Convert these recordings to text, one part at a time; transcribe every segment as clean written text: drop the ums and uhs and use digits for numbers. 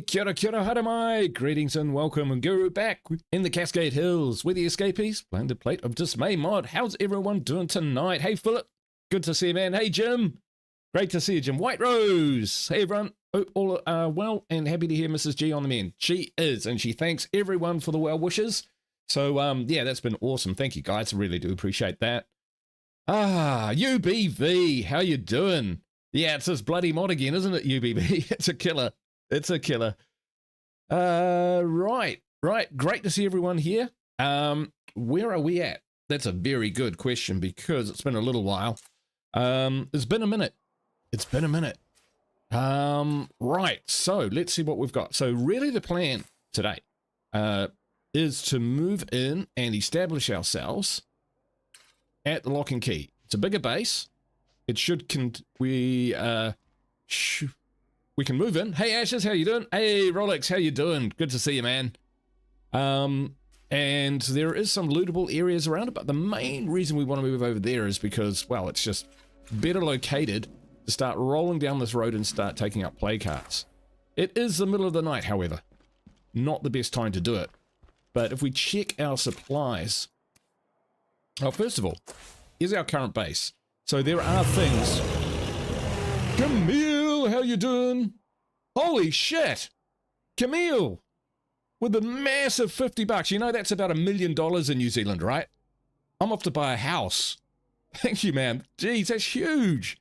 kia ora, haramai, greetings and welcome, and Guru back in the Cascade Hills with the escapees, playing the Plate of Dismay mod. How's everyone doing tonight? Hey Philip, good to see you, man. Hey Jim, great to see you, Jim. White Rose, hey everyone. Hope all are well and happy to hear Mrs. G on the mend. She is, and she thanks everyone for the well wishes. So yeah, that's been awesome. Thank you guys, I really do appreciate that. UBV, how you doing? Yeah, it's this bloody mod again, isn't it, UBV? It's a killer. It's a killer. Right. Great to see everyone here. Where are we at? That's a very good question because it's been a little while. It's been a minute. Right. So let's see what we've got. So really the plan today, is to move in and establish ourselves at the Loch and Key. It's a bigger base. It should, we can move in. Hey Ashes, how you doing? Hey Rolex, how you doing? Good to see you, man. And there is some lootable areas around it, but the main reason we want to move over there is because, well, it's just better located to start rolling down this road and start taking up play carts. It is the middle of the night, however. Not the best time to do it. But if we check our supplies... Oh, first of all, here's our current base. So there are things... Camille, how you doing? Holy shit! Camille! With the massive 50 bucks. You know that's about $1 million in New Zealand, right? I'm off to buy a house. Thank you, man. Jeez, that's huge.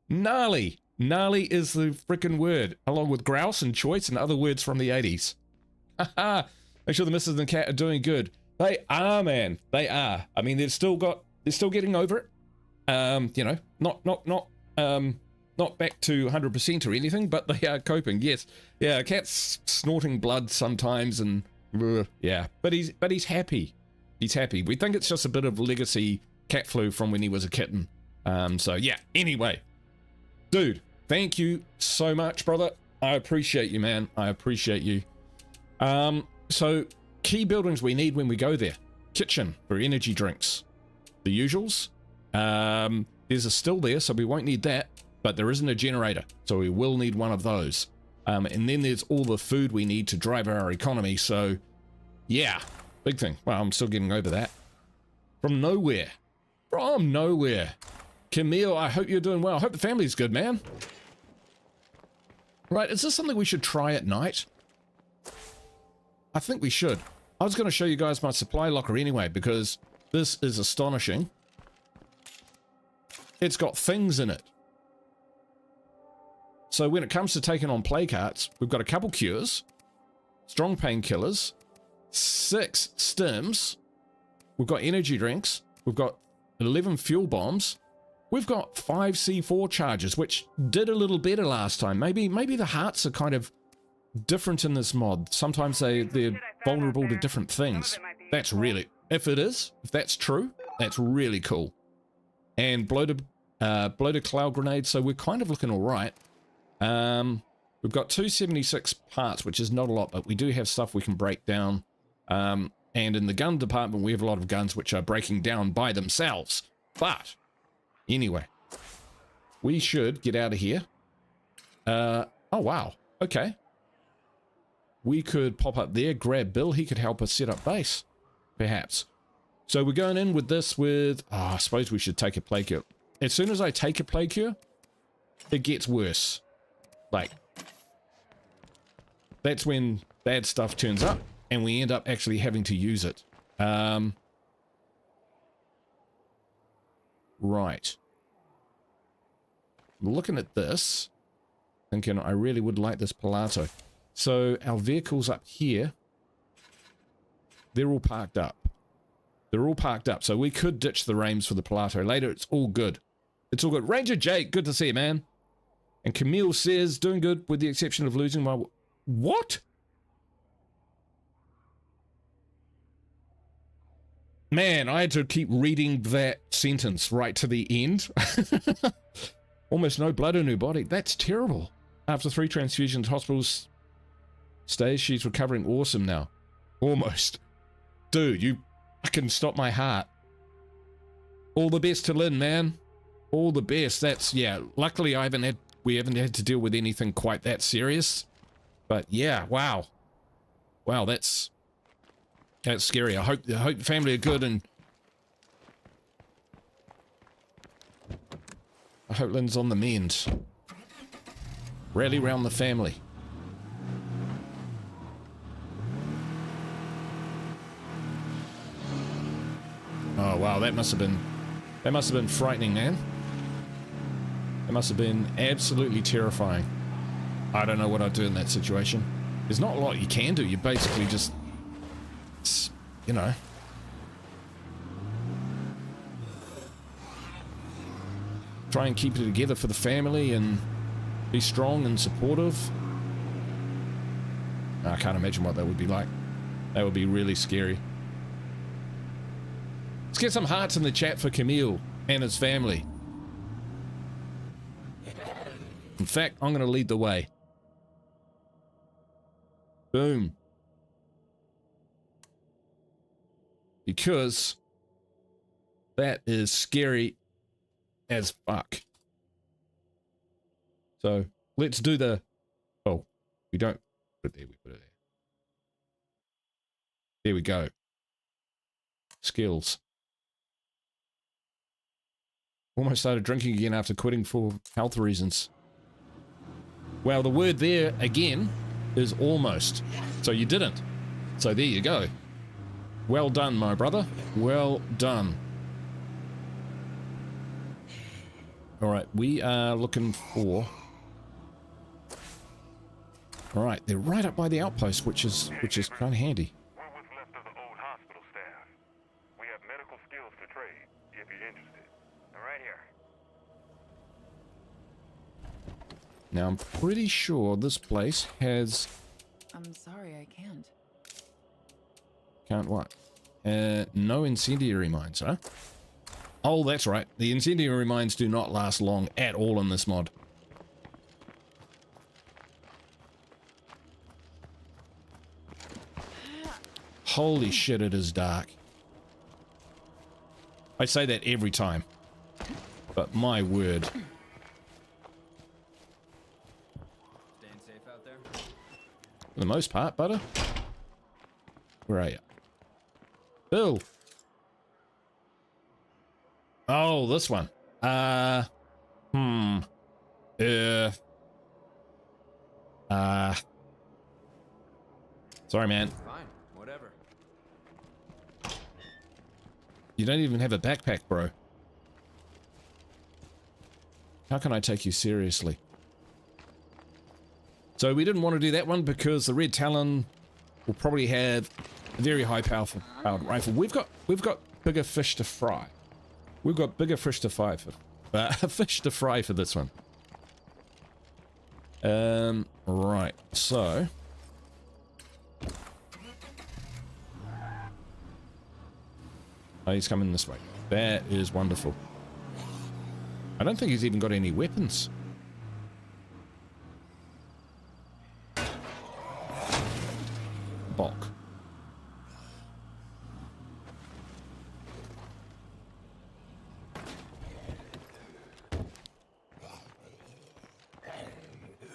Gnarly. Gnarly is the frickin' word, along with grouse and choice and other words from the 80s. Haha. Make sure the missus and the cat are doing good. They are, man. They are. I mean, they're still getting over it. You know, not back to 100% or anything, but they are coping. Yes, yeah, cat's snorting blood sometimes, and yeah, but he's happy. He's happy. We think it's just a bit of legacy cat flu from when he was a kitten. So yeah. Anyway, dude, thank you so much, brother. I appreciate you, man. I appreciate you. So key buildings we need when we go there: kitchen for energy drinks, the usuals. There's a still there, so we won't need that. But there isn't a generator, so we will need one of those. And then there's all the food we need to drive our economy, so yeah, big thing. Well, I'm still getting over that. From nowhere. Camille, I hope you're doing well. I hope the family's good, man. Right, is this something we should try at night? I think we should. I was going to show you guys my supply locker anyway, because this is astonishing. It's got things in it. So when it comes to taking on play carts, we've got a couple cures, strong painkillers, 6 stims, we've got energy drinks, we've got 11 fuel bombs, we've got 5 C4 charges, which did a little better last time. Maybe the hearts are kind of different in this mod. Sometimes they're vulnerable to different things. That's really, if that's true, that's really cool. And bloated cloud grenades, so we're kind of looking all right. We've got 276 parts, which is not a lot, but we do have stuff we can break down. And in the gun department, we have a lot of guns which are breaking down by themselves. But anyway, we should get out of here. Oh, wow. Okay. We could pop up there, grab Bill. He could help us set up base, perhaps. So we're going in with this with... Oh, I suppose we should take a plague cure. As soon as I take a plague cure, it gets worse. Like, that's when bad stuff turns up and we end up actually having to use it. Right. Looking at this, thinking I really would like this Pilato. So our vehicles up here, they're all parked up. They're all parked up, so we could ditch the Rames for the Pilato later. It's all good. It's all good. Ranger Jake, good to see you, man. And Camille says, doing good with the exception of losing my... What? Man, I had to keep reading that sentence right to the end. Almost no blood in her body. That's terrible. After 3 transfusions, hospitals stays, she's recovering awesome now. Almost. Dude, you fucking stop my heart. All the best to Lynn, man. All the best. That's, yeah, luckily we haven't had to deal with anything quite that serious. But yeah, wow. Wow, that's scary. I hope the family are good, and I hope Lynn's on the mend. Rally round the family. Oh wow, that must have been frightening, man. That must have been absolutely terrifying. I don't know what I'd do in that situation. There's not a lot you can do. You basically just, you know. Try and keep it together for the family and be strong and supportive. I can't imagine what that would be like. That would be really scary. Let's get some hearts in the chat for Camille and his family. In fact, I'm going to lead the way. Boom. Because that is scary as fuck. So let's do the... Oh, we don't put it there, we put it there. There we go. Skills. Almost started drinking again after quitting for health reasons. Well, the word there, again, is almost. So you didn't. So there you go. Well done, my brother. Well done. Alright, we are looking for... Alright, they're right up by the outpost, which is kind of handy. We're what's left of the old hospital staff. We have medical skills to trade, if you're interested. Right here. Now, I'm pretty sure this place has... I'm sorry, I can't. Can't what? No incendiary mines, huh? Oh, that's right. The incendiary mines do not last long at all in this mod. Holy shit, it is dark. I say that every time. But my word. Staying safe out there? For the most part, butter. Where are you? Bill. Oh, this one. Sorry, man. Fine, whatever. You don't even have a backpack, bro. How can I take you seriously? So we didn't want to do that one because the Red Talon will probably have a very high powered rifle. We've got bigger fish to fry. We've got bigger fish to fry for fish to fry for this one. Right. So oh, he's coming this way. That is wonderful. I don't think he's even got any weapons. Bok.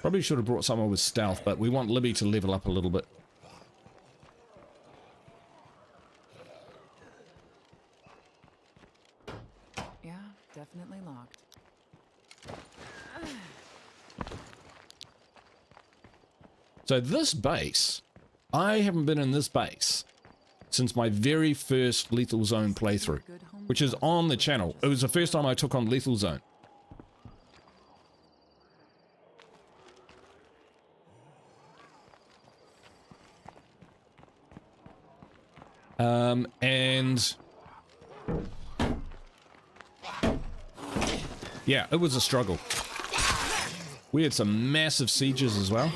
Probably should have brought someone with stealth, but we want Libby to level up a little bit. Yeah, definitely locked. So this base, I haven't been in this base since my very first Lethal Zone playthrough, which is on the channel. It was the first time I took on Lethal Zone. And yeah, it was a struggle. We had some massive sieges as well.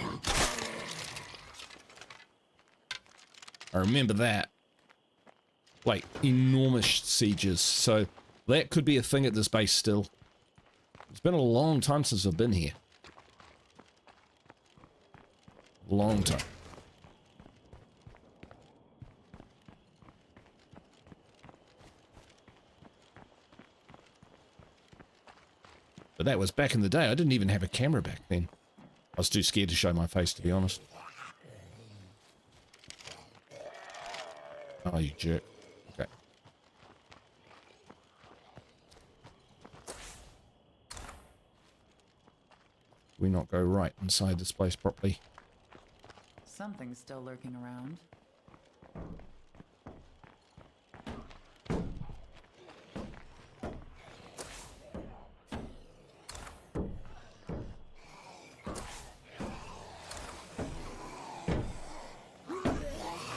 I remember that. Like, enormous sieges. So that could be a thing at this base still. It's been a long time since I've been here. Long time. But that was back in the day. I didn't even have a camera back then. I was too scared to show my face, to be honest. Oh, you jerk. Okay. We not go right inside this place properly. Something's still lurking around.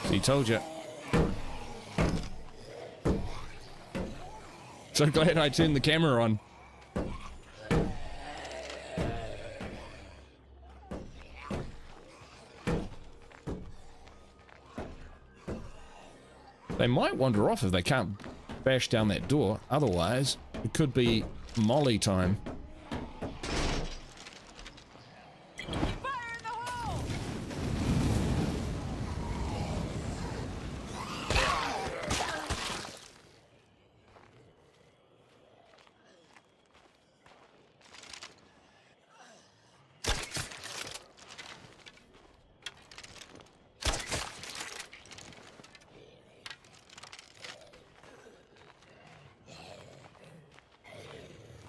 See, told you. So glad I turned the camera on. They might wander off if they can't bash down that door. Otherwise, it could be Molly time.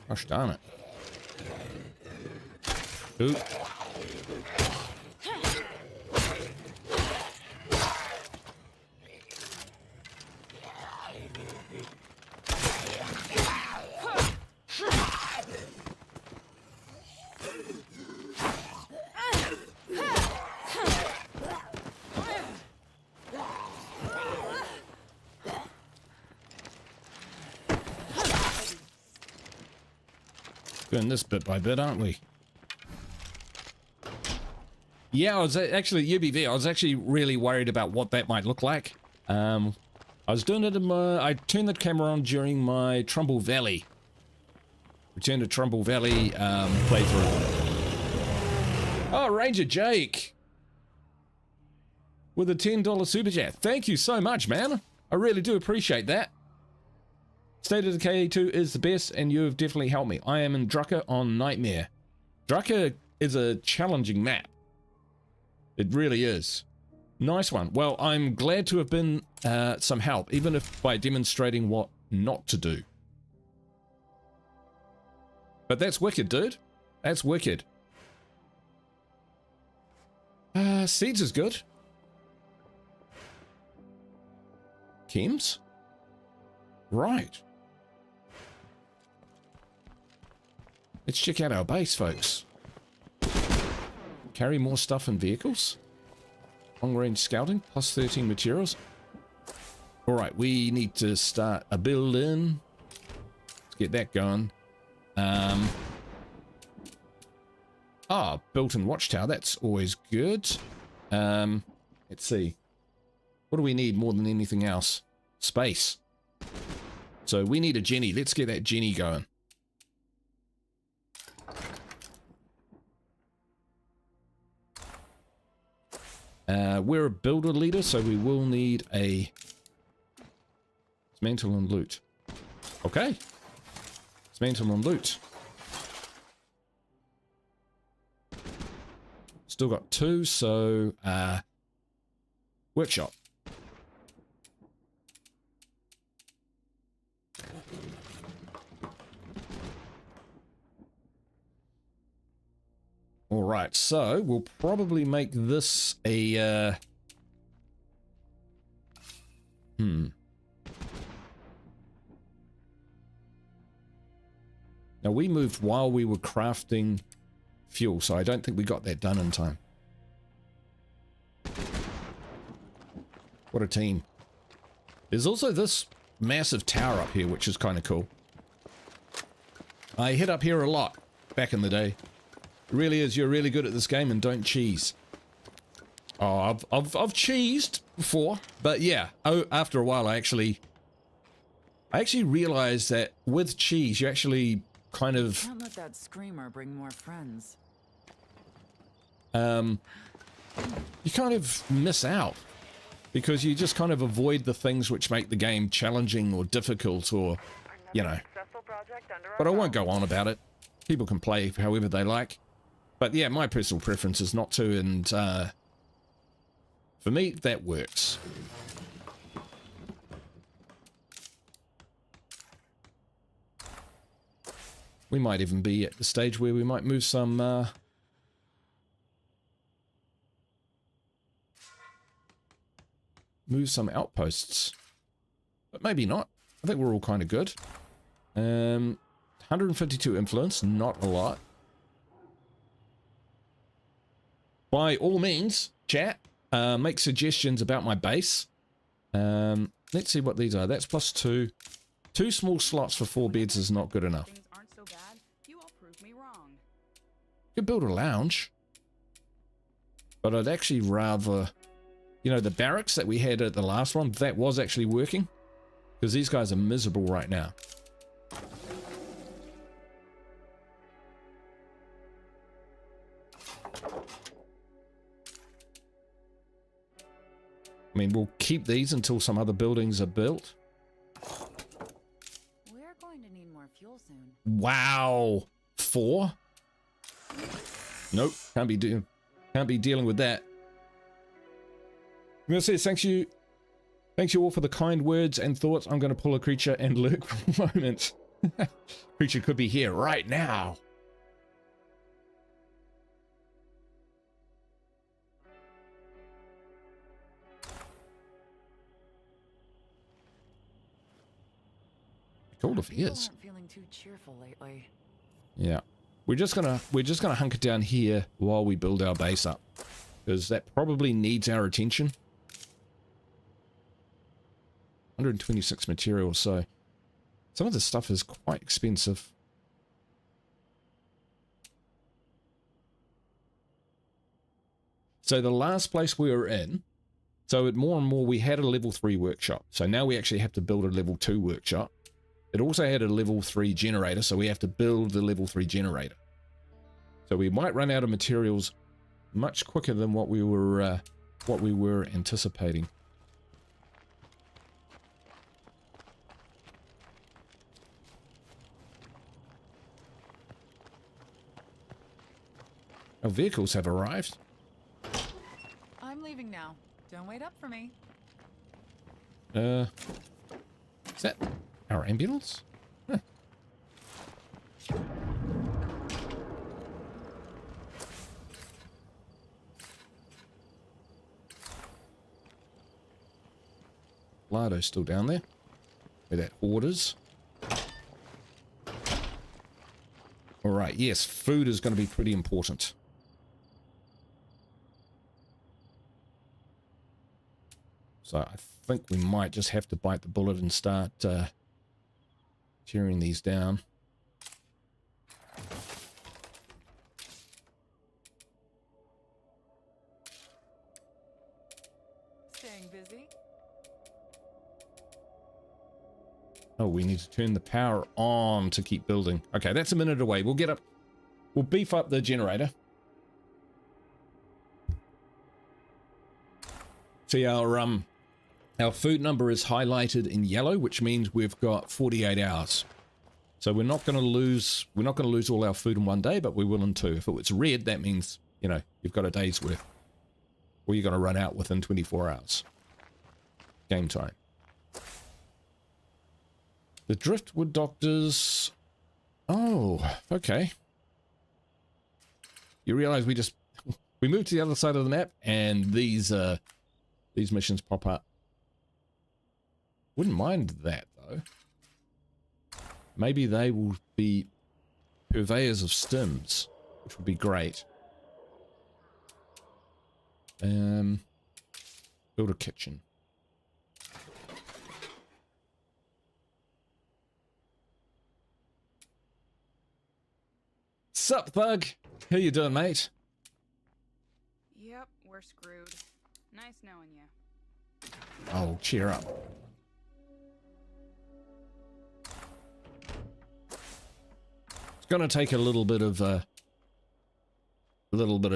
Gosh darn it. Ooh. Doing this bit by bit, aren't we? Yeah, I was actually, UBV, I was actually really worried about what that might look like. I was doing it in my, I turned the camera on during my Trumbull Valley. Return to Trumbull Valley playthrough. Oh, Ranger Jake! With a $10 super chat. Thank you so much, man. I really do appreciate that. State of Decay 2 is the best, and you have definitely helped me. I am in Drucker on Nightmare. Drucker is a challenging map. It really is. Nice one. Well, I'm glad to have been some help, even if by demonstrating what not to do. But that's wicked, dude. That's wicked. Seeds is good. Chems? Right. Let's check out our base, folks. Carry more stuff and vehicles. Long range scouting, plus 13 materials. Alright, we need to start a building. Let's get that going. Built-in watchtower, that's always good. Let's see. What do we need more than anything else? Space. So we need a Jenny. Let's get that Jenny going. We're a builder leader, so we will need a dismantle and loot. Okay. Dismantle and loot. Still got 2, so workshop. All right, so we'll probably make this a Now we moved while we were crafting fuel, so I don't think we got that done in time. What a team. There's also this massive tower up here, which is kind of cool. I hit up here a lot back in the day. It really is. You're really good at this game and don't cheese. Oh, I've cheesed before, but yeah. Oh, after a while, I actually realized that with cheese, you actually kind of Can't let that screamer bring more friends. you kind of miss out because you just kind of avoid the things which make the game challenging or difficult or, you know. But I won't go on about it. People can play however they like. But yeah, my personal preference is not to, and for me, that works. We might even be at the stage where we might move some outposts. But maybe not. I think we're all kind of good. 152 influence, not a lot. By all means, chat, make suggestions about my base. Let's see what these are. That's +2. 2 small slots for 4 beds is not good enough. Things aren't so bad. You all proved me wrong. Could build a lounge. But I'd actually rather... You know, the barracks that we had at the last one, that was actually working. Because these guys are miserable right now. I mean, we'll keep these until some other buildings are built. We're going to need more fuel soon. Wow. 4? Nope. Can't be dealing with that. I'm gonna say thanks you all for the kind words and thoughts. I'm gonna pull a creature and lurk for a moment. Creature could be here right now. Cool if he is. Aren't feeling too cheerful lately. Yeah. We're just gonna hunker down here while we build our base up. Because that probably needs our attention. 126 material, so some of this stuff is quite expensive. So the last place we were in, so at more and more we had a level 3 workshop. So now we actually have to build a level 2 workshop. It also had a level 3 generator, so we have to build the level 3 generator. So we might run out of materials much quicker than what we were anticipating. Our vehicles have arrived. I'm leaving now. Don't wait up for me. Is that our ambulance? Huh. Lardo's still down there. Where that orders. Alright, yes, food is going to be pretty important. So I think we might just have to bite the bullet and start tearing these down. Staying busy? Oh, we need to turn the power on to keep building. Okay, that's a minute away. We'll get up. We'll beef up the generator. See, our food number is highlighted in yellow, which means we've got 48 hours. So we're not going to lose all our food in one day, but we will in 2. If it was red, that means, you know, you've got a day's worth. Or you're going to run out within 24 hours. Game time. The driftwood doctors. Oh, okay. You realize we moved to the other side of the map and these missions pop up. Wouldn't mind that though. Maybe they will be purveyors of stims, which would be great. Build a kitchen. Sup, Thug? How you doing, mate? Yep, we're screwed. Nice knowing you. Oh, cheer up. It's gonna take a little bit of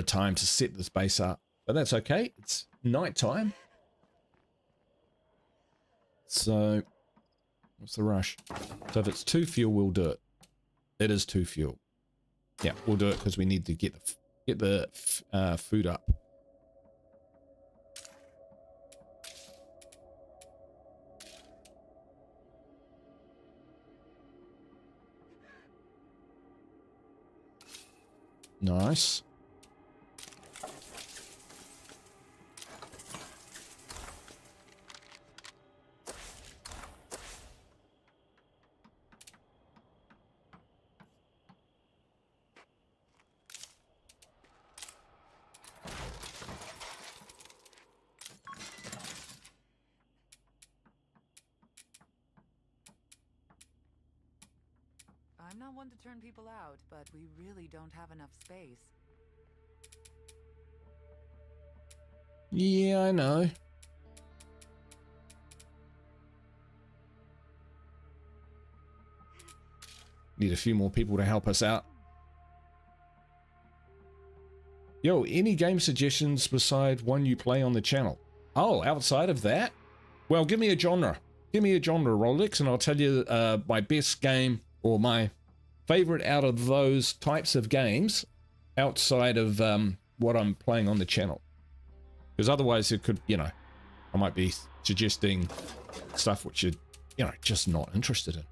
time to set this base up, but that's okay. It's night time. So, what's the rush? So if it's 2 fuel, we'll do it. It is 2 fuel. Yeah, we'll do it because we need to get the food up. Nice. I'm not one to turn people out, but we really don't have enough space. Yeah, I know. Need a few more people to help us out. Yo, any game suggestions beside one you play on the channel? Oh, outside of that? Well, give me a genre. Give me a genre, Rolex, and I'll tell you my best game or my favorite out of those types of games outside of what I'm playing on the channel. Because otherwise it could, you know, I might be suggesting stuff which you're, you know, just not interested in.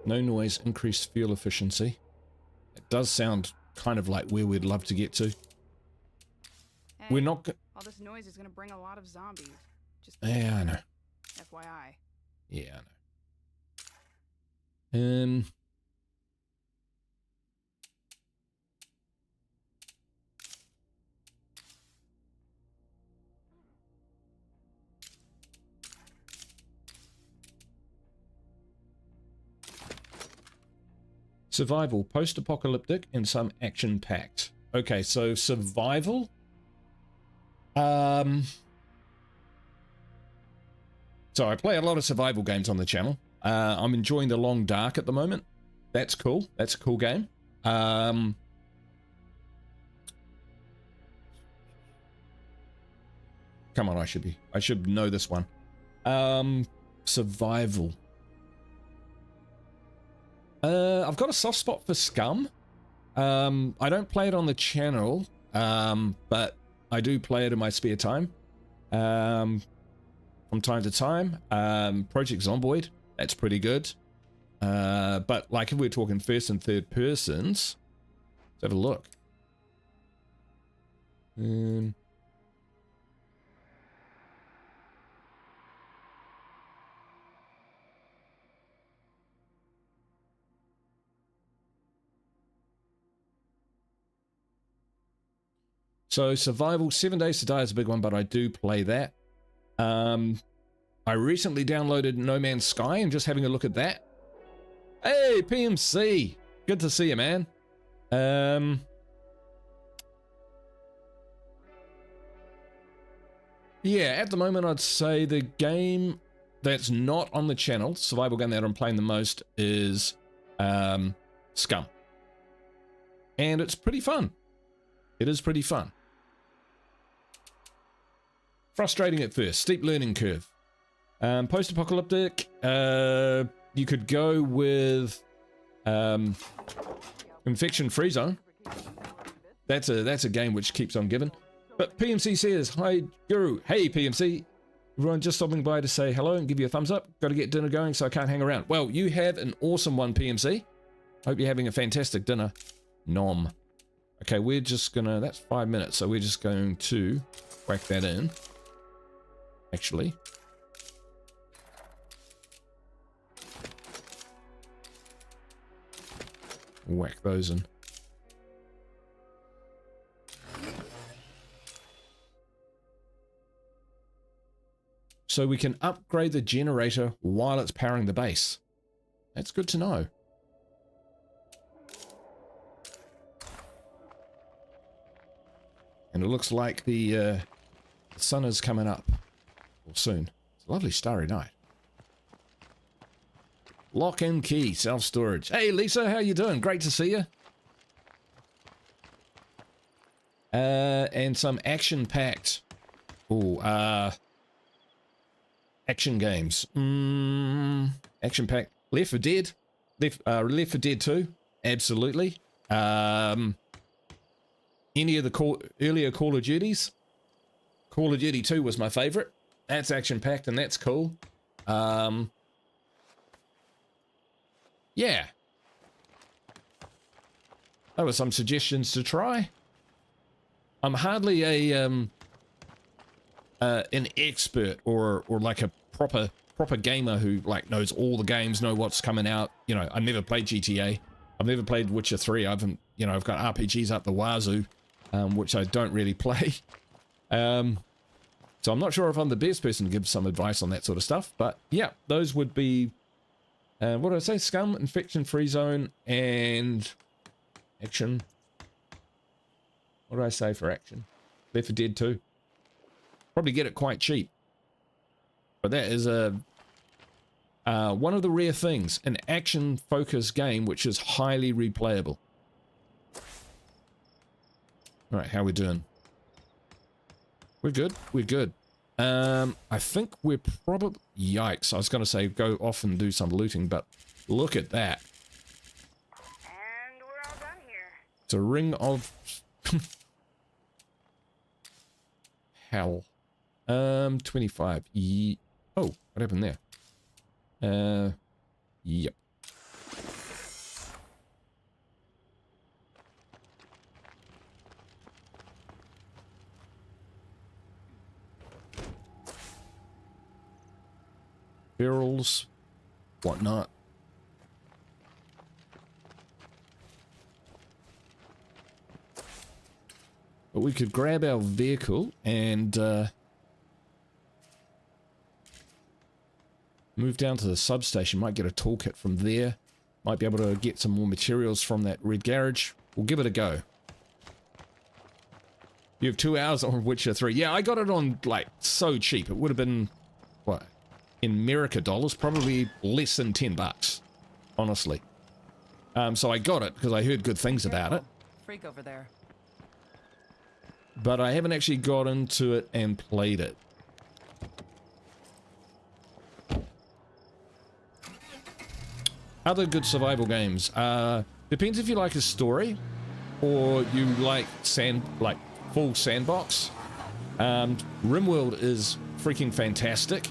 No noise, increased fuel efficiency. It does sound kind of like where we'd love to get to. Hey, We're not... all this noise is gonna bring a lot of zombies. Just Yeah, I know. FYI. Yeah, I know. Survival, post-apocalyptic, and some action-packed. Okay, so survival. So I play a lot of survival games on the channel. I'm enjoying The Long Dark at the moment. That's cool. That's a cool game. Come on, I should know this one. Survival. I've got a soft spot for Scum. I don't play it on the channel, but I do play it in my spare time. From time to time. Project Zomboid, that's pretty good. But like if we're talking first and third persons, let's have a look. So survival, 7 Days to Die is a big one, but I do play that. I recently downloaded No Man's Sky and just having a look at that. Hey, PMC. Good to see you, man. Yeah, at the moment, I'd say the game that's not on the channel, survival game that I'm playing the most, is Scum. And it's pretty fun. It is pretty fun. Frustrating at first, steep learning curve. Post-apocalyptic, you could go with Infection Free Zone. That's a game which keeps on giving. But PMC says, hi Guru. Hey PMC. Everyone just stopping by to say hello and give you a thumbs up. Got to get dinner going, so I can't hang around. Well, you have an awesome one, PMC. Hope you're having a fantastic dinner. Nom. Okay, we're just gonna, that's 5 minutes, so we're just going to whack that in. Actually. Whack those in. So we can upgrade the generator while it's powering the base. That's good to know. And it looks like the sun is coming up. Or soon. It's a lovely starry night. Lock and key, self-storage. Hey Lisa, how you doing? Great to see you. And some action-packed. Oh, action games. Action-packed. Left 4 Dead. Left 4 Dead 2. Absolutely. any of the earlier Call of Duties. Call of Duty 2 was my favorite. That's action-packed and that's cool. Yeah. That were some suggestions to try. I'm hardly an expert or like a proper gamer who like knows all the games, know what's coming out. You know, I never played GTA. I've never played Witcher 3. I've got RPGs up the wazoo, which I don't really play. So I'm not sure if I'm the best person to give some advice on that sort of stuff, but yeah, those would be, what did I say? Scum, Infection Free Zone, and Action. What did I say for Action? Left 4 Dead 2. Probably get it quite cheap. But that is one of the rare things, an action-focused game which is highly replayable. All right, how we doing? We're good. We're good. I think we're probably... Yikes. I was going to say go off and do some looting, but look at that. And we're all done here. It's a ring of... hell. 25. Oh, what happened there? Yep. Barrels, whatnot. But we could grab our vehicle and move down to the substation. Might get a toolkit from there. Might be able to get some more materials from that red garage. We'll give it a go. You have 2 hours on Witcher 3. Yeah, I got it on, like, so cheap. It would have been, what, in America dollars, probably less than $10, honestly. So I got it because I heard good things about it. Freak over there. But I haven't actually got into it and played it. Other good survival games. Depends if you like a story or you like full sandbox. RimWorld is freaking fantastic.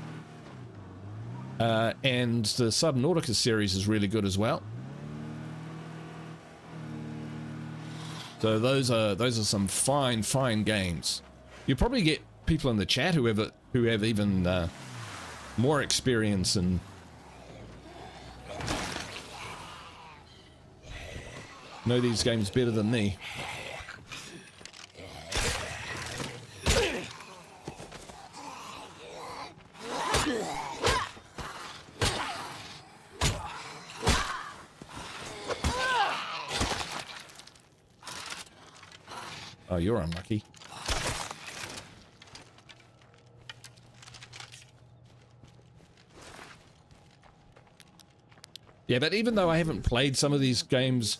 And the Subnautica series is really good as well. So those are some fine games. You probably get people in the chat who have even more experience and know these games better than me. Oh, you're unlucky. Yeah, but even though I haven't played some of these games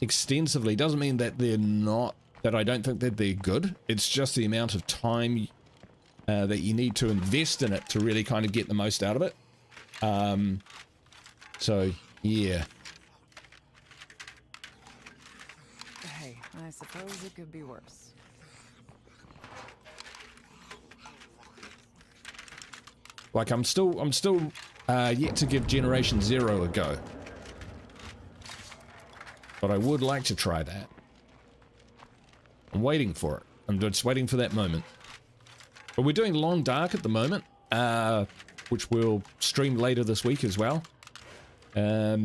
extensively, doesn't mean that they're not, that I don't think that they're good. It's just the amount of time that you need to invest in it to really kind of get the most out of it. So, yeah. Hey, I suppose it could be worse. Like, I'm still yet to give Generation 0 a go. But I would like to try that. I'm waiting for it. I'm just waiting for that moment. But we're doing Long Dark at the moment, which we'll stream later this week as well. Okay.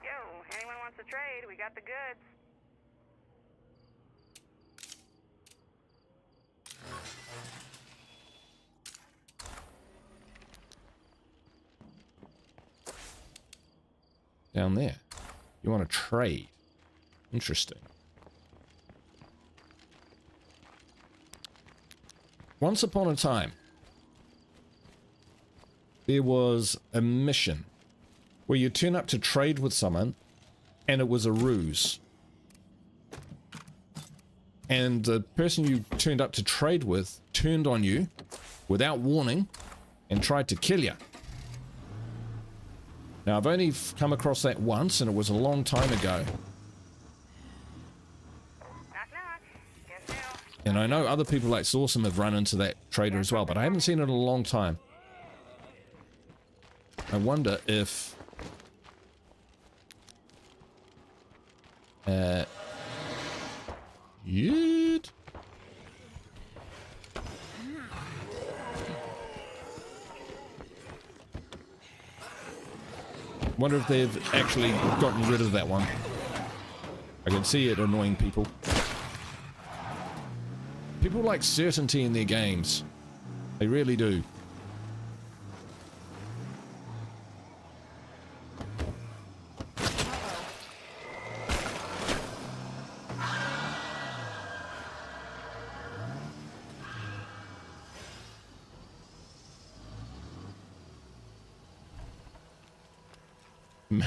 Yo, anyone wants to trade? We got the goods. Down there. You want to trade? Interesting. Once upon a time, there was a mission where you turn up to trade with someone and it was a ruse. And the person you turned up to trade with turned on you without warning and tried to kill you. Now, I've only come across that once, and it was a long time ago. Knock, knock. Guess who? And I know other people like Sawsome have run into that trader as well, but I haven't seen it in a long time. I wonder if... Yeet. Wonder if they've actually gotten rid of that one. I can see it annoying people. People like certainty in their games. They really do.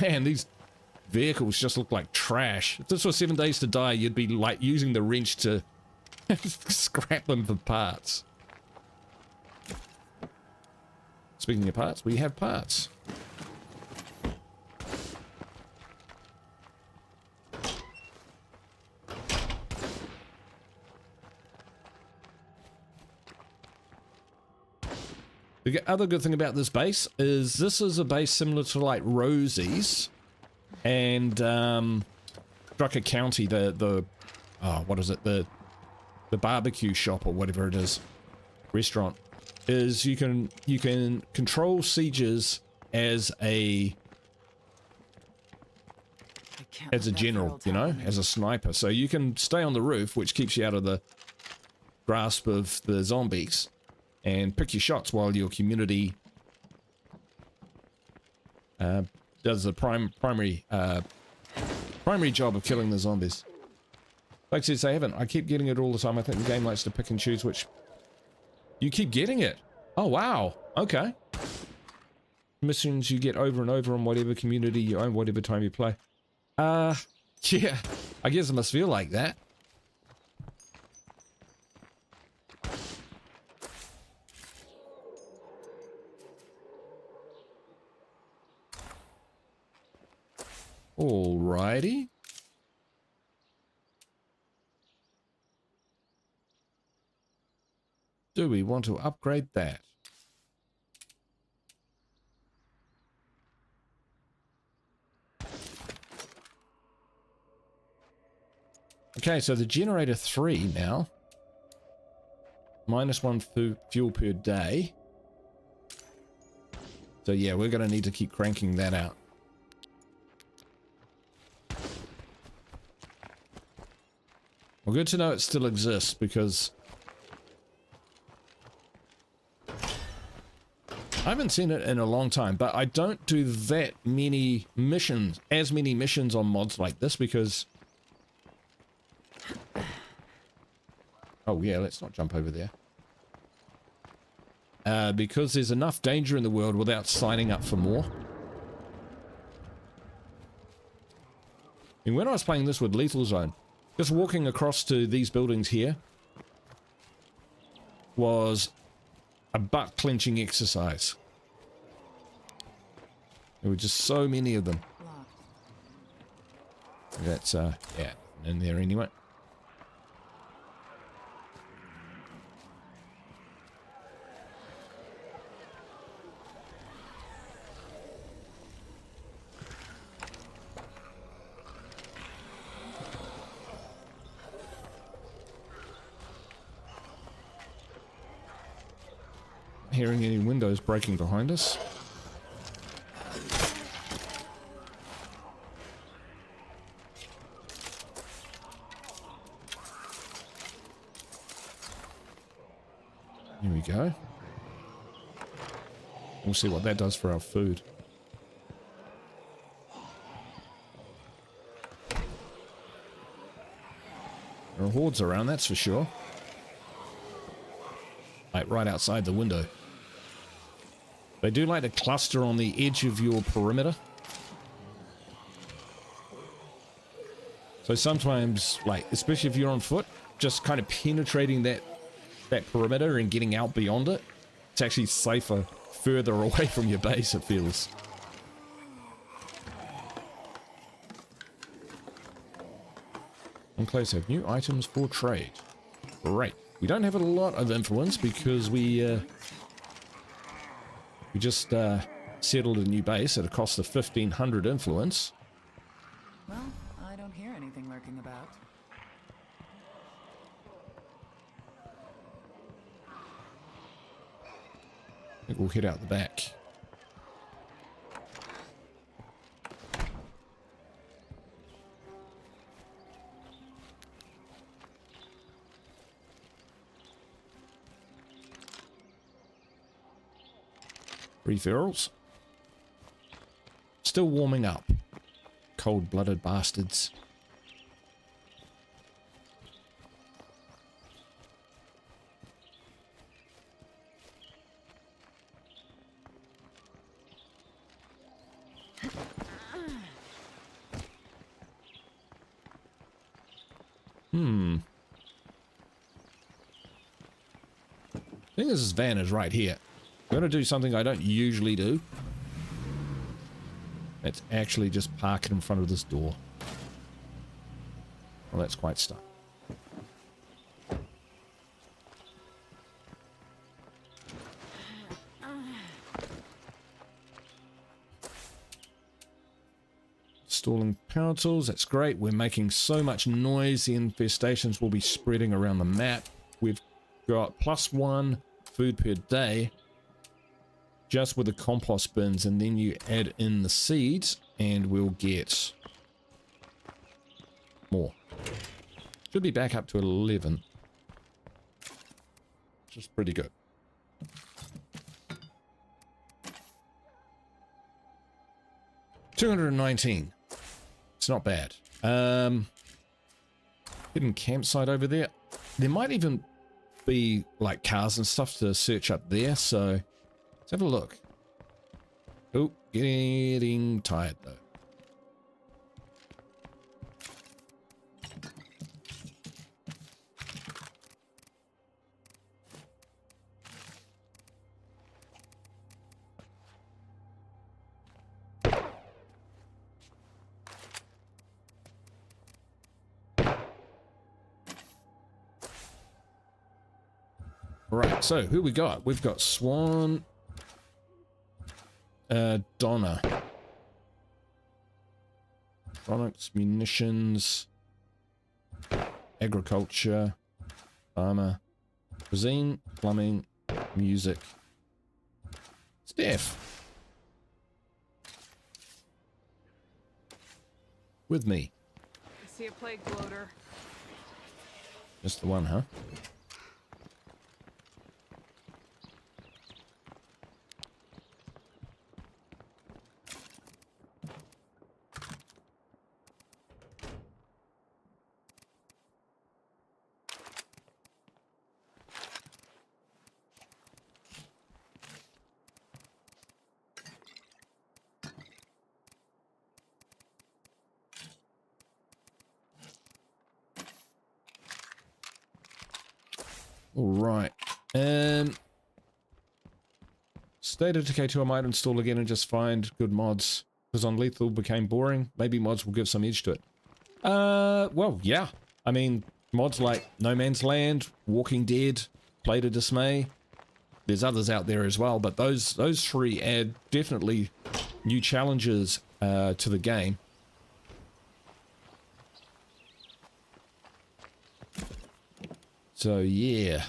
Man, these vehicles just look like trash. If this was 7 Days to Die, you'd be like using the wrench to scrap them for parts. Speaking of parts, we have parts. The other good thing about this base is this is a base similar to like Rosie's and Drucker County, the what is it, the barbecue shop or whatever it is, restaurant, is you can control sieges as a general, you know, as a sniper. So you can stay on the roof, which keeps you out of the grasp of the zombies, and pick your shots while your community does the primary job of killing the zombies. Like I said, I keep getting it all the time. I think the game likes to pick and choose which... You keep getting it? Oh, wow. Okay. Missions you get over and over on whatever community you own, whatever time you play. Yeah. I guess it must feel like that. Alrighty. Do we want to upgrade that? Okay, so the generator 3 now. -1 fuel per day. So yeah, we're going to need to keep cranking that out. Well, good to know it still exists, because I haven't seen it in a long time, but I don't do that many missions, on mods like this, because... Oh yeah, let's not jump over there. Because there's enough danger in the world without signing up for more. And when I was playing this with Lethal Zone, just walking across to these buildings here was a butt-clenching exercise. There were just so many of them. That's, yeah, in there anyway. Hearing any windows breaking behind us. Here we go. We'll see what that does for our food. There are hordes around, that's for sure. Like right outside the window. They do like to cluster on the edge of your perimeter. So sometimes, like, especially if you're on foot, just kind of penetrating that perimeter and getting out beyond it It's actually safer further away from your base, it feels. Enclaves have new items for trade. Great. We don't have a lot of influence because we just settled a new base at a cost of 1,500 influence. Well, I don't hear anything lurking about. I think we'll head out the back. Referrals. Still warming up. Cold-blooded bastards. I think this van is right here. I'm going to do something I don't usually do. Let's actually just park it in front of this door. Well, that's quite stuck. Installing power tools, that's great. We're making so much noise, the infestations will be spreading around the map. We've got +1 food per day just with the compost bins, and then you add in the seeds and we'll get more. Should be back up to 11, which is pretty good. $219. It's not bad. Hidden campsite over there. There might even be like cars and stuff to search up there, so let's have a look. Oh, getting tired though. Right, so who we got? We've got Swan, Donna. Products, munitions, agriculture, farmer, cuisine, plumbing, music. Steph. With me. I see a plague bloater. Just the one, huh? All right. State of Decay 2 I might install again and just find good mods. Because on Lethal became boring. Maybe mods will give some edge to it. Well, yeah. I mean, mods like No Man's Land, Walking Dead, Play to Dismay. There's others out there as well, but those three add definitely new challenges to the game. So yeah,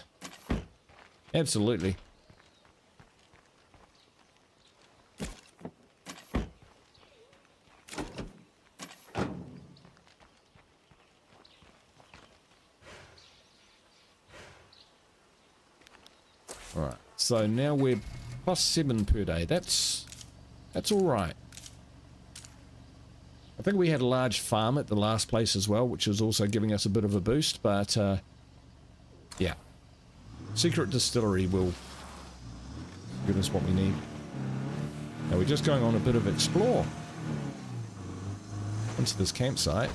absolutely. All right, so now we're +7 per day. That's all right. I think we had a large farm at the last place as well, which is also giving us a bit of a boost, but yeah. Secret distillery will give us what we need. Now we're just going on a bit of explore into this campsite.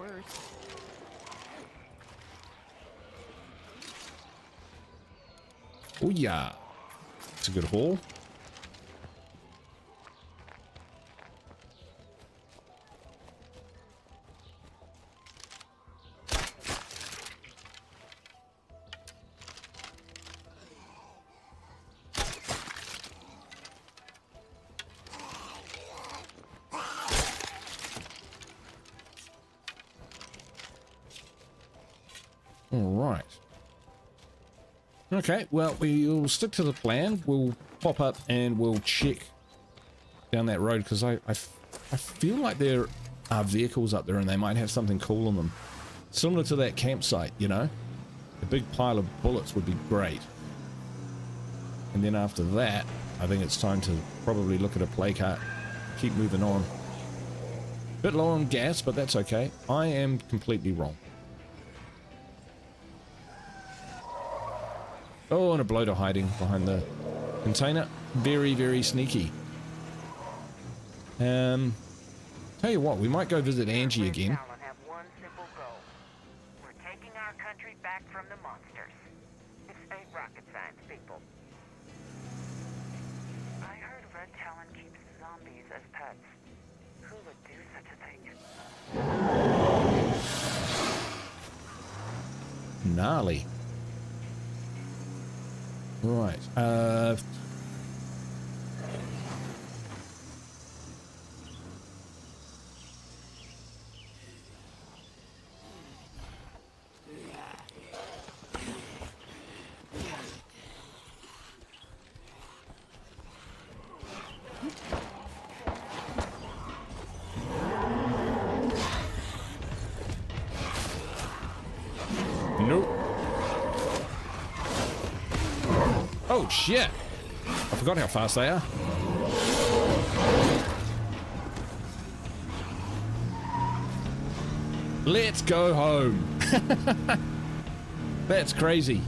worse. Oh yeah. It's a good haul. All right. Okay, well, we'll stick to the plan. We'll pop up and we'll check down that road because I feel like there are vehicles up there and they might have something cool on them. Similar to that campsite, you know? A big pile of bullets would be great. And then after that, I think it's time to probably look at a play cart. Keep moving on. Bit low on gas, but that's okay. I am completely wrong. Oh, and a bloater hiding behind the container. Very, very sneaky. Tell you what, we might go visit Angie again. Have one simple goal. We're taking our country back from the monsters. It ain't rocket science, people. I heard Red Talon keeps zombies as pets. Who would do such a thing? Gnarly. Right. Nope. Oh shit! I forgot how fast they are. Let's go home. That's crazy.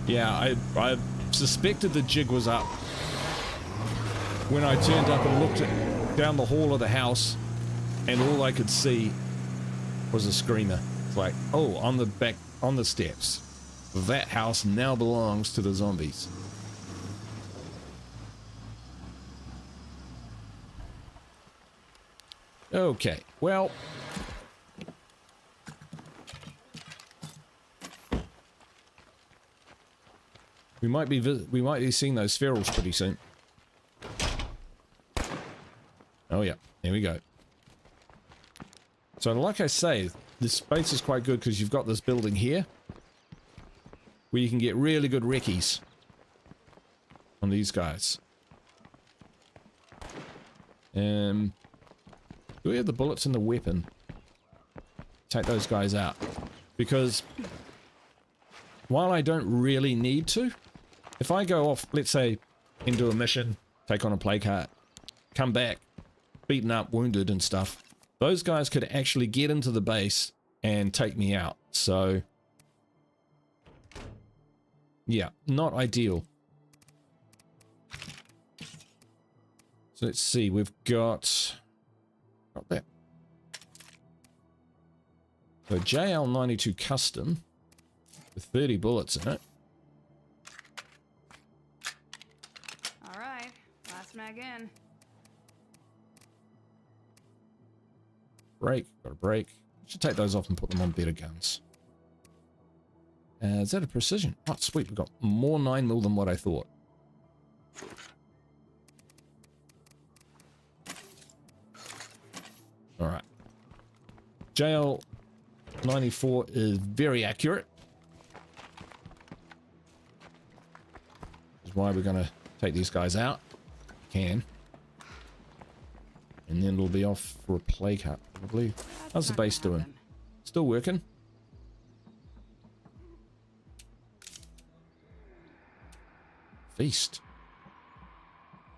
Yeah, I suspected the jig was up when I turned up and looked down the hall of the house, and all I could see was a screamer. It's like, oh, on the steps. That house now belongs to the zombies. Okay, well, we might be seeing those ferals pretty soon. Oh yeah, here we go. So like I say, this space is quite good because you've got this building here where you can get really good recce's on these guys. Do we have the bullets in the weapon? Take those guys out. Because while I don't really need to, if I go off, let's say, into a mission, take on a play cart, come back, beaten up, wounded and stuff, those guys could actually get into the base and take me out. So yeah, not ideal. So let's see, we've got that. So JL92 custom with 30 bullets in it. All right, last mag in. Break, got a break. Should take those off and put them on better guns. Is that a precision? Oh, sweet, we've got more 9mm than what I thought. Alright. JL94 is very accurate. Which is why we're going to take these guys out. Can. And then it'll be off for a play cut, probably. How's the base doing? Still working? Feast.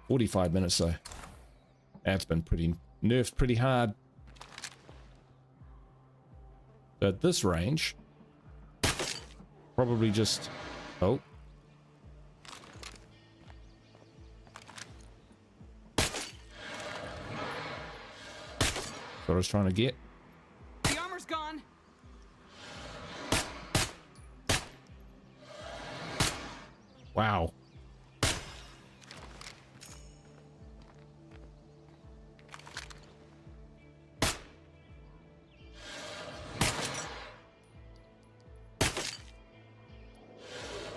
45 minutes though. That's been pretty nerfed pretty hard. So at this range, probably just... Oh. what I was trying to get. The armor's gone. Wow.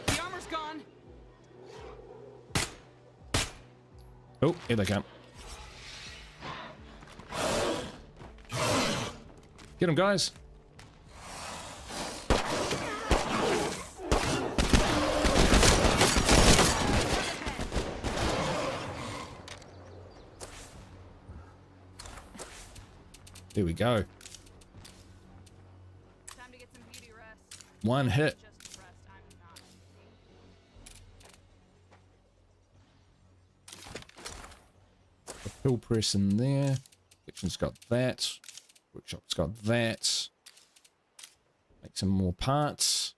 The armor's gone. Oh, here they come. Get them, guys. There we go. Time to get some beauty rest. One hit. Just rest. I'm not. A pill press in there. Kitchen's got that. Workshop's got that. Make some more parts.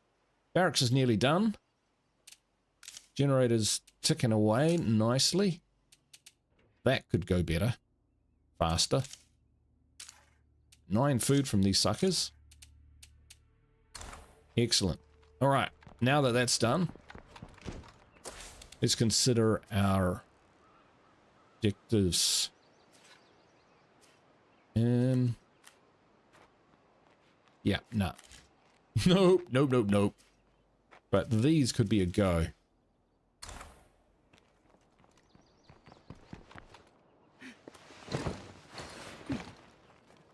Barracks is nearly done. Generator's ticking away nicely. That could go better. Faster. 9 food from these suckers. Excellent. Alright, now that that's done, let's consider our objectives. Yeah, nah. Nope, nope, nope, nope. But these could be a go.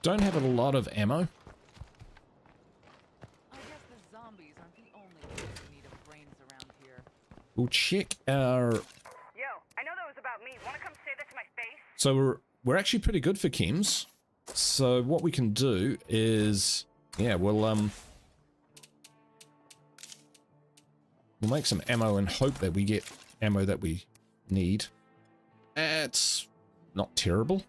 Don't have a lot of ammo. I guess the zombies aren't the only ones in need of brains around here. We'll check our... Yo, I know that was about me. Wanna come say that to my face? So we're actually pretty good for chems. So what we can do is... Yeah, we'll make some ammo and hope that we get ammo that we need. It's not terrible.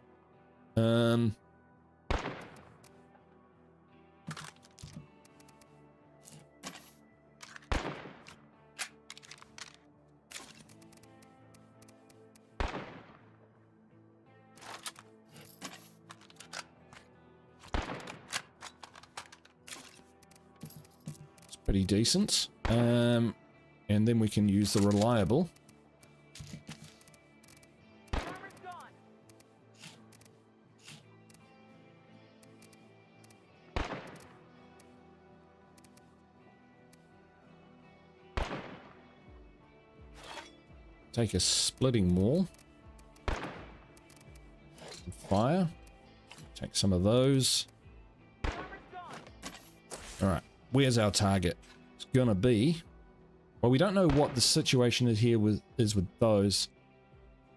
Pretty decent. And then we can use the reliable. Take a splitting maul. Fire. Take some of those. Alright. Where's our target? It's gonna be... Well, we don't know what the situation is here with those.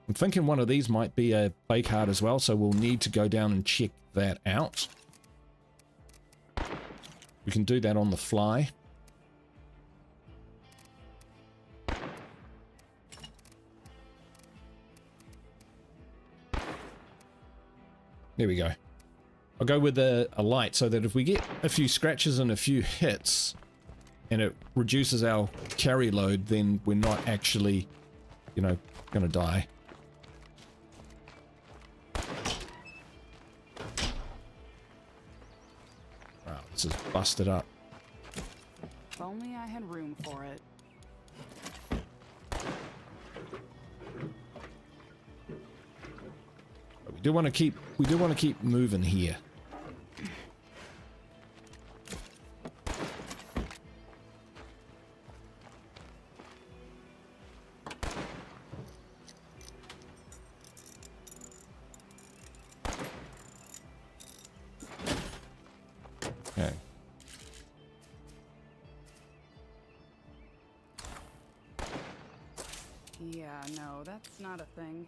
I'm thinking one of these might be a play card as well, so we'll need to go down and check that out. We can do that on the fly. There we go. I'll go with a light so that if we get a few scratches and a few hits and it reduces our carry load, then we're not actually, you know, gonna die. Wow, this is busted up. If only I had room for it. But we do want to keep moving here. Okay. Yeah, no, that's not a thing.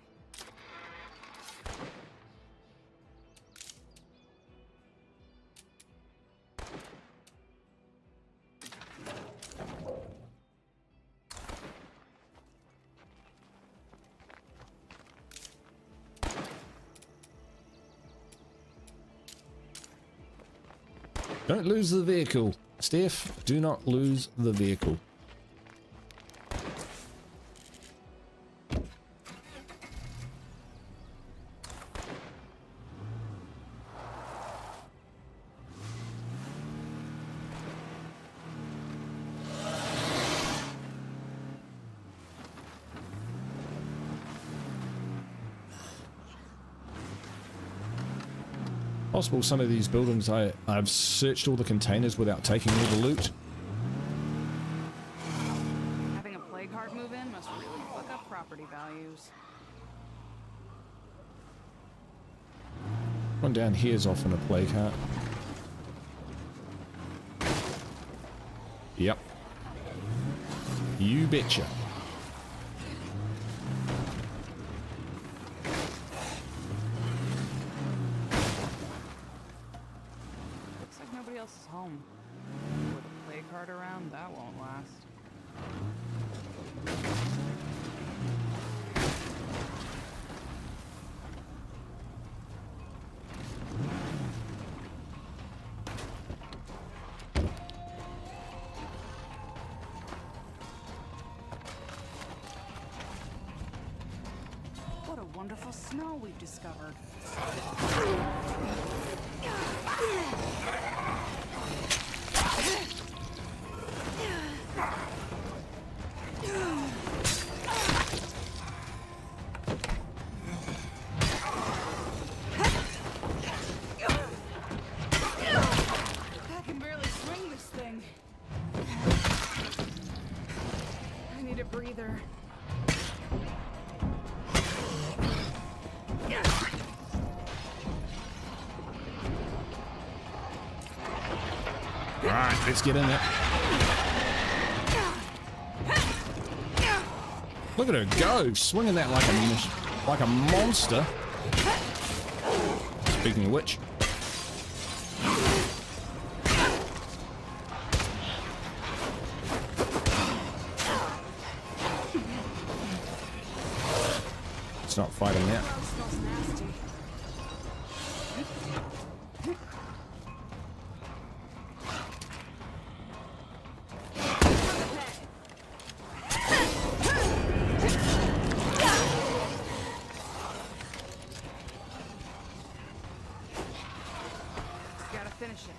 Don't lose the vehicle. Steph, do not lose the vehicle. Possible some of these buildings I've searched all the containers without taking all the loot. Having a plague heart move in must really fuck up property values. One down here is often a plague heart. Yep. You betcha. Looks like nobody else is home. With a plague heart around, that won't last. What a wonderful snow we've discovered. I can barely swing this thing. I need a breather. Alright, let's get in there. Look at her go, swinging that like a monster. Speaking of which. It's not fighting yet. Smells nasty. Gotta finish it.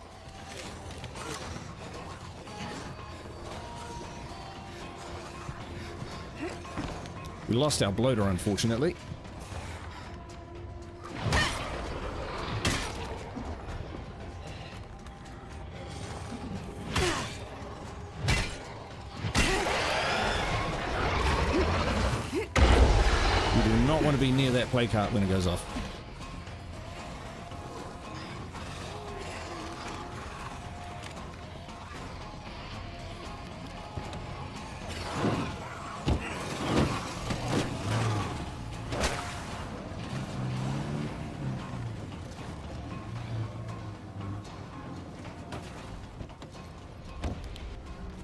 We lost our bloater, unfortunately. We do not want to be near that plague heart when it goes off.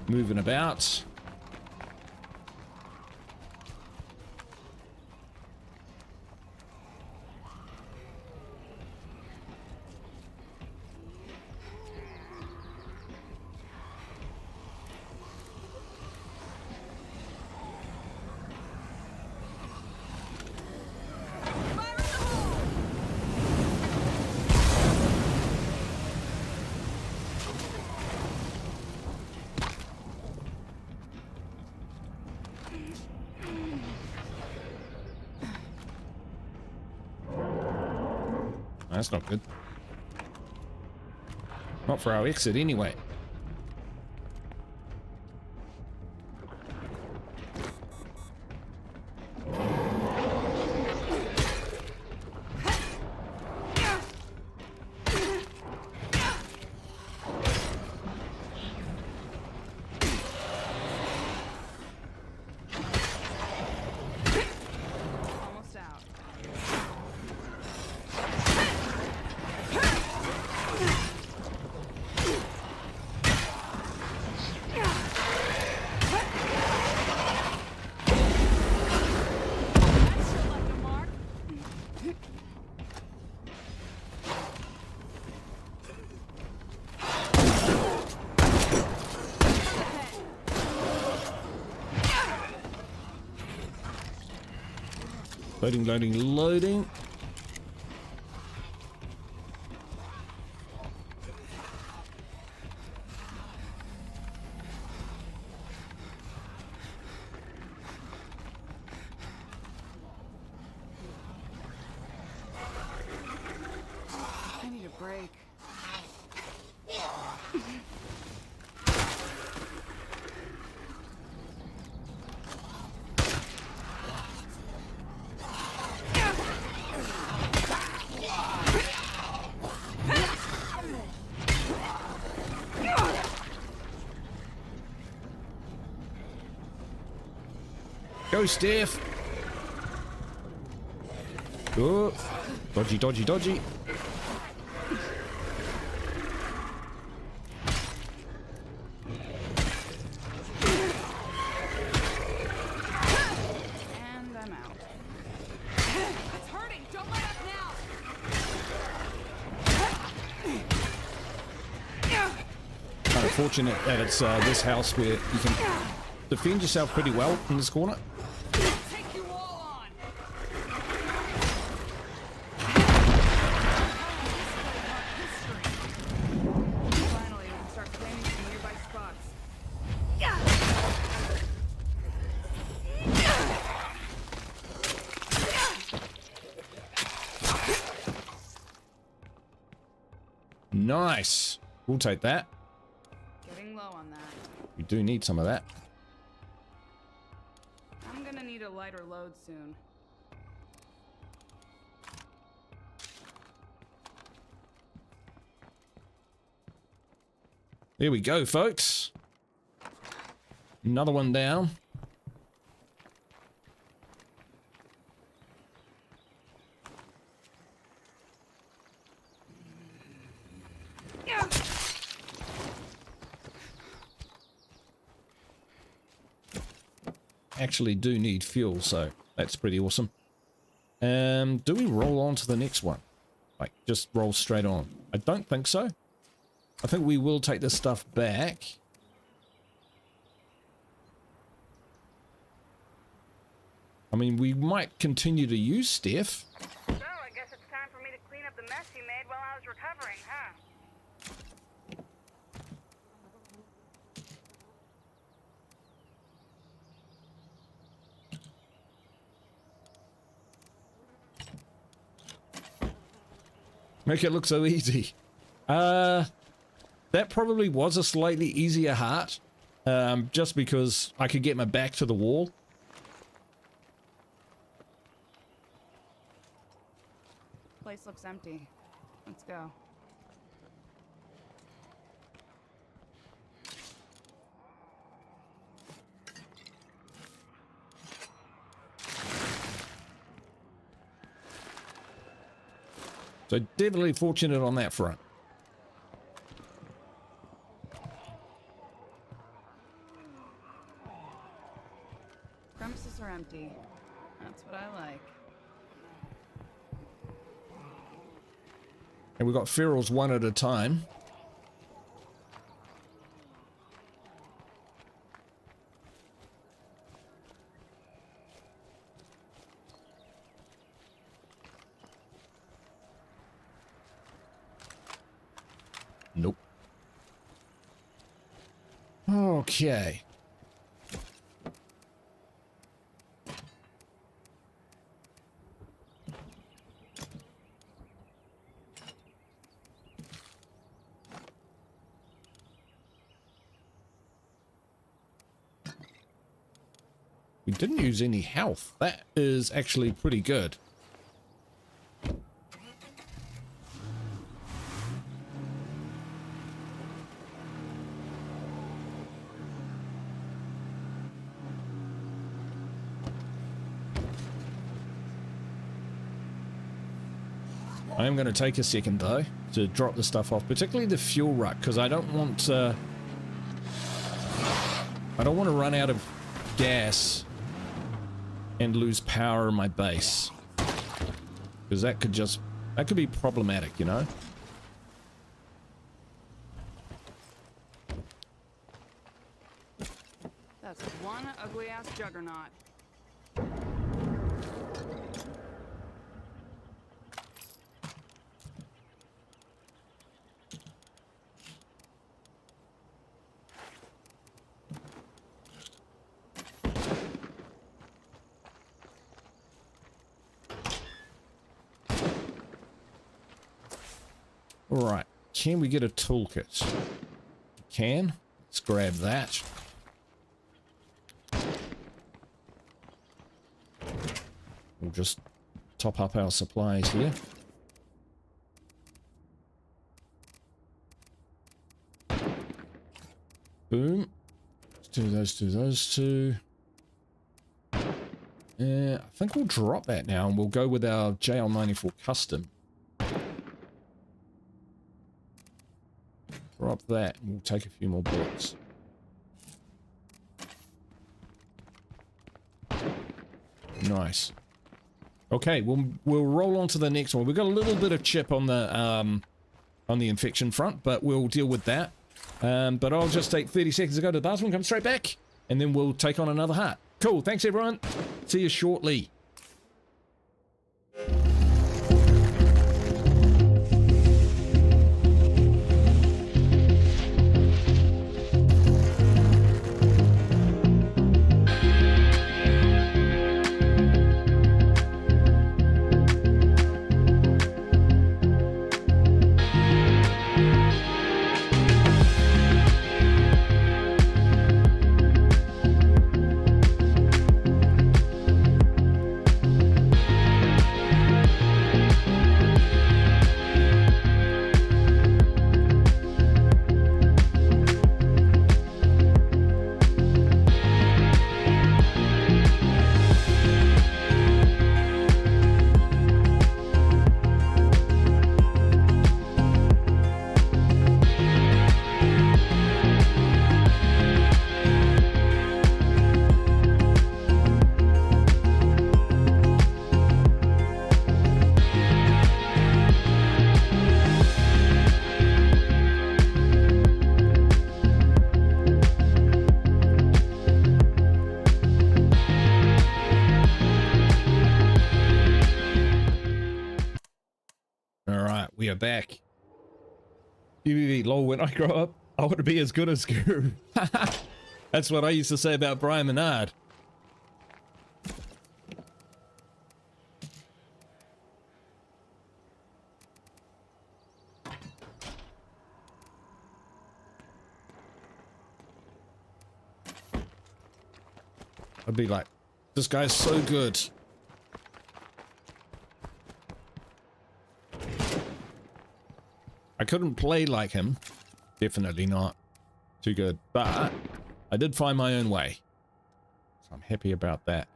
Moving about. That's not good. Not for our exit, anyway. Almost out. That sure left a mark. Loading, loading, loading. I need a break. Go, Steph. Oh, dodgy, dodgy, dodgy. And I'm out. It's hurting. Don't let up now. Kind of fortunate that it's this house where you can defend yourself pretty well in this corner. Take you all on. Finally, we can start claiming some nearby spots. Nice. We'll take that. Getting low on that. We do need some of that. I'm gonna need a lighter load soon. There we go, folks. Another one down. Actually do need fuel, so that's pretty awesome. Do we roll on to the next one? Like, just roll straight on? I don't think so. I think we will take this stuff back. I mean, we might continue to use Steph. So, I guess it's time for me to clean up the mess you made while I was recovering, huh? Make it look so easy. That probably was a slightly easier heart. Just because I could get my back to the wall. Place looks empty. Let's go. So definitely fortunate on that front. Premises are empty. That's what I like. And we've got ferals one at a time. Nope. Okay. We didn't use any health. That is actually pretty good. I am going to take a second though to drop the stuff off, particularly the fuel ruck, because I don't want to run out of gas and lose power in my base, because that could be problematic, you know. That's one ugly ass juggernaut. Alright, can we get a toolkit? Can. Let's grab that. We'll just top up our supplies here. Boom. Let's do those two. I think we'll drop that now and we'll go with our JL94 custom. Drop that and we'll take a few more bullets. Nice. Okay, we'll roll on to the next one. We've got a little bit of chip on the infection front, but we'll deal with that. But I'll just take 30 seconds to go to the bathroom, come straight back, and then we'll take on another heart. Cool, thanks everyone. See you shortly. We are back. Lol, when I grow up, I want to be as good as Guru. That's what I used to say about Brian Menard. I'd be like, this guy's so good. I couldn't play like him. Definitely not. Too good. But I did find my own way. So I'm happy about that.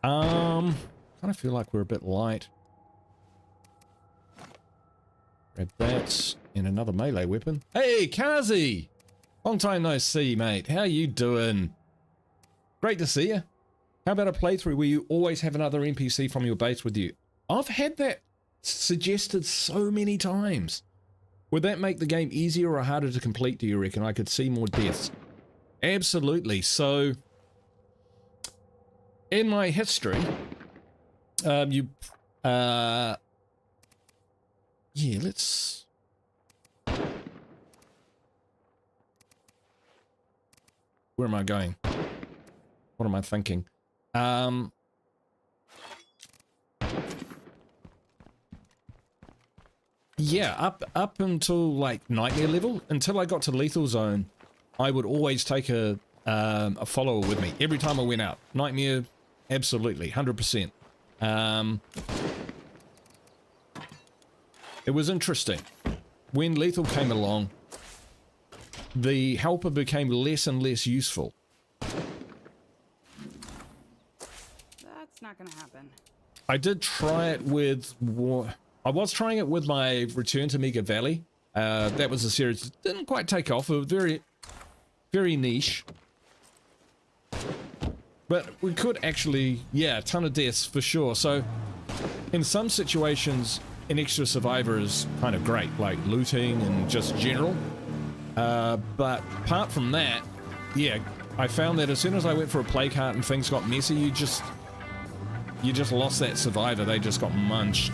Kind of feel like we're a bit light. Grab that. And another melee weapon. Hey, Kazi! Long time no see, mate. How you doing? Great to see you. How about a playthrough where you always have another NPC from your base with you? I've had that suggested so many times. Would that make the game easier or harder to complete, do you reckon? I could see more deaths. Absolutely. So, in my history, yeah, let's... Where am I going? What am I thinking? Yeah, up until like nightmare level, until I got to lethal zone, I would always take a follower with me every time I went out. Nightmare, absolutely, 100%. It was interesting. When lethal came along, the helper became less and less useful. That's not gonna happen. I did try it with... I was trying it with my Return to Mega Valley. That was a series that didn't quite take off. It was very, very niche. But we could actually, yeah, a ton of deaths for sure. So in some situations, an extra survivor is kind of great, like looting and just general. But apart from that, yeah, I found that as soon as I went for a play cart and things got messy, you just lost that survivor. They just got munched.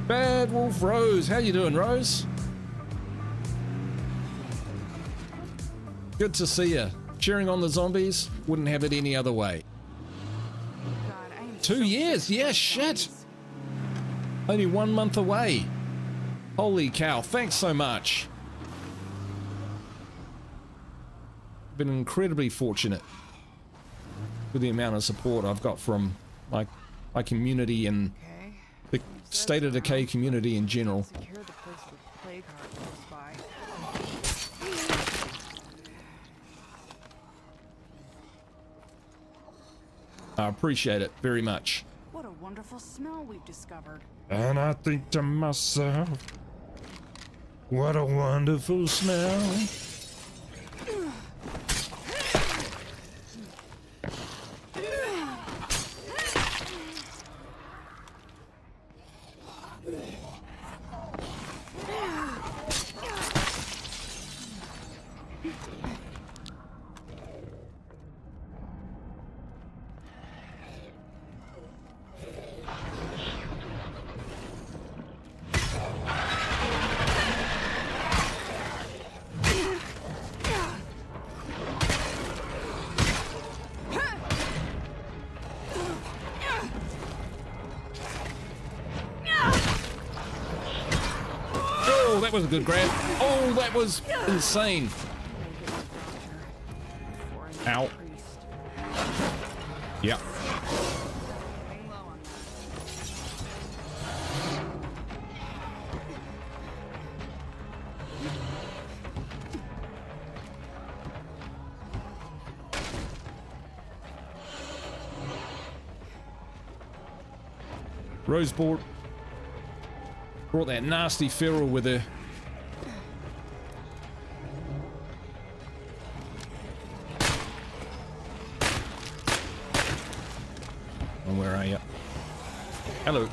Bad Wolf Rose, how you doing, Rose? Good to see you. Cheering on the zombies, wouldn't have it any other way. God, I am 2 years, yeah, shit. Only 1 month away. Holy cow, thanks so much. Been incredibly fortunate with the amount of support I've got from my community and the State of Decay community in general. Secure the place with plague heart close by. I appreciate it very much. What a wonderful smell we've discovered. And I think to myself, what a wonderful smell. Oh, that was a good grab. Oh, that was insane. Ow. Yep. Hang low on that. Rose brought that nasty feral with her. And where are you? Hello.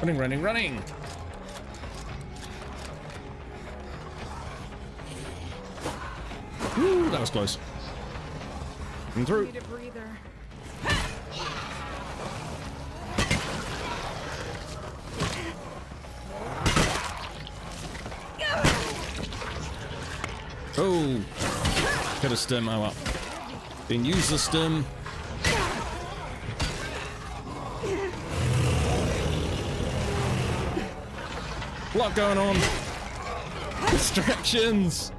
Running, running, running! Woo, that was close. Come through. Need a breather. Oh! Hit a stim, oh well. Then use the stim. A lot going on. Distractions.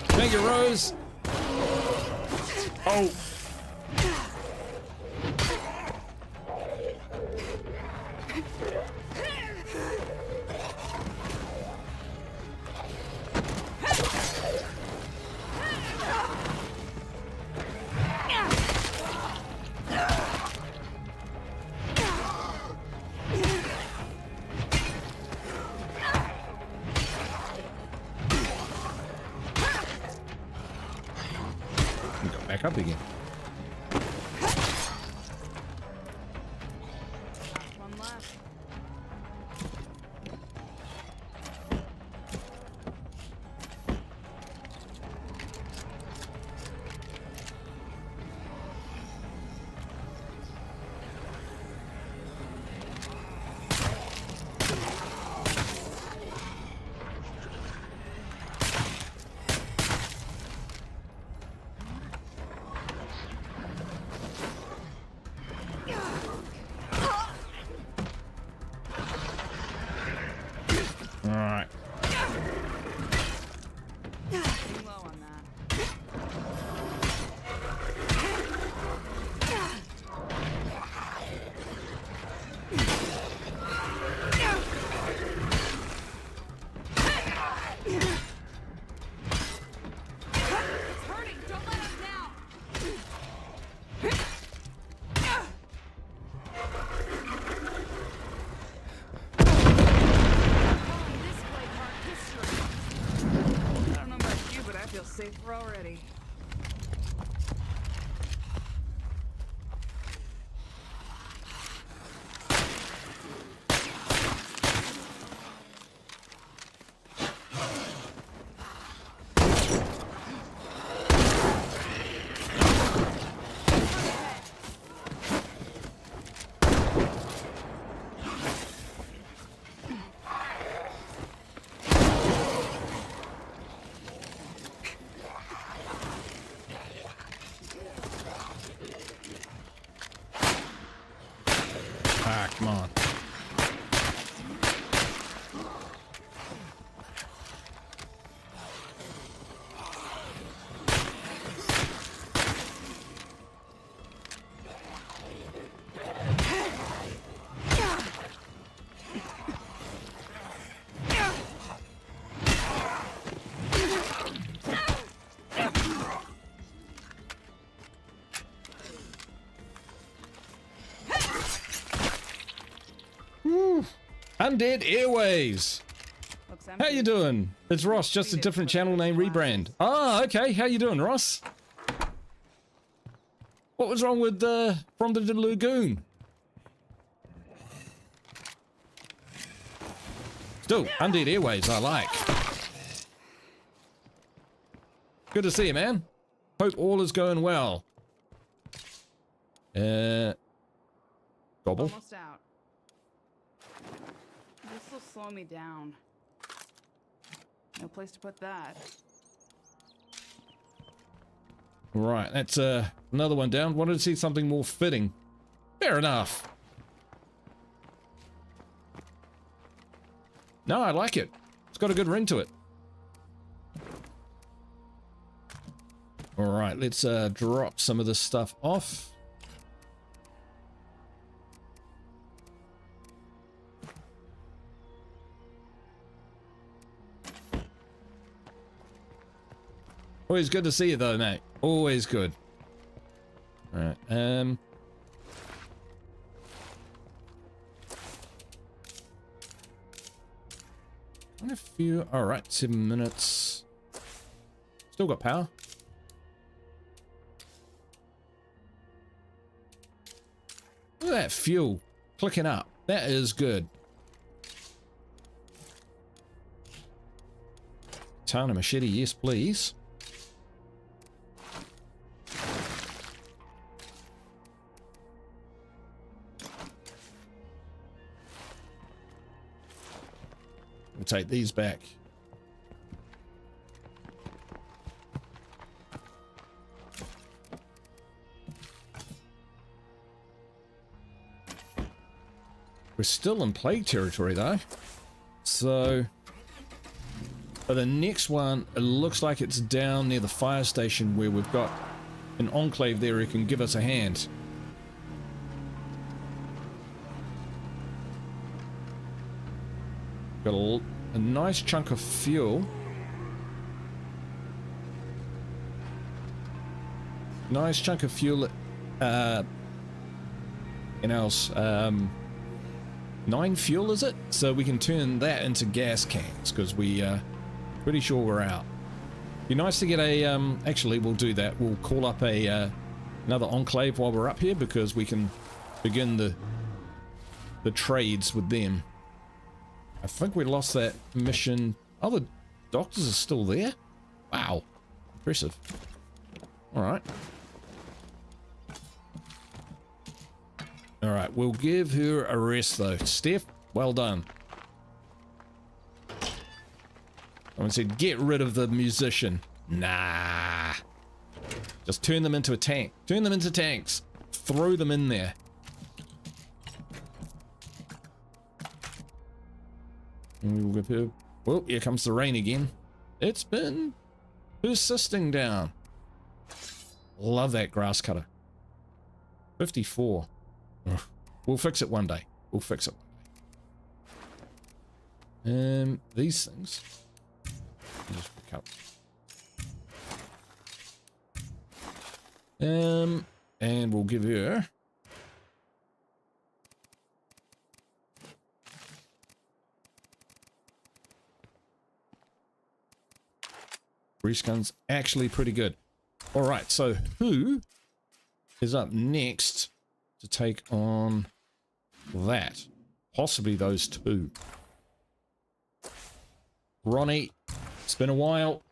Thank you, Rose. Oh. Back up again. One left. Ah, come on. Undead Airways. Looks How empty. you doing? It's Ross, just a different channel name rebrand. Ah, okay. How you doing, Ross? What was wrong with From the Lagoon? Still, Undead Airways, I like. Good to see you, man. Hope all is going well. Gobble. Almost out. This will slow me down. No place to put that. Right, that's another one down. Wanted to see something more fitting. Fair enough. No, I like it. It's got a good ring to it. Alright, let's drop some of this stuff off. Always good to see you though, mate. Always good. Alright, a few. Alright, 7 minutes. Still got power. Look at that fuel clicking up. That is good. Katana machete, yes please. We'll take these back. We're still in plague territory though. So, but the next one, it looks like it's down near the fire station where we've got an enclave there who can give us a hand. Got a nice chunk of fuel. Nice chunk of fuel. And else, 9 fuel is it? So we can turn that into gas cans because we pretty sure we're out. Be nice to get a actually we'll do that. We'll call up a another enclave while we're up here because we can begin the trades with them. I think we lost that mission. Oh, the doctors are still there? Wow. Impressive. Alright. Alright, we'll give her a rest though. Steph, well done. Someone said, get rid of the musician. Nah. Just turn them into a tank. Turn them into tanks. Throw them in there. And we'll give her... Well, here comes the rain again. It's been persisting down. Love that grass cutter. 54. Ugh. We'll fix it one day. We'll fix it one day. These things. I'll just pick up. And we'll give her... Grease gun's actually pretty good. Alright, so who is up next to take on that? Possibly those two. Ronnie, it's been a while.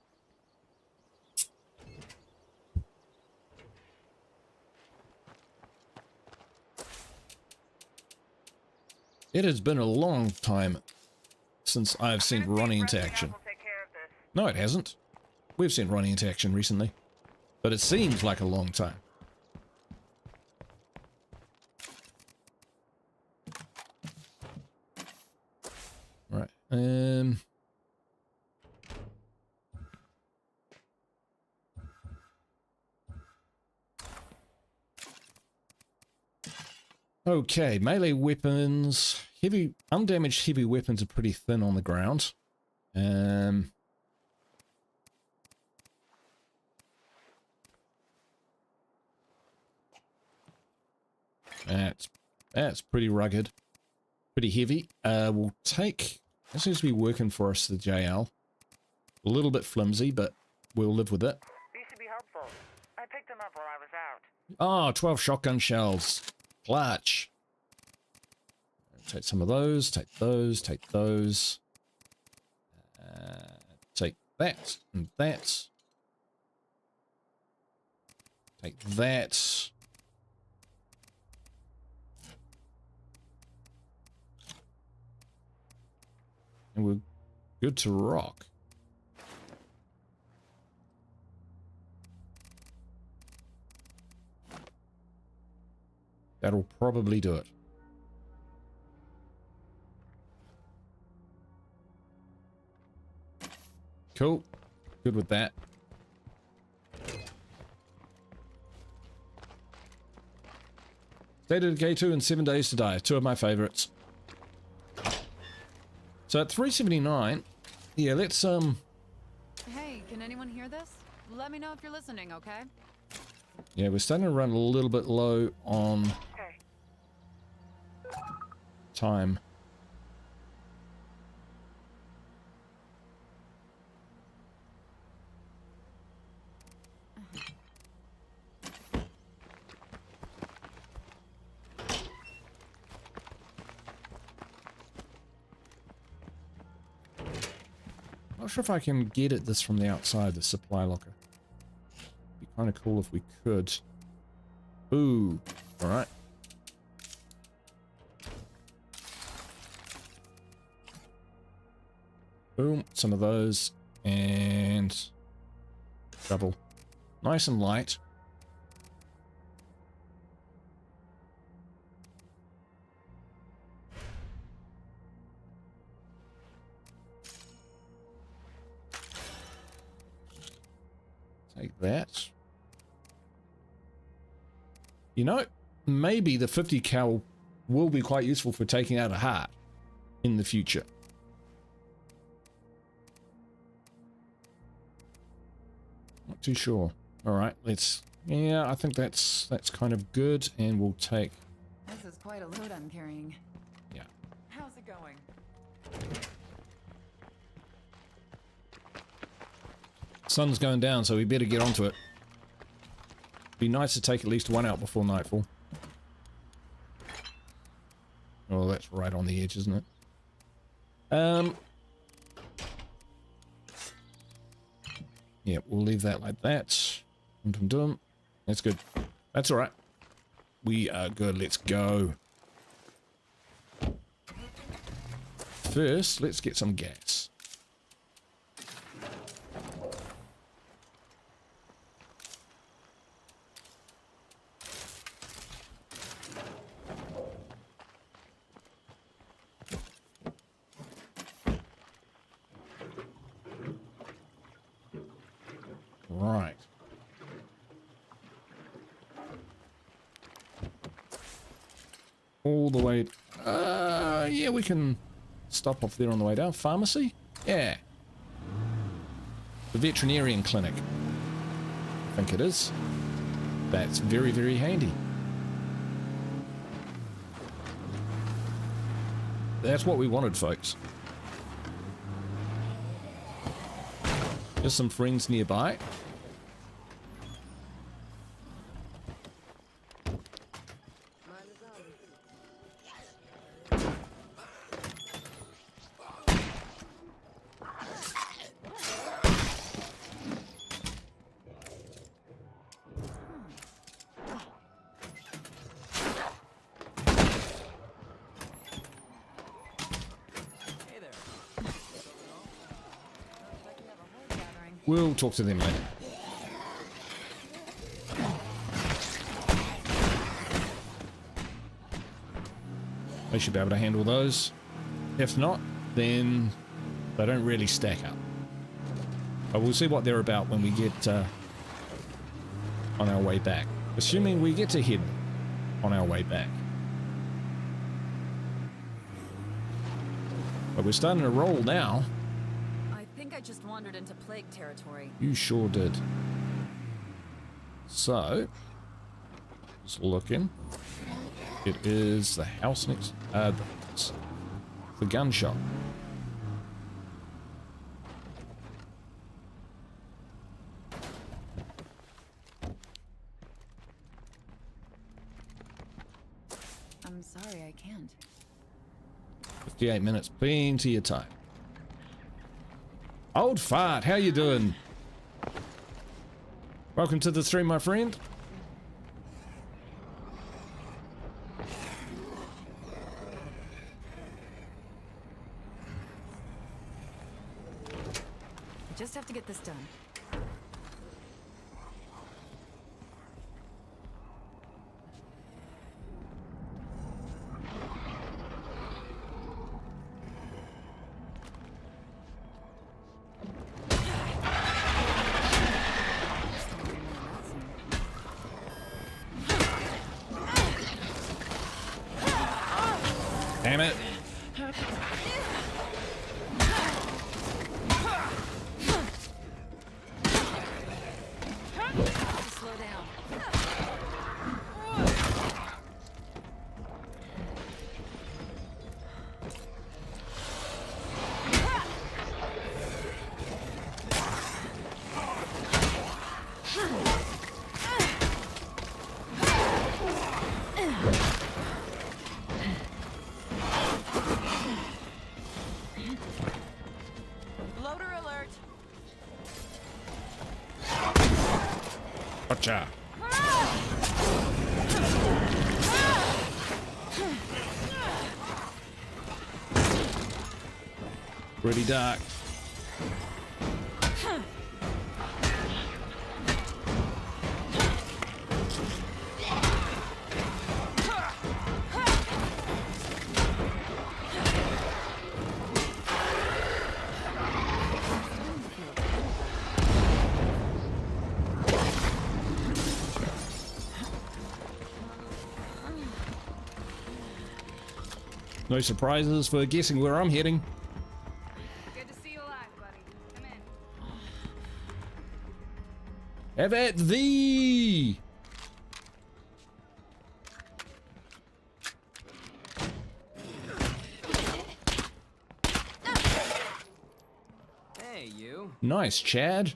It has been a long time since I've seen Ronnie into action. No, it hasn't. We've seen Ronnie into action recently, but it seems like a long time. Okay, melee weapons. Heavy, undamaged heavy weapons are pretty thin on the ground. That's pretty rugged. Pretty heavy. We'll take... That seems to be working for us, the JL. A little bit flimsy, but we'll live with it. These should be helpful. I picked them up while I was out. Oh, 12 shotgun shells. Clutch. Take some of those, take those, take those. Take that and that. Take that. And we're good to rock. That'll probably do it. Cool. Good with that. State of Decay 2 and 7 Days to Die. Two of my favorites. So at 379, yeah, let's Hey, can anyone hear this? Let me know if you're listening, okay? yeah, we're starting to run a little bit low on Okay. time. Not sure if I can get at this from the outside, the supply locker. Be kind of cool if we could. Ooh, all right. Boom, some of those, and double. Nice and light. Take that. You know, maybe the 50 cal will be quite useful for taking out a heart in the future. Not too sure. All right, let's... Yeah, I think that's kind of good, and we'll take... This is quite a load I'm carrying. Yeah. How's it going? Sun's going down, so we better get onto it. Be nice to take at least one out before nightfall. Oh, that's right on the edge, isn't it? Yeah, we'll leave that like that. Dum, dum, dum. That's good. That's all right. We are good. Let's go. First, let's get some gas. Right. All the way... yeah, we can stop off there on the way down. Pharmacy? Yeah. The veterinarian clinic. I think it is. That's very, very handy. That's what we wanted, folks. Just some friends nearby. We'll talk to them later. They should be able to handle those. If not, then They don't really stack up. But we'll see what they're about when we get on our way back. Assuming we get to hit on our way back. But we're starting to roll now. I think I just wandered into plague territory. You sure did. So, just looking. It is the house next. The gun shop. I'm sorry, I can't. 58 minutes, plenty of time. Old fart, how you doing? Welcome to the stream, my friend. I just have to get this done. Damn it. Slow down. Loader alert. Gotcha. Pretty dark. No surprises for guessing where I'm heading. Good to see you alive, buddy. Come in. Have at thee! Hey, you. Nice, Chad.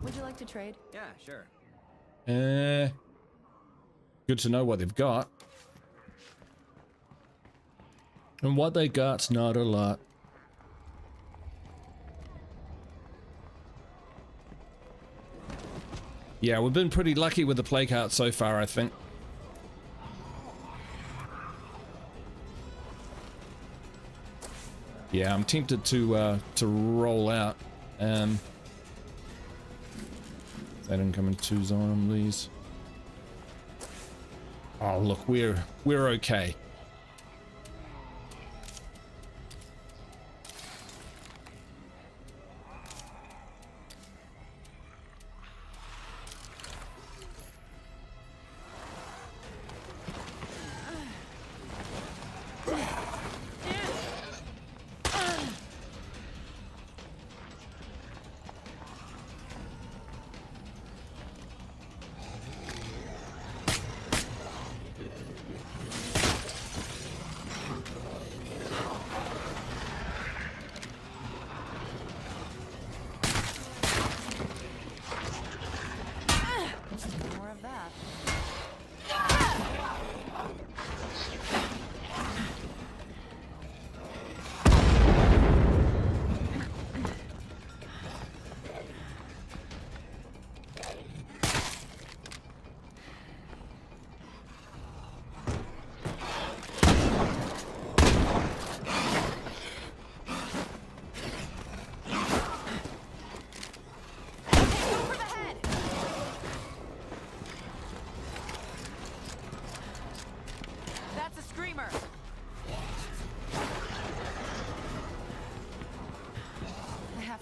Would you like to trade? Yeah, sure. Good to know what they've got. And what they got's not a lot. Yeah, we've been pretty lucky with the plague heart so far, I think. Yeah, I'm tempted to roll out. They didn't come in 2 zombies. Oh, look, we're okay.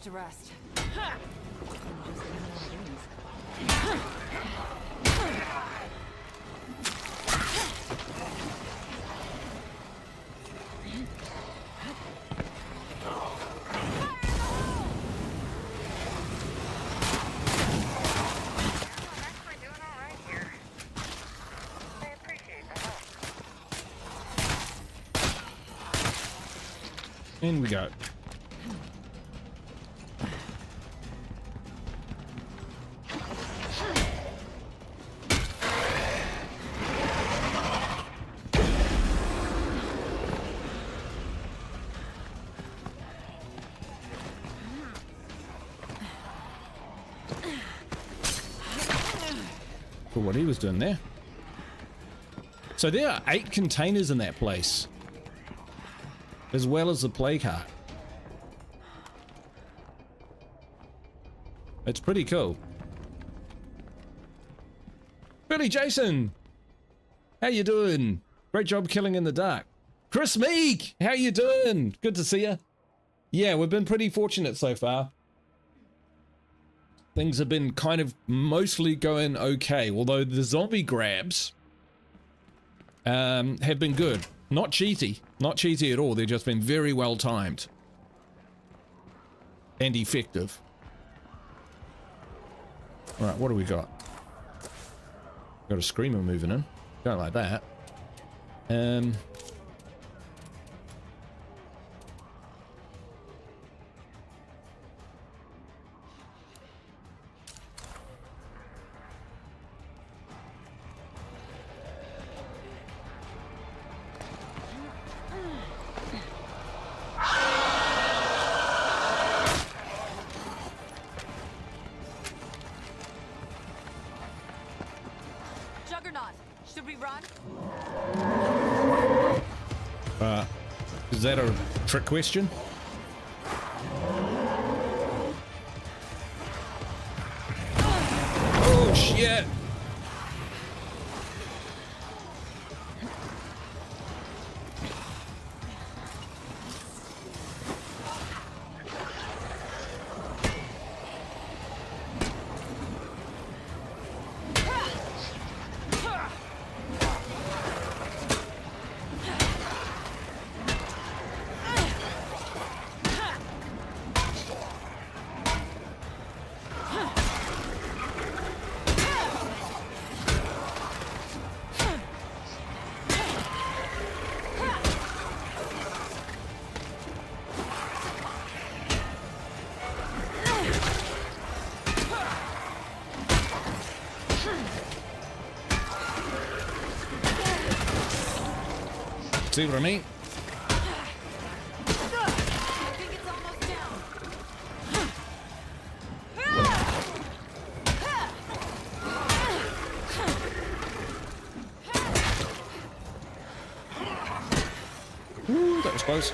to rest. In we go. For what he was doing there. So there are 8 containers in that place, as well as the play cart. It's pretty cool. Billy Jason, how you doing? Great job killing in the dark. Chris Meek, how you doing? Good to see you. Yeah, we've been pretty fortunate so far. Things have been kind of mostly going okay, although the zombie grabs have been good. Not cheaty. Not cheaty at all. They've just been very well timed. And effective. Alright, what do we got? Got a screamer moving in. Don't like that. Is that a trick question? Oh shit! See what I mean? Ooh, that was close.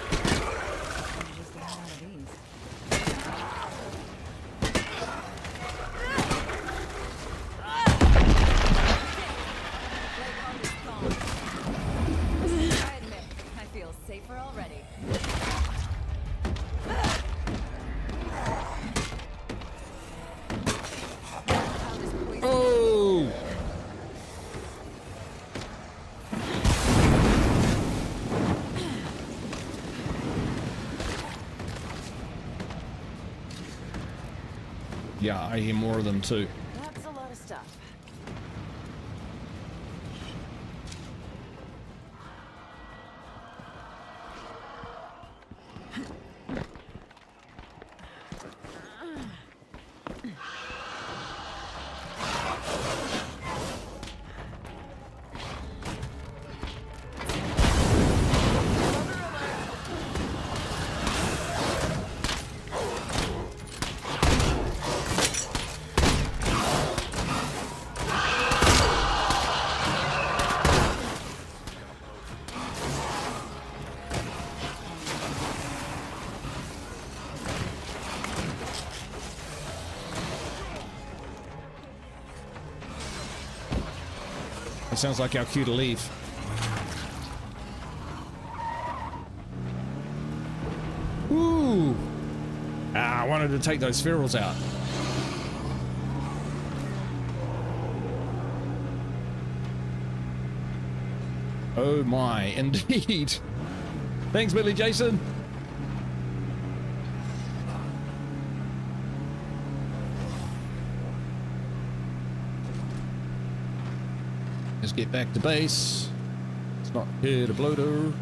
Yeah, I hear more of them too. That's a lot of stuff. It sounds like our cue to leave. Ooh. Ow. I wanted to take those ferals out. Oh my, indeed. Thanks, Billy Jason. Let's get back to base. It's not here to bloater.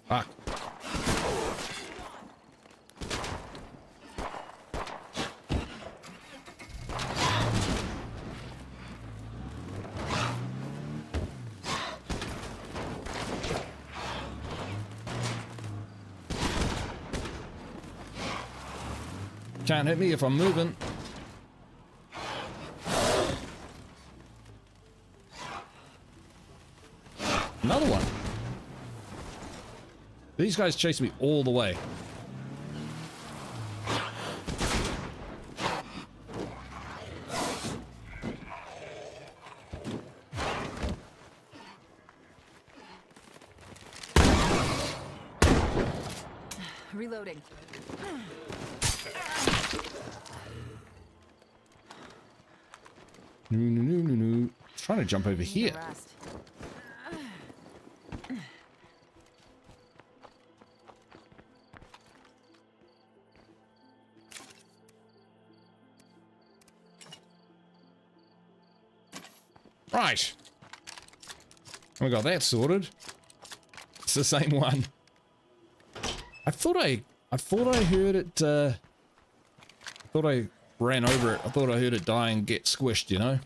Fuck. Can't hit me if I'm moving. Another one. These guys chase me all the way. Reloading. No. Trying to jump over here. Rest. Right. We got that sorted. It's the same one. I thought I heard it, I thought I ran over it. I thought I heard it die and get squished, you know?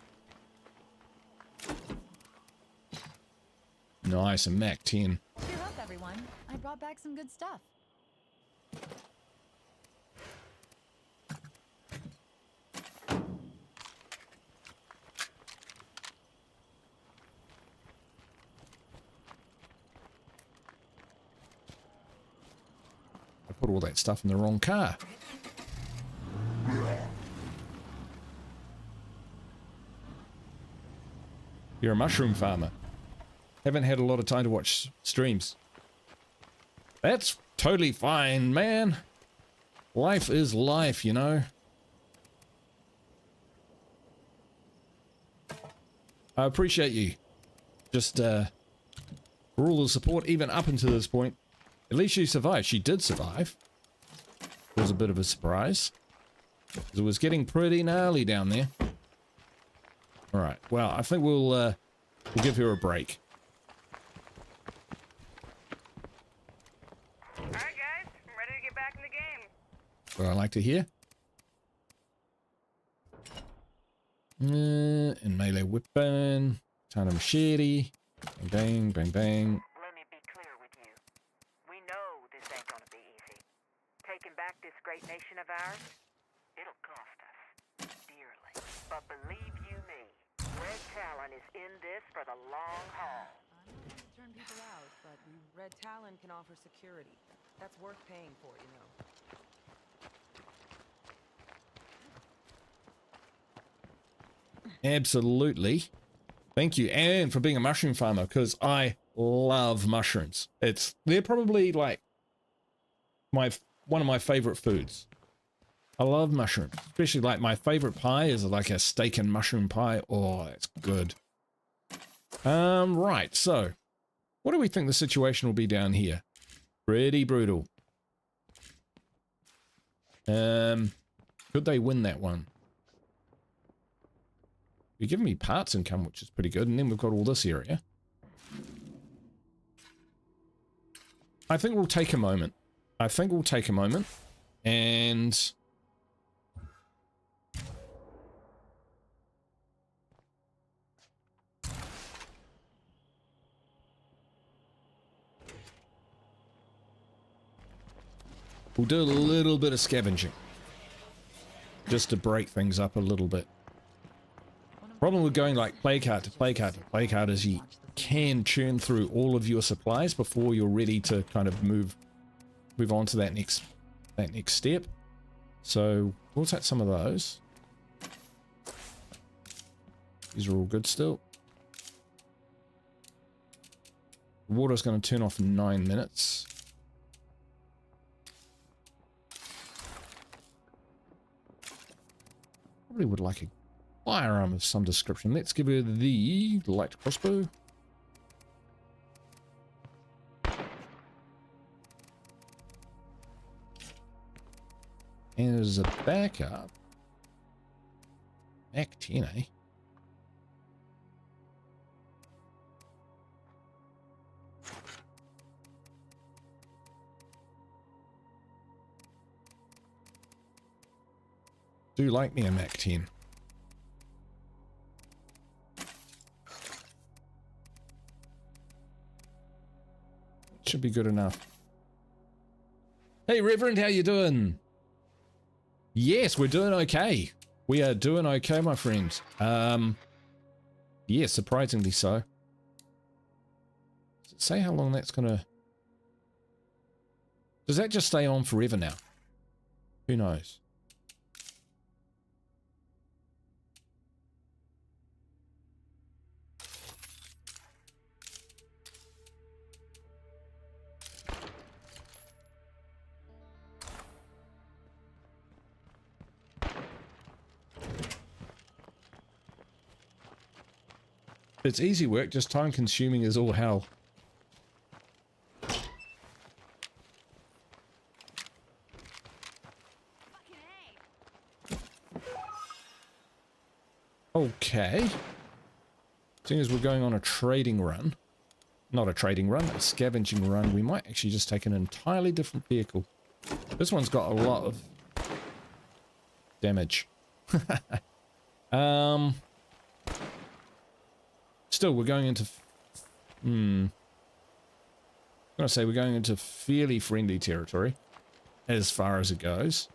Nice, a Mac 10. Cheer up, everyone. I brought back some good stuff. I put all that stuff in the wrong car. You're a mushroom farmer. Haven't had a lot of time to watch streams. That's totally fine, man. Life is life, you know. I appreciate you. Just, for all the support, even up until this point. At least she survived. She did survive. It was a bit of a surprise. It was getting pretty gnarly down there. Alright, well, I think we'll give her a break. Alright, guys. I'm ready to get back in the game. What I like to hear. And melee weapon. Ton of machete. Bang, bang, bang, bang. Let me be clear with you. We know this ain't gonna be easy. Taking back this great nation of ours, it'll cost us dearly. But believe you me, Red Talon is in this for the long haul. I'm not here to turn people out, but Red Talon can offer security. That's worth paying for, you know. Absolutely. Thank you, and for being a mushroom farmer, because I love mushrooms. They're probably like one of my favorite foods. I love mushrooms, especially like my favorite pie is like a steak and mushroom pie. Oh, that's good. Right. So, what do we think the situation will be down here? Pretty brutal. Could they win that one? You're giving me parts income, which is pretty good, and then we've got all this area. I think we'll take a moment. And we'll do a little bit of scavenging. just to break things up a little bit. Problem with going like play card to play card to play card is you can churn through all of your supplies before you're ready to kind of move on to that next step. So we'll take some of those. These are all good still. The water's going to turn off in 9 minutes. Probably would like a firearm of some description. Let's give her the light crossbow. And as a backup, Mac 10, eh? Do like me a Mac 10. Should be good enough. Hey Reverend, how you doing? Yes, we're doing okay. We are doing okay, my friends. Yeah, surprisingly so. Does it say how long that's gonna... Does that just stay on forever now? Who knows? It's easy work, just time consuming is all hell. Okay. Seeing as we're going on a trading run, not a trading run, a scavenging run, we might actually just take an entirely different vehicle. This one's got a lot of damage. Still, we're going into... I'm going to say we're going into fairly friendly territory, as far as it goes.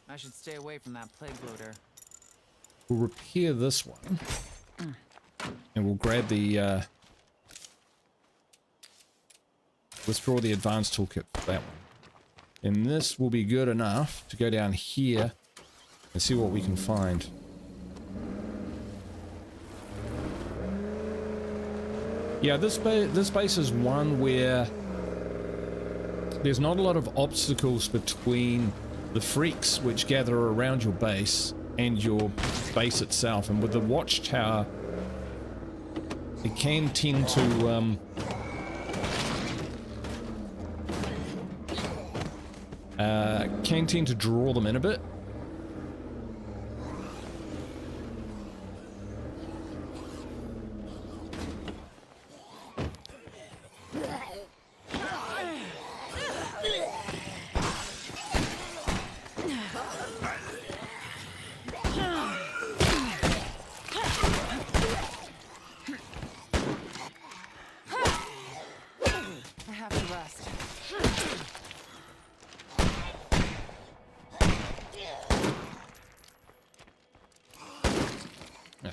I should stay away from that plague loader. We'll repair this one. And we'll grab the... withdraw the advanced toolkit for that one. And this will be good enough to go down here and see what we can find. Yeah, this base is one where there's not a lot of obstacles between the freaks which gather around your base and your base itself, and with the watchtower it can tend to draw them in a bit.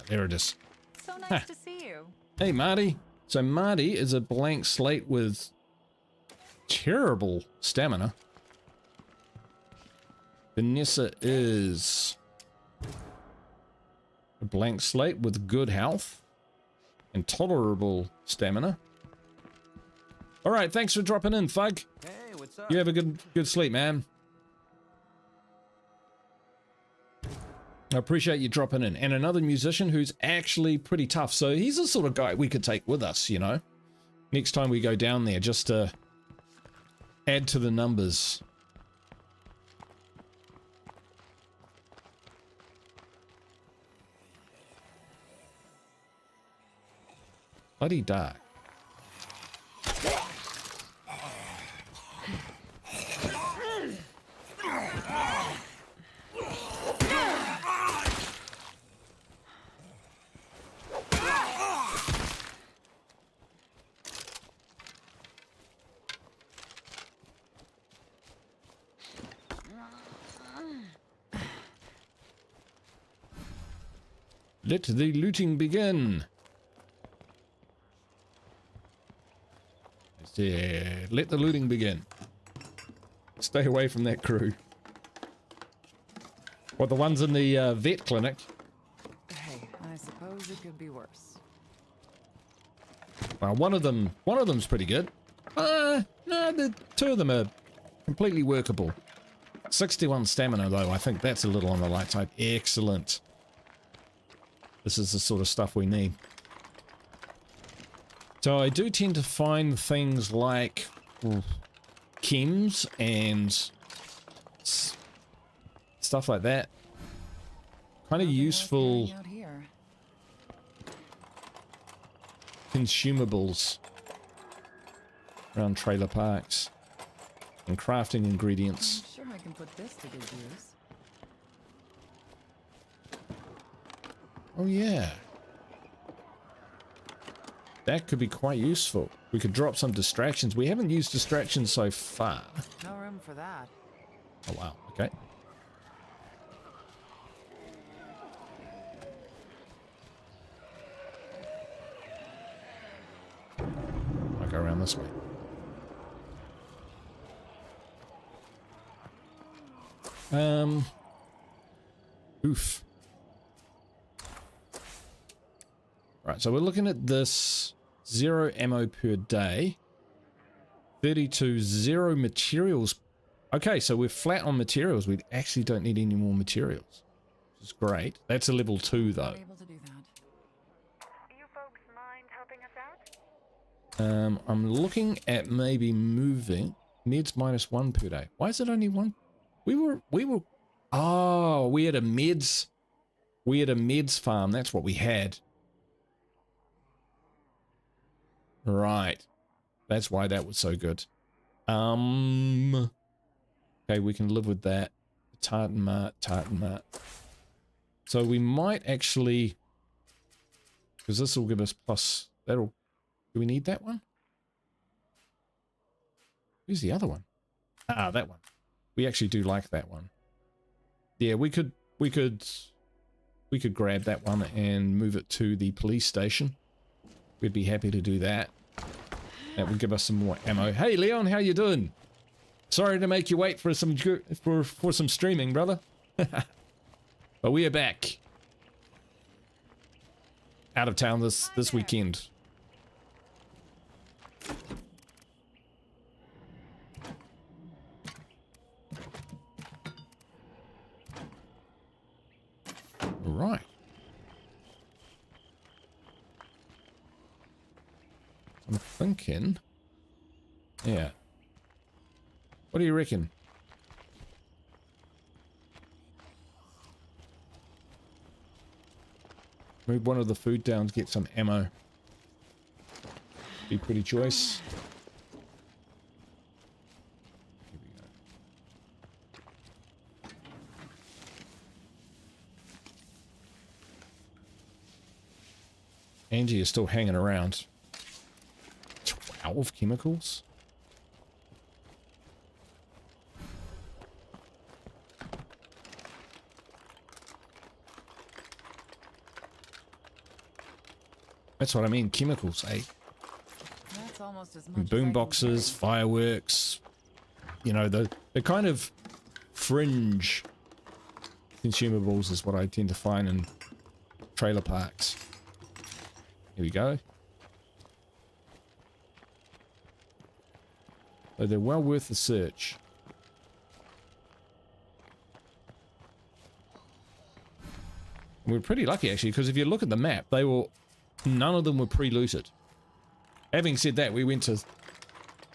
There it is. So nice to see you. Hey, Marty. So Marty is a blank slate with terrible stamina. Vanessa is a blank slate with good health and tolerable stamina. All right, thanks for dropping in, Thug. Hey, what's up? You have a good sleep, man. I appreciate you dropping in. And another musician who's actually pretty tough. So he's the sort of guy we could take with us, you know. Next time we go down there, just to add to the numbers. Bloody dark. Let the looting begin. Yeah, let the looting begin. Stay away from that crew. What, the ones in the vet clinic? Hey, I suppose it could be worse. Well, one of them's pretty good. No, the two of them are completely workable. 61 stamina though, I think that's a little on the light side. Excellent. This is the sort of stuff we need. So I do tend to find things like chems and stuff like that kind of useful Out here. consumables around trailer parks and crafting ingredients. I'm sure I can put this to good use. Oh yeah, that could be quite useful. We could drop some distractions. We haven't used distractions so far. No room for that. Oh wow, okay. I'll go around this way. Oof. Right, so we're looking at this 0 ammo per day. 32, 0 materials. Okay, so we're flat on materials. We actually don't need any more materials, which is great. That's a level 2 though. Able to do that. You folks mind helping us out? I'm looking at maybe moving meds -1 per day. Why is it only 1? Oh, we had a meds farm. That's what we had. Right. That's why that was so good. Okay, we can live with that. Tartan mart. So we might actually, because this will give us plus, do we need that one? Where's the other one? Ah, that one. We actually do like that one. Yeah, we could grab that one and move it to the police station. We'd be happy to do that. That would give us some more ammo. Hey Leon, how you doing? Sorry to make you wait for some streaming, brother. But we are back. Out of town this weekend. Right. I'm thinking. Yeah. What do you reckon? Move one of the food down to get some ammo. Be pretty choice. Here we go. Angie is still hanging around. 12 chemicals? That's what I mean, chemicals, eh? That's almost as much Boom boxes, fireworks, you know, the kind of fringe consumables is what I tend to find in trailer parks. Here we go. So they're well worth the search. We're pretty lucky actually, because if you look at the map, none of them were pre-looted. Having said that, we went to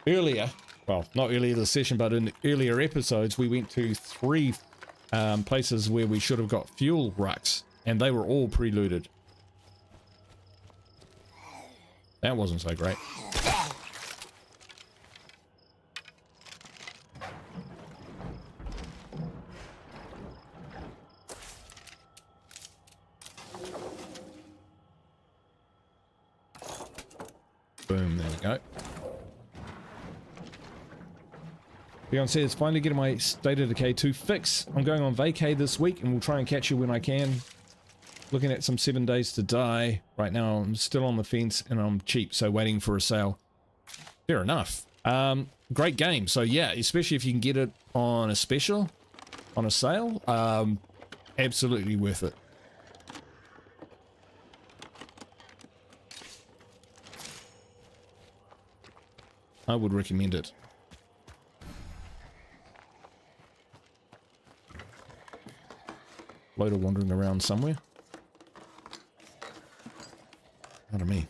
earlier, well, not earlier this session, but in earlier episodes, we went to 3 places where we should have got fuel rucks, and they were all pre-looted. That wasn't so great. Boom, there we go. Leon says, finally getting my State of Decay 2 fix. I'm going on vacay this week and we'll try and catch you when I can. looking at some 7 Days to Die. Right now I'm still on the fence and I'm cheap, so waiting for a sale. Fair enough. Great game. So yeah, especially if you can get it on a special, on a sale, absolutely worth it. I would recommend it. Loader wandering around somewhere. Not me.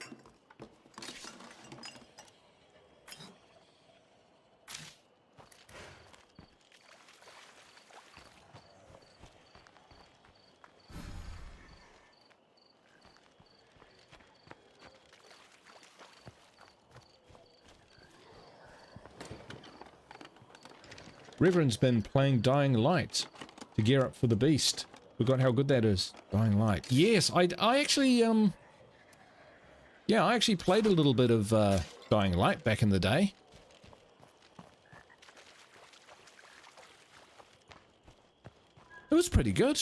Reverend's been playing Dying Light to gear up for the beast. Forgot how good that is. Dying Light. Yes, I actually, yeah, I actually played a little bit of Dying Light back in the day. It was pretty good.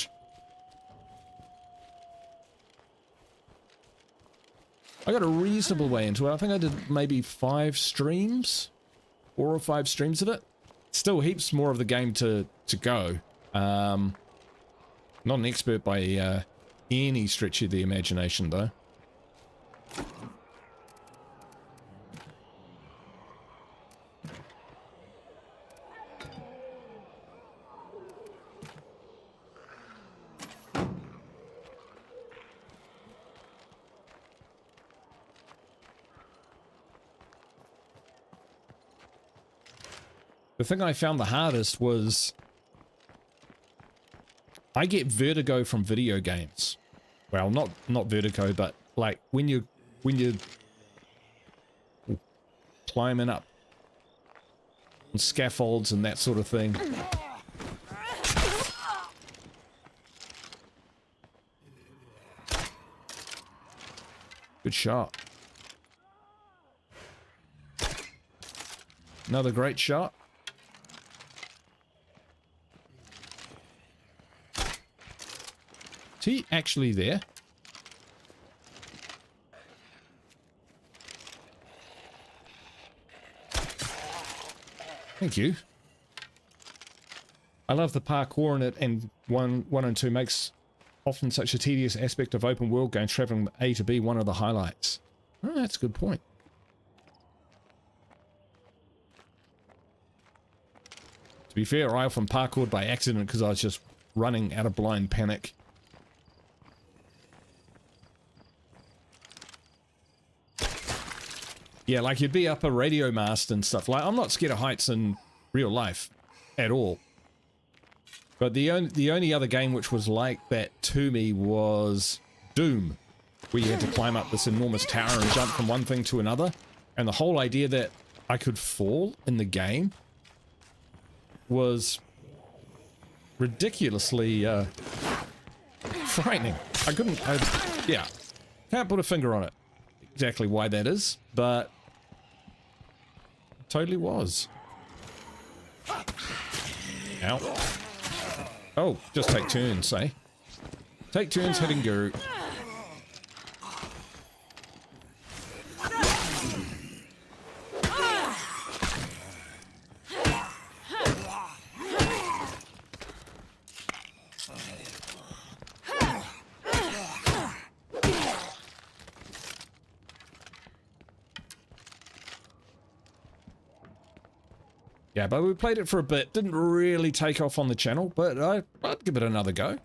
I got a reasonable way into it. I think I did maybe 5 streams. 4 or 5 streams of it. Still heaps more of the game to go. Not an expert by any stretch of the imagination, though. The thing I found the hardest was I get vertigo from video games. Well, not vertigo, but like when you're climbing up on scaffolds and that sort of thing. Good shot. Another great shot. Is he actually there? Thank you. I love the parkour in it, and 1 and 2 makes often such a tedious aspect of open world games, traveling from A to B one of the highlights. Oh, that's a good point. To be fair, I often parkoured by accident because I was just running out of blind panic. Yeah, like you'd be up a radio mast and stuff. Like, I'm not scared of heights in real life at all. But the only other game which was like that to me was Doom, where you had to climb up this enormous tower and jump from one thing to another. And the whole idea that I could fall in the game was ridiculously frightening. Yeah, can't put a finger on it exactly why that is, but totally was. Ow. Oh, just take turns, eh? Take turns hitting Guru. Yeah, but we played it for a bit. Didn't really take off on the channel, but I'd give it another go.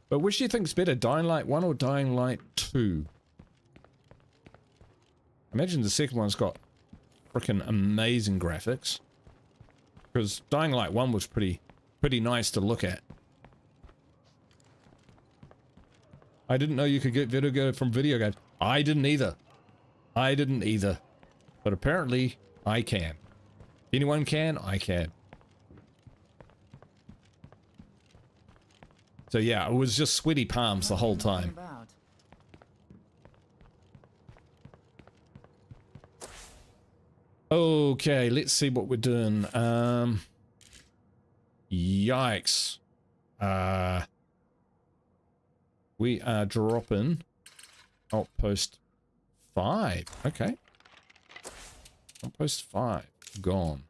But which do you think's better, Dying Light 1 or Dying Light 2? I imagine the second one's got freaking amazing graphics. Because Dying Light 1 was pretty nice to look at. I didn't know you could get vertigo from video games. I didn't either. I didn't either. But apparently, I can. If anyone can, I can. So yeah, it was just sweaty palms the whole time. Okay, let's see what we're doing. Yeah. Yikes. We are dropping outpost 5. Okay. Outpost 5 gone.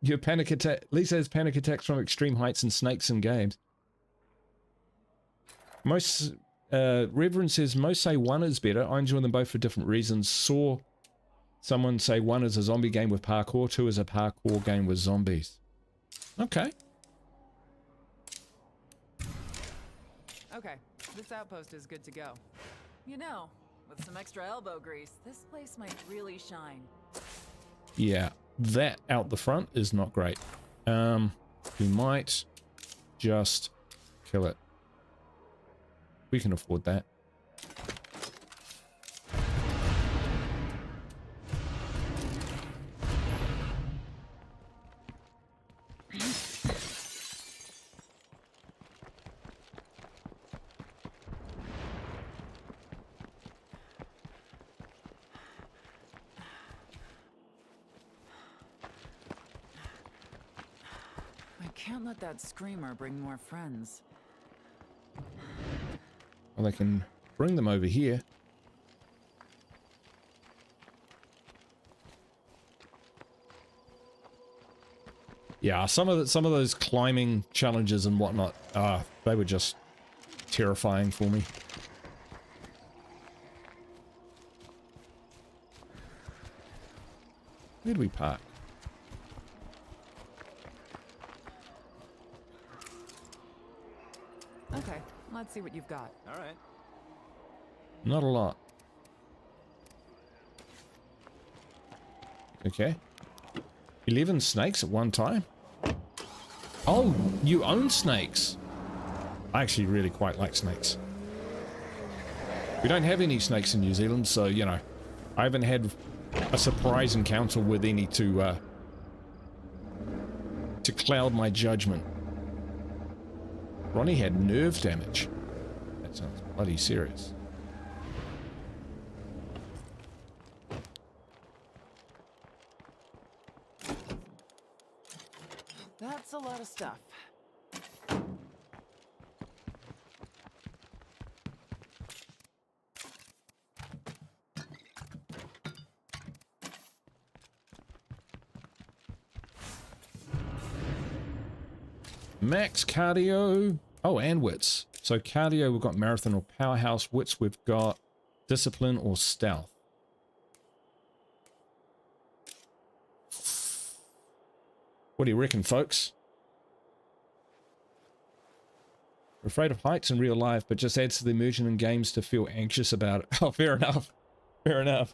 Your panic attack. Lisa has panic attacks from extreme heights and snakes in games. Most Reverend says most say 1 is better. I enjoy them both for different reasons. Saw someone say 1 is a zombie game with parkour, 2 is a parkour game with zombies. Okay. Okay, this outpost is good to go. You know, with some extra elbow grease, this place might really shine. Yeah, that out the front is not great. We might just kill it. We can afford that. I can't let that screamer bring more friends. Well, they can bring them over here. Yeah, some of those climbing challenges and whatnot, they were just terrifying for me. Where'd we park? Okay, let's see what you've got. All right. Not a lot. Okay. 11 snakes at one time? Oh, you own snakes. I actually really quite like snakes. We don't have any snakes in New Zealand, so, you know, I haven't had a surprise encounter with any to cloud my judgment. Ronnie had nerve damage. That sounds bloody serious. That's a lot of stuff. Max cardio. Oh, and wits. So cardio, we've got marathon or powerhouse. Wits, we've got discipline or stealth. What do you reckon, folks? We're afraid of heights in real life, but just adds to the immersion in games to feel anxious about it. Oh, fair enough. Fair enough.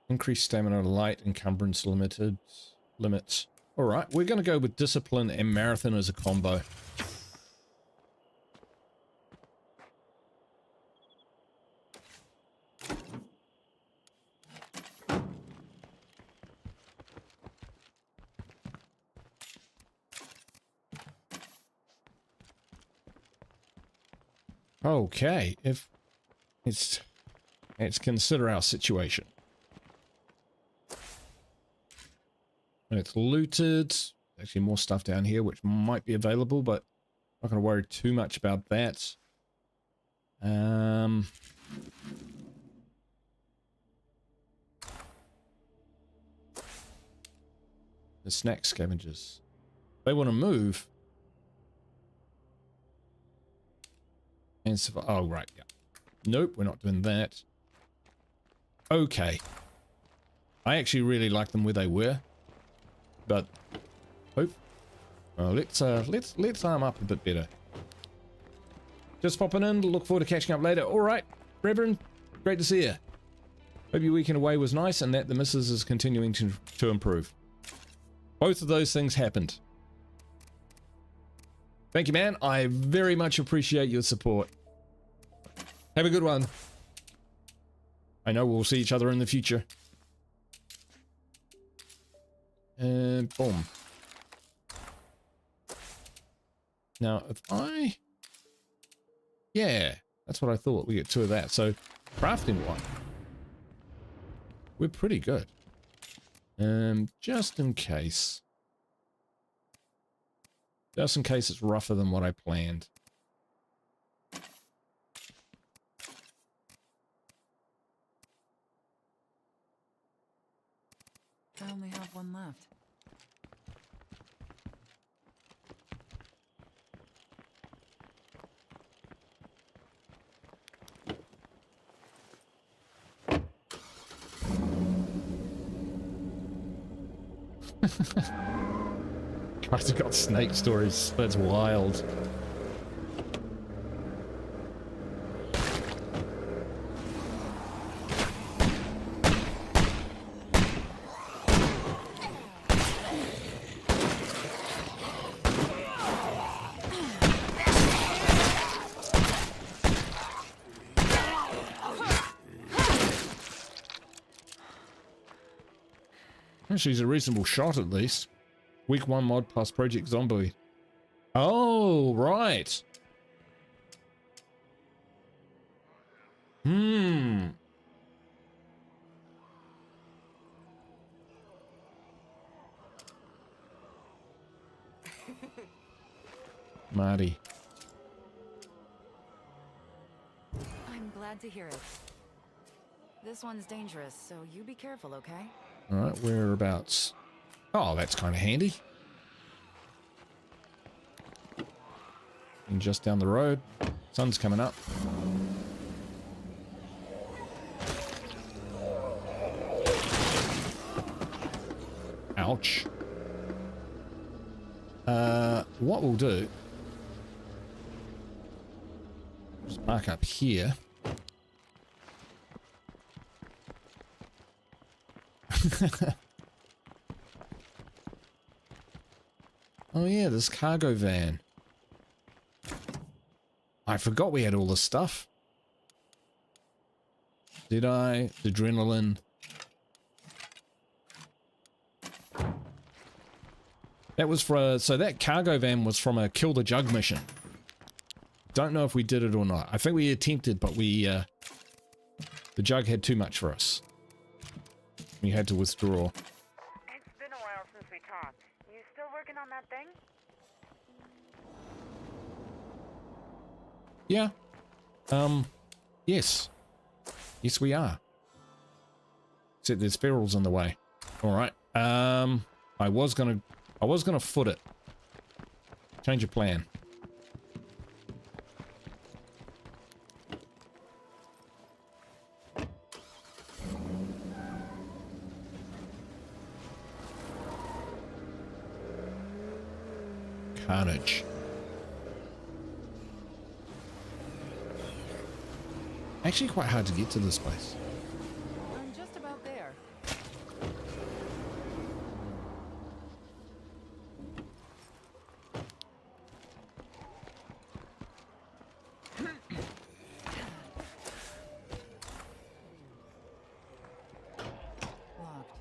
Increased stamina, light, encumbrance limits. All right, we're going to go with discipline and marathon as a combo. Okay, if let's consider our situation. It's looted. Actually, more stuff down here which might be available, but not going to worry too much about that. The snack scavengers. They want to move. And survive. Oh, right. Yeah. Nope, we're not doing that. Okay. I actually really like them where they were. But let's arm up a bit better. Just popping in. Look forward to catching up later. All right, Reverend, great to see you. Hope your weekend away was nice and that the missus is continuing to improve. Both of those things happened. Thank you, man. I very much appreciate your support. Have a good one. I know we'll see each other in the future. And boom. Now, if I... Yeah, that's what I thought. We get 2 of that. So, crafting one. We're pretty good. Just in case. Just in case it's rougher than what I planned. I only have one left. Guys have got snake stories. That's wild. She's a reasonable shot, at least. Week 1 mod plus Project Zombie. Oh, right. Marty. I'm glad to hear it. This one's dangerous, so you be careful, okay? Alright, whereabouts? Oh, that's kind of handy. And just down the road. Sun's coming up. Ouch. What we'll do... Just mark up here. Oh yeah, this cargo van. I forgot we had all this stuff. Did I? Adrenaline. That was for, so that cargo van was from a Kill the Jug mission. Don't know if we did it or not. I think we attempted, but we, the jug had too much for us. We had to withdraw. It's been a while since we talked. You still working on that thing? Yeah. Yes. Yes, we are. Except there's ferals in the way. Alright. I was gonna foot it. Change of plan. Carnage. Actually quite hard to get to this place. I'm just about there. Locked.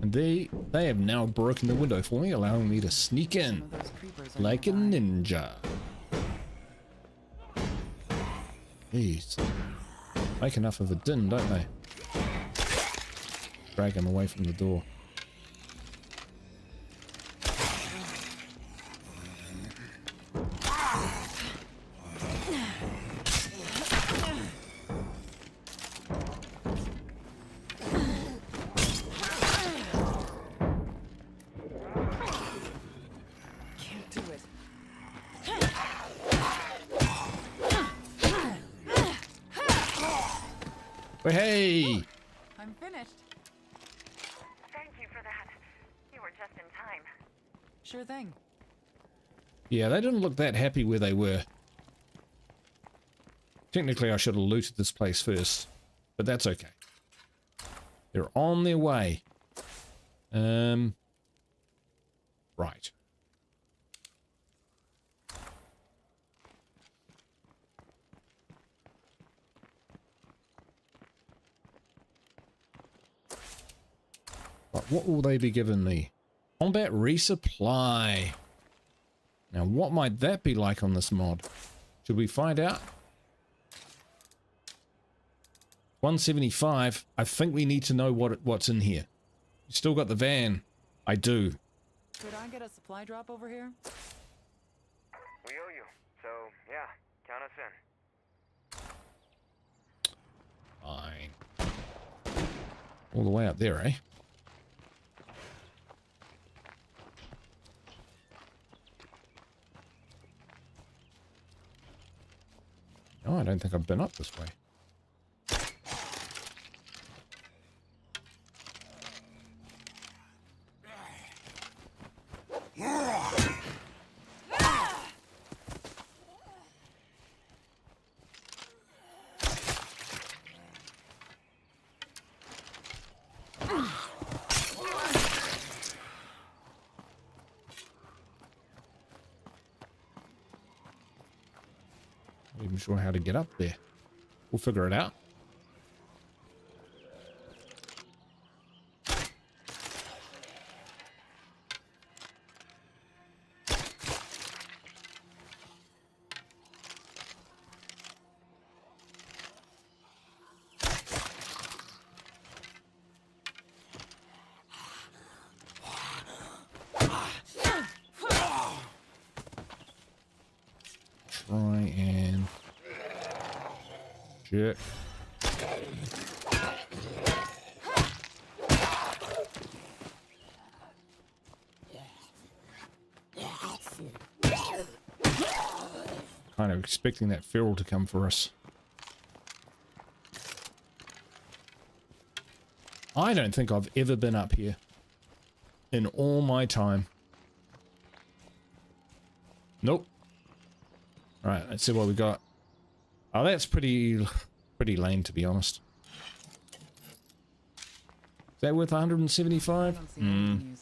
And they have now broken the window for me, allowing me to sneak in Some of those creepers are like a nearby. ninja. Jeez. Make enough of a din, don't they? Drag him away from the door. Can't do it. Hey! I'm finished. Thank you for the Sure thing. Yeah, they didn't look that happy where they were. Technically, I should have looted this place first, but that's okay. They're on their way. Right. But what will they be giving me? Combat resupply. Now, what might that be like on this mod? Should we find out? 175. I think we need to know what's in here. You still got the van. I do. Could I get a supply drop over here? We owe you, so yeah, count us in. Fine. All the way up there, eh? No, I don't think I've been up this way. Not even sure how to get up there. We'll figure it out. Try and shit. Kind of expecting that feral to come for us. I don't think I've ever been up here in all my time. Nope. All right, let's see what we got. Oh, that's pretty lame, to be honest. Is that worth 175?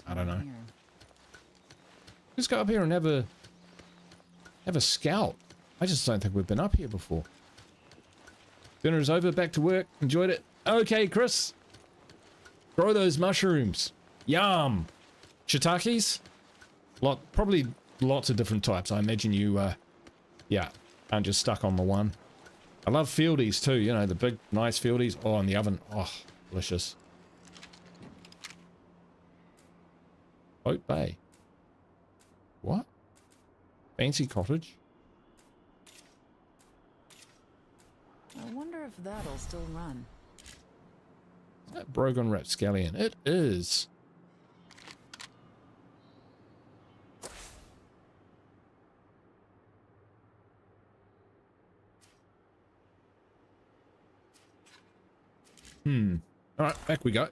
I don't know. Let's go up here and have a scout. I just don't think we've been up here before. Dinner's over, back to work. Enjoyed it. Okay, Chris. Grow those mushrooms. Yum. Shiitakes? Probably lots of different types. I imagine you, yeah, aren't just stuck on the one. I love fieldies too, you know, the big, nice fieldies. Oh, in the oven. Oh, delicious. Boat Bay. What? Fancy cottage? I wonder if that'll still run. Is that Brogan Rapscallion? It is. Alright, back we go.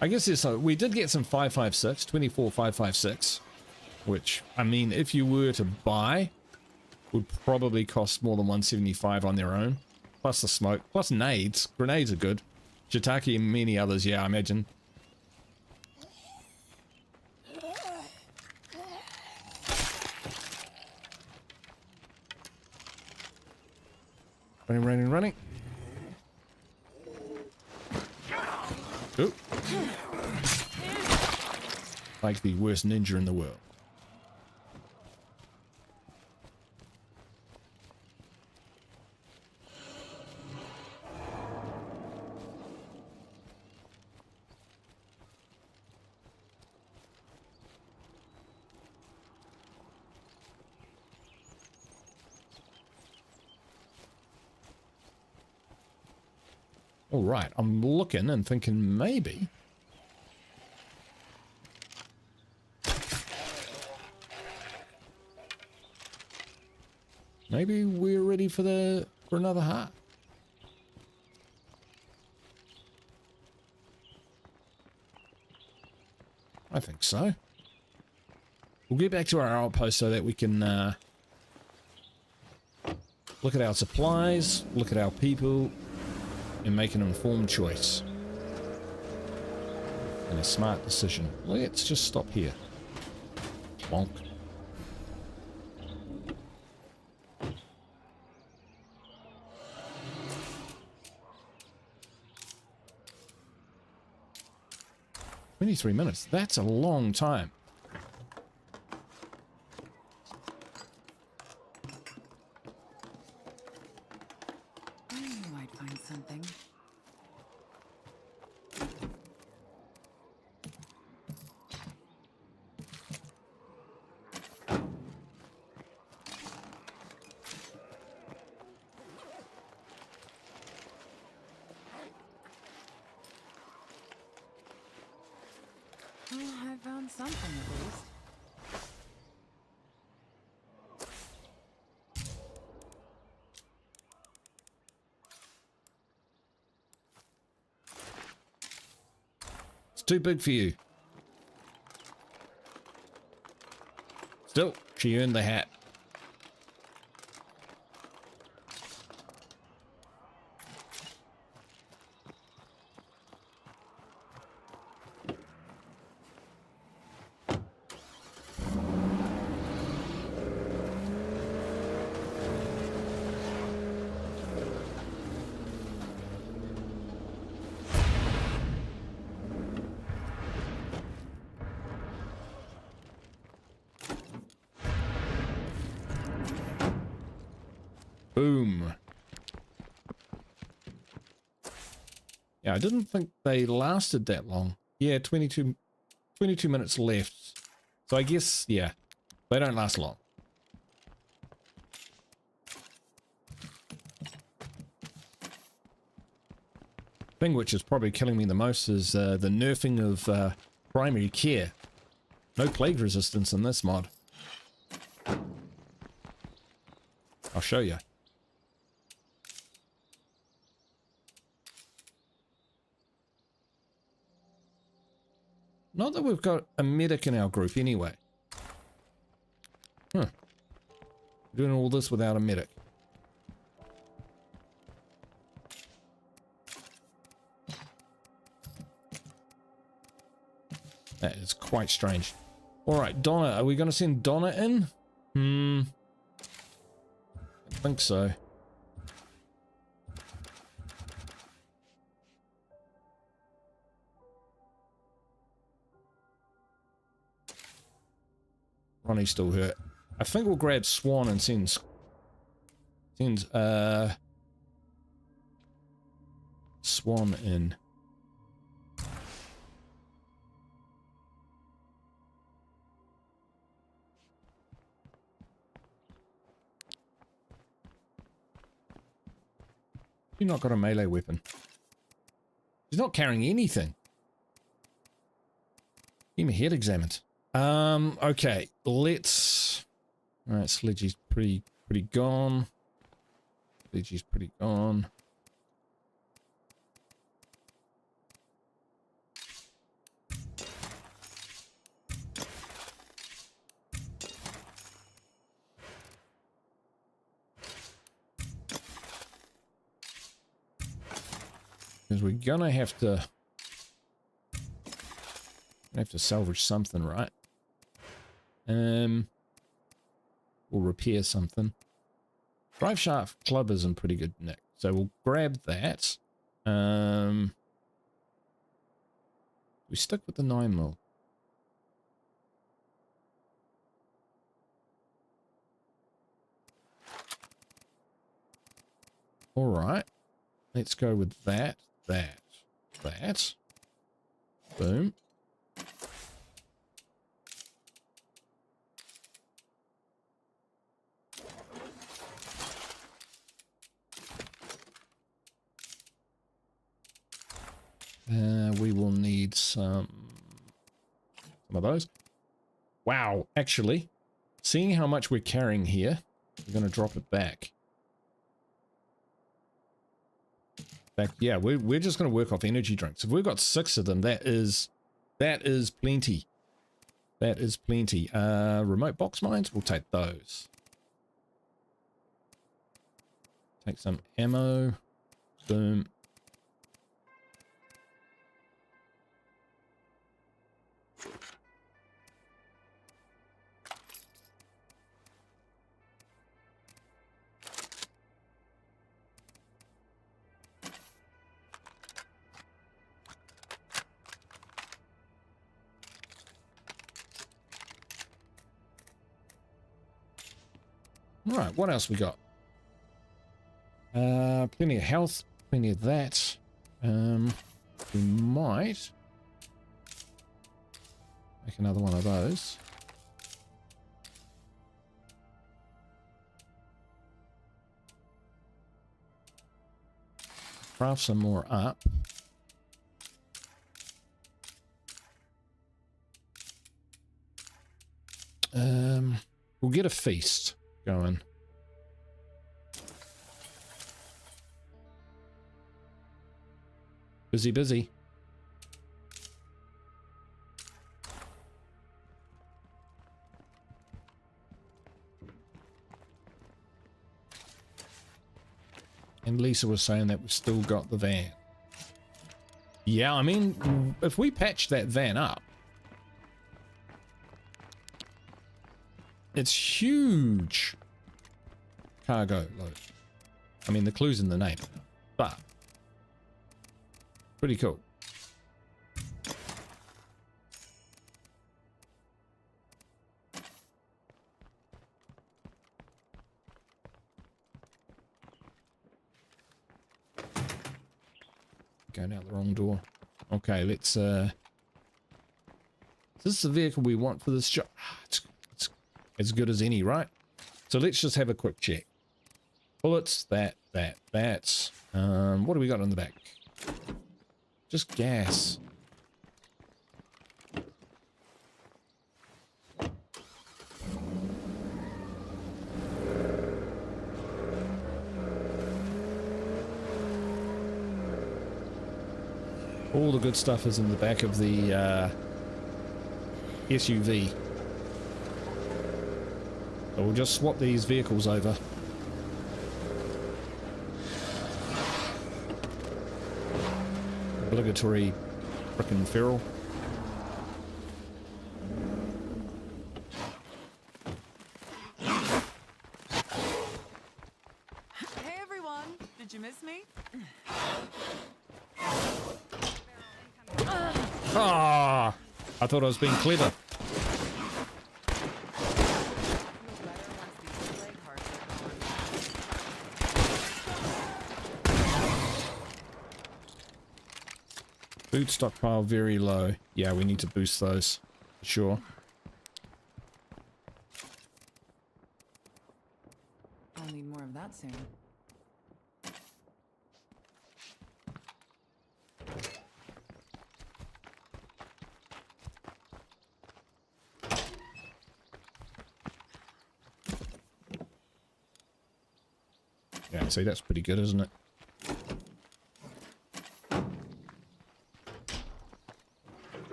I guess there's we did get some 556, 24,556, which, I mean, if you were to buy, would probably cost more than 175 on their own. Plus the smoke, plus nades. Grenades are good. Shiitake and many others, yeah, I imagine. Running. Oop. Like the worst ninja in the world. All right, I'm looking and thinking maybe. Maybe we're ready for another heart. I think so. We'll get back to our outpost so that we can look at our supplies, look at our people, and make an informed choice. And a smart decision. Let's just stop here. Bonk. $23. That's a long time. You might find something. Well, I found something at least. It's too big for you. Still, she earned the hat. Boom. Yeah, I didn't think they lasted that long. Yeah, 22 minutes left. So I guess, yeah, they don't last long. Thing which is probably killing me the most is the nerfing of primary care. No plague resistance in this mod. I'll show you. Not that we've got a medic in our group anyway. Huh. Doing all this without a medic. That is quite strange. Alright, Donna. Are we going to send Donna in? I think so. Ronnie's still hurt. I think we'll grab Swan and send Swan in. She's not got a melee weapon. She's not carrying anything. Get my head examined. Okay, let's... Alright, Sledgy's pretty gone. Sledgy's pretty gone. Because we're gonna have to salvage something, right? We'll repair something. Drive shaft club is in pretty good nick, so we'll grab that. We stick with the 9mm. All right, let's go with that. Boom. We will need some of those. Wow, actually, seeing how much we're carrying here, we're going to drop it back. Yeah, we're just going to work off energy drinks. If we've got 6 of them, that is plenty. That is plenty. Remote box mines, we'll take those. Take some ammo. Boom. Right, what else we got? Plenty of health, plenty of that. We might make another one of those. Craft some more up. We'll get a feast going. Busy, busy. And Lisa was saying that we've still got the van. Yeah, I mean, if we patch that van up, it's huge cargo load. I mean, the clue's in the name, but pretty cool. Going out the wrong door. Okay, let's is this the vehicle we want for this job? It's as good as any, right? So let's just have a quick check. Bullets, that. What do we got in the back? Just gas. All the good stuff is in the back of the SUV. So we'll just swap these vehicles over. Obligatory frickin' feral. Hey everyone, did you miss me? Ah! I thought I was being clever. Food stockpile very low. Yeah, we need to boost those. Sure. I'll need more of that soon. Yeah, see, that's pretty good, isn't it?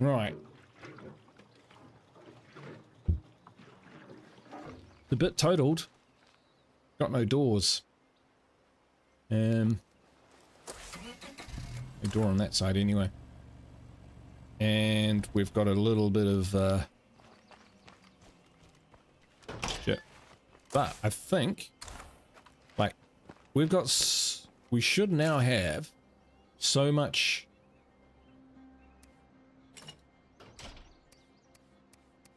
Right. The bit totaled. Got no doors. No door on that side anyway. And we've got a little bit of shit. But I think, like, we've got we should now have so much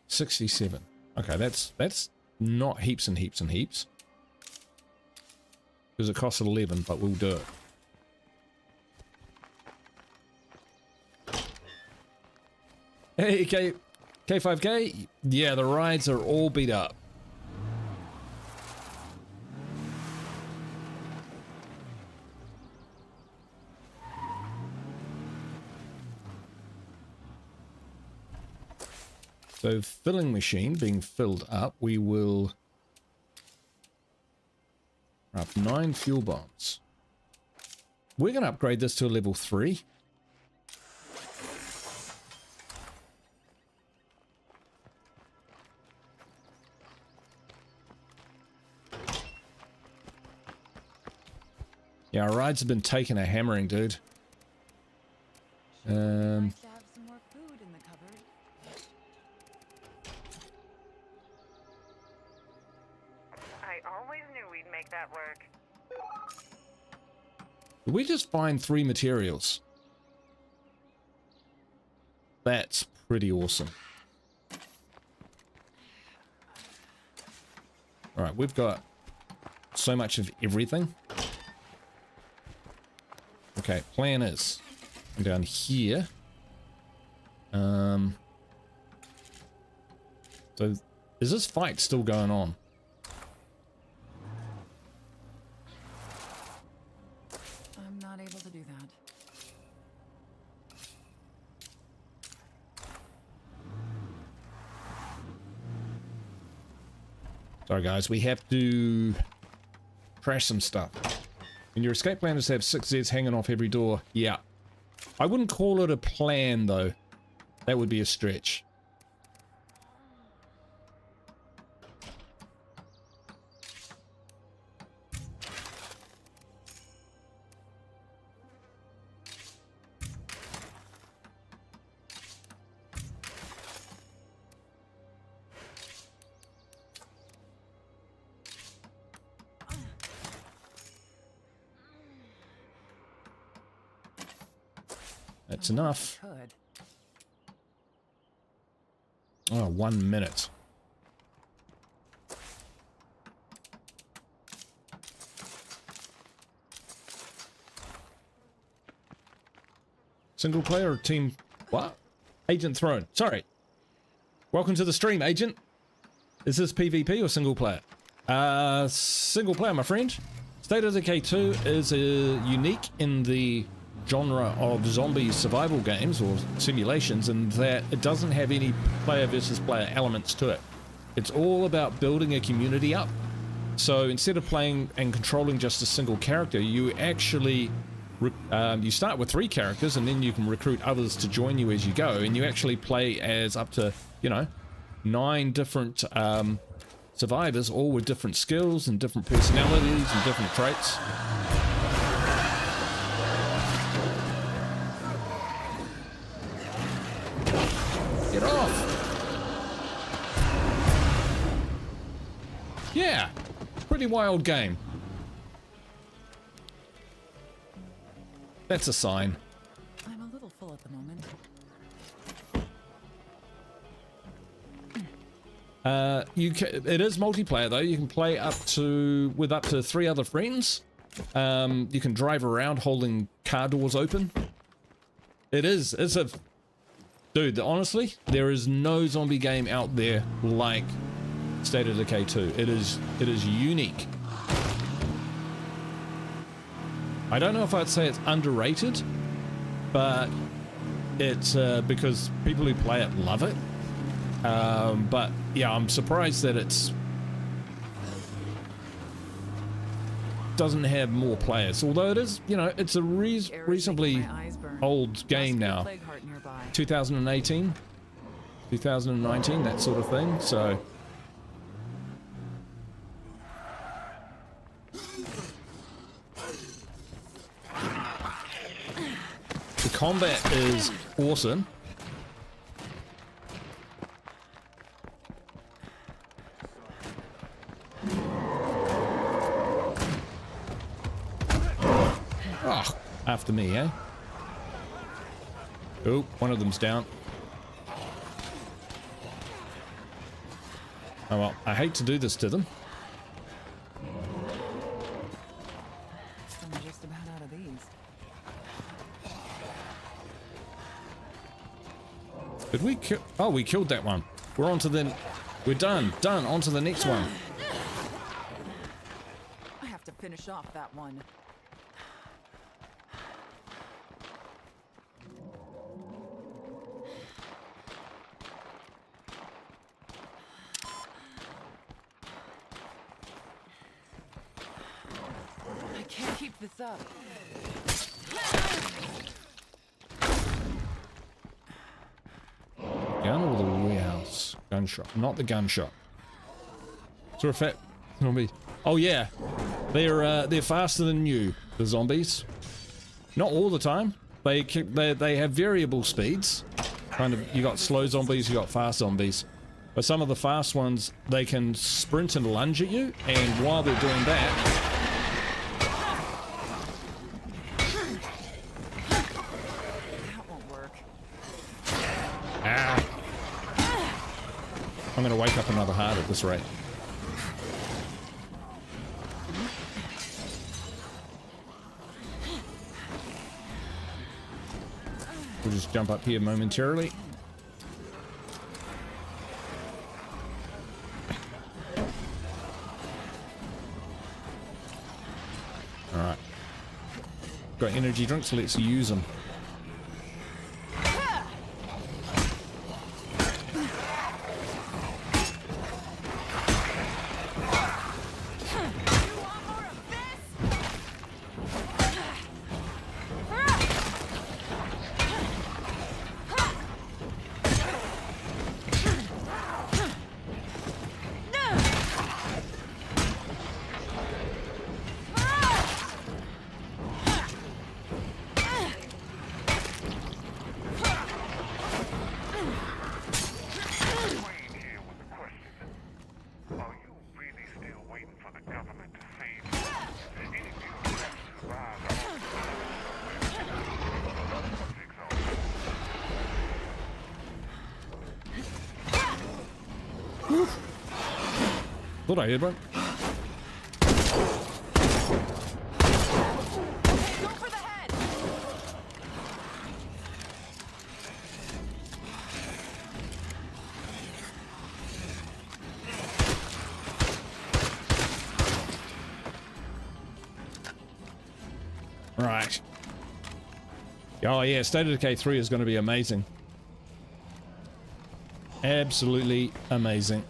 67. Okay, that's not heaps and heaps and heaps. Because it costs 11, but we'll do it. Hey, K5K. Yeah, the rides are all beat up. So filling machine being filled up, we will up 9 fuel bombs. We're going to upgrade this to a level 3. Yeah, our rides have been taking a hammering, dude. Nice to have some more food in the cupboard. I always knew we'd make that work. Did we just find 3 materials? That's pretty awesome. Alright, we've got so much of everything. Okay, plan is down here. So is this fight still going on? I'm not able to do that. Sorry guys, we have to crash some stuff. When your escape plan is to have 6 Zs hanging off every door. Yeah. I wouldn't call it a plan though. That would be a stretch. That's enough. Could. Oh, 1 minute. Single player or team? What? Agent Throne. Sorry. Welcome to the stream, Agent. Is this PvP or single player? Single player, my friend. State of Decay 2 is unique in the genre of zombie survival games or simulations, and that it doesn't have any player versus player elements to it. It's all about building a community up. So instead of playing and controlling just a single character, you actually you start with 3 characters, and then you can recruit others to join you as you go, and you actually play as up to, you know, 9 different survivors, all with different skills and different personalities and different traits. Get off! Yeah, pretty wild game. That's a sign. I'm a little full at the moment. It is multiplayer though. You can play with up to 3 other friends. You can drive around holding car doors open. It's a dude, honestly, there is no zombie game out there like State of Decay 2. It is unique. I don't know if I'd say it's underrated, but it's because people who play it love it. But yeah, I'm surprised that it's doesn't have more players. Although it is, you know, it's a reasonably old game now. 2018, 2019, that sort of thing. So the combat is awesome. Oh, after me, eh? Oh, one of them's down. Oh well, I hate to do this to them. I'm just about out of these. Did we kill? Oh, we killed that one. We're on to the... We're done. Done. On to the next one. I have to finish off that one. I can't keep this up. Gun or the warehouse? Gunshot. Not the gunshot. So in fact, it'll be Oh yeah, they're faster than you, the zombies. Not all the time. They have variable speeds. Kind of, you got slow zombies, you got fast zombies. But some of the fast ones, they can sprint and lunge at you, and while they're doing that, That won't work. I'm gonna wake up another heart at this rate. We'll just jump up here momentarily. Alright. Got energy drinks, let's use them. Wayne here with a question. Are you really still waiting for the government to save you? Any of you who have survived Thought I heard one. Go for the head! Right. Oh yeah, State of Decay 3 is going to be amazing. Absolutely amazing.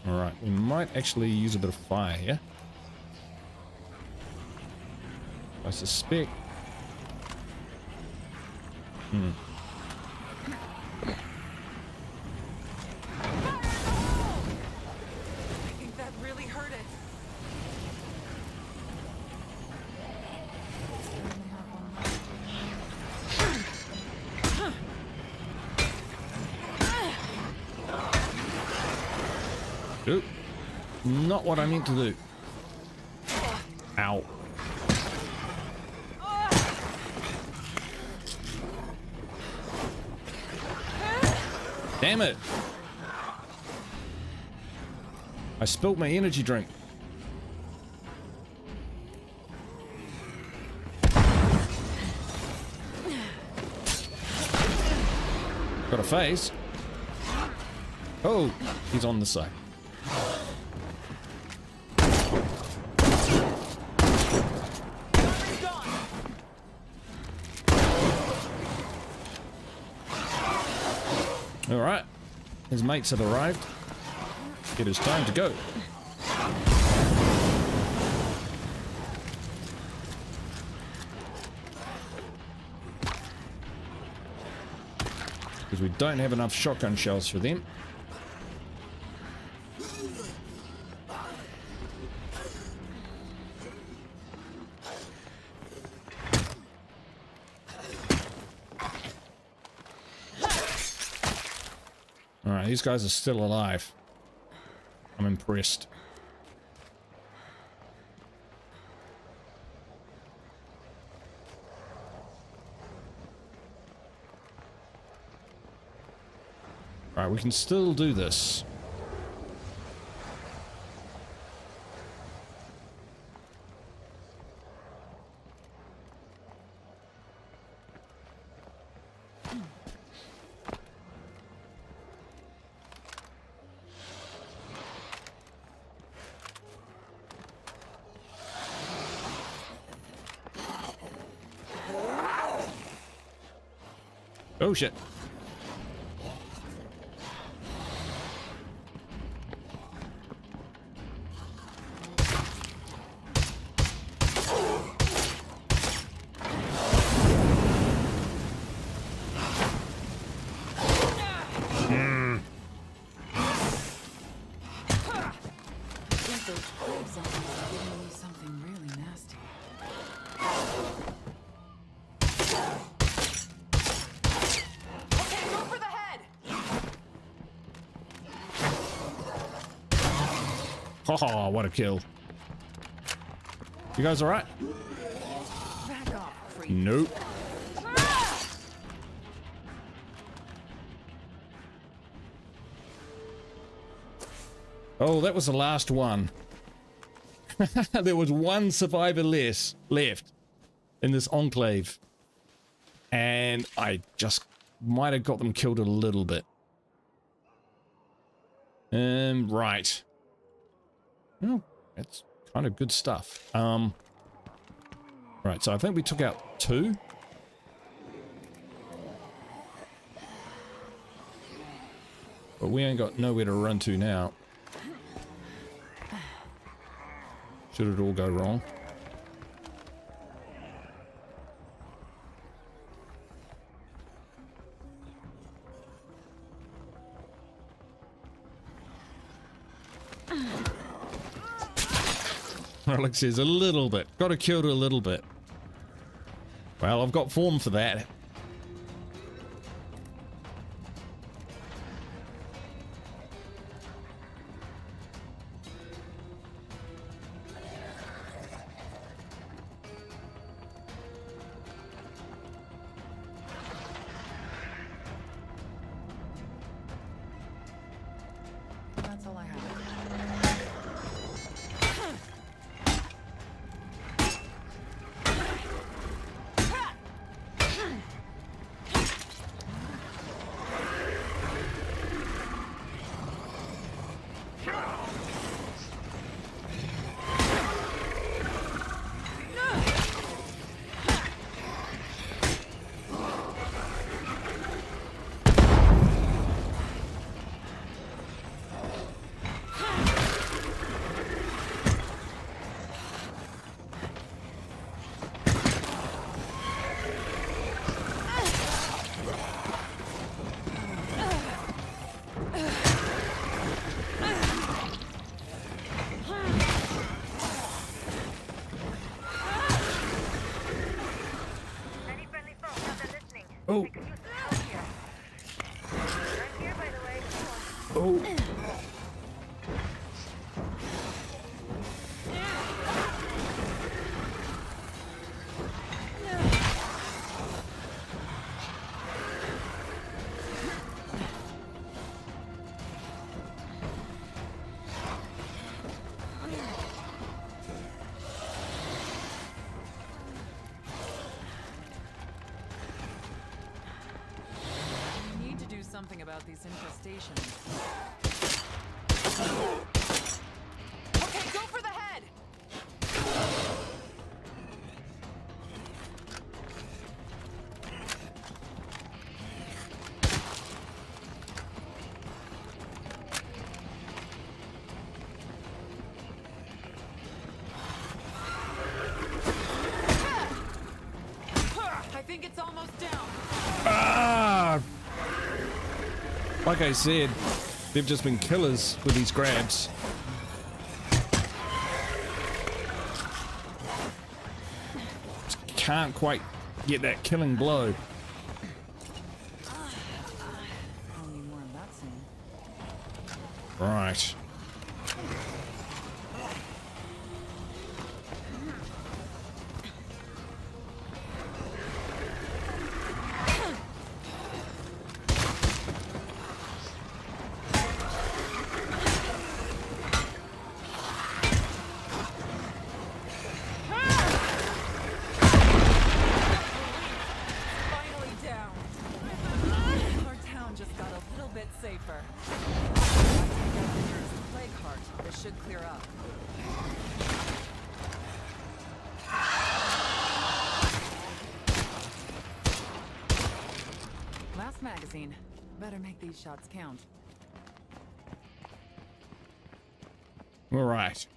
Alright, we might actually use a bit of fire here. I suspect. I think that really hurt it. Oop. Not what I meant to do. Ow. Damn it. I spilled my energy drink. Got a face. Oh, he's on the side. Alright, his mates have arrived. It is time to go. Because we don't have enough shotgun shells for them. Alright, these guys are still alive. I'm impressed. Alright, we can still do this. Oh shit. Oh, what a kill. You guys all right? Back off, creep. Nope. Oh, that was the last one. There was one survivor less left in this enclave. And I just might have got them killed a little bit. Right. Oh, that's kind of good stuff. Right, so I think we took out 2. But we ain't got nowhere to run to now. Should it all go wrong? Alex says a little bit. Got to kill it a little bit. Well, I've got form for that. That's all I have. Any friendly folks out there listening? Oh. They could use some help here. Right here, by the way. Oh. We need to do something about these infestations. Okay, go for the head! I think it's almost down. Ah! Like I said, they've just been killers with these grabs. Just can't quite get that killing blow. I'll need more of that soon. Right. Finally down. Our town just got a little bit safer. There's a plague heart. This should clear up. Last magazine. Better make these shots count. All right.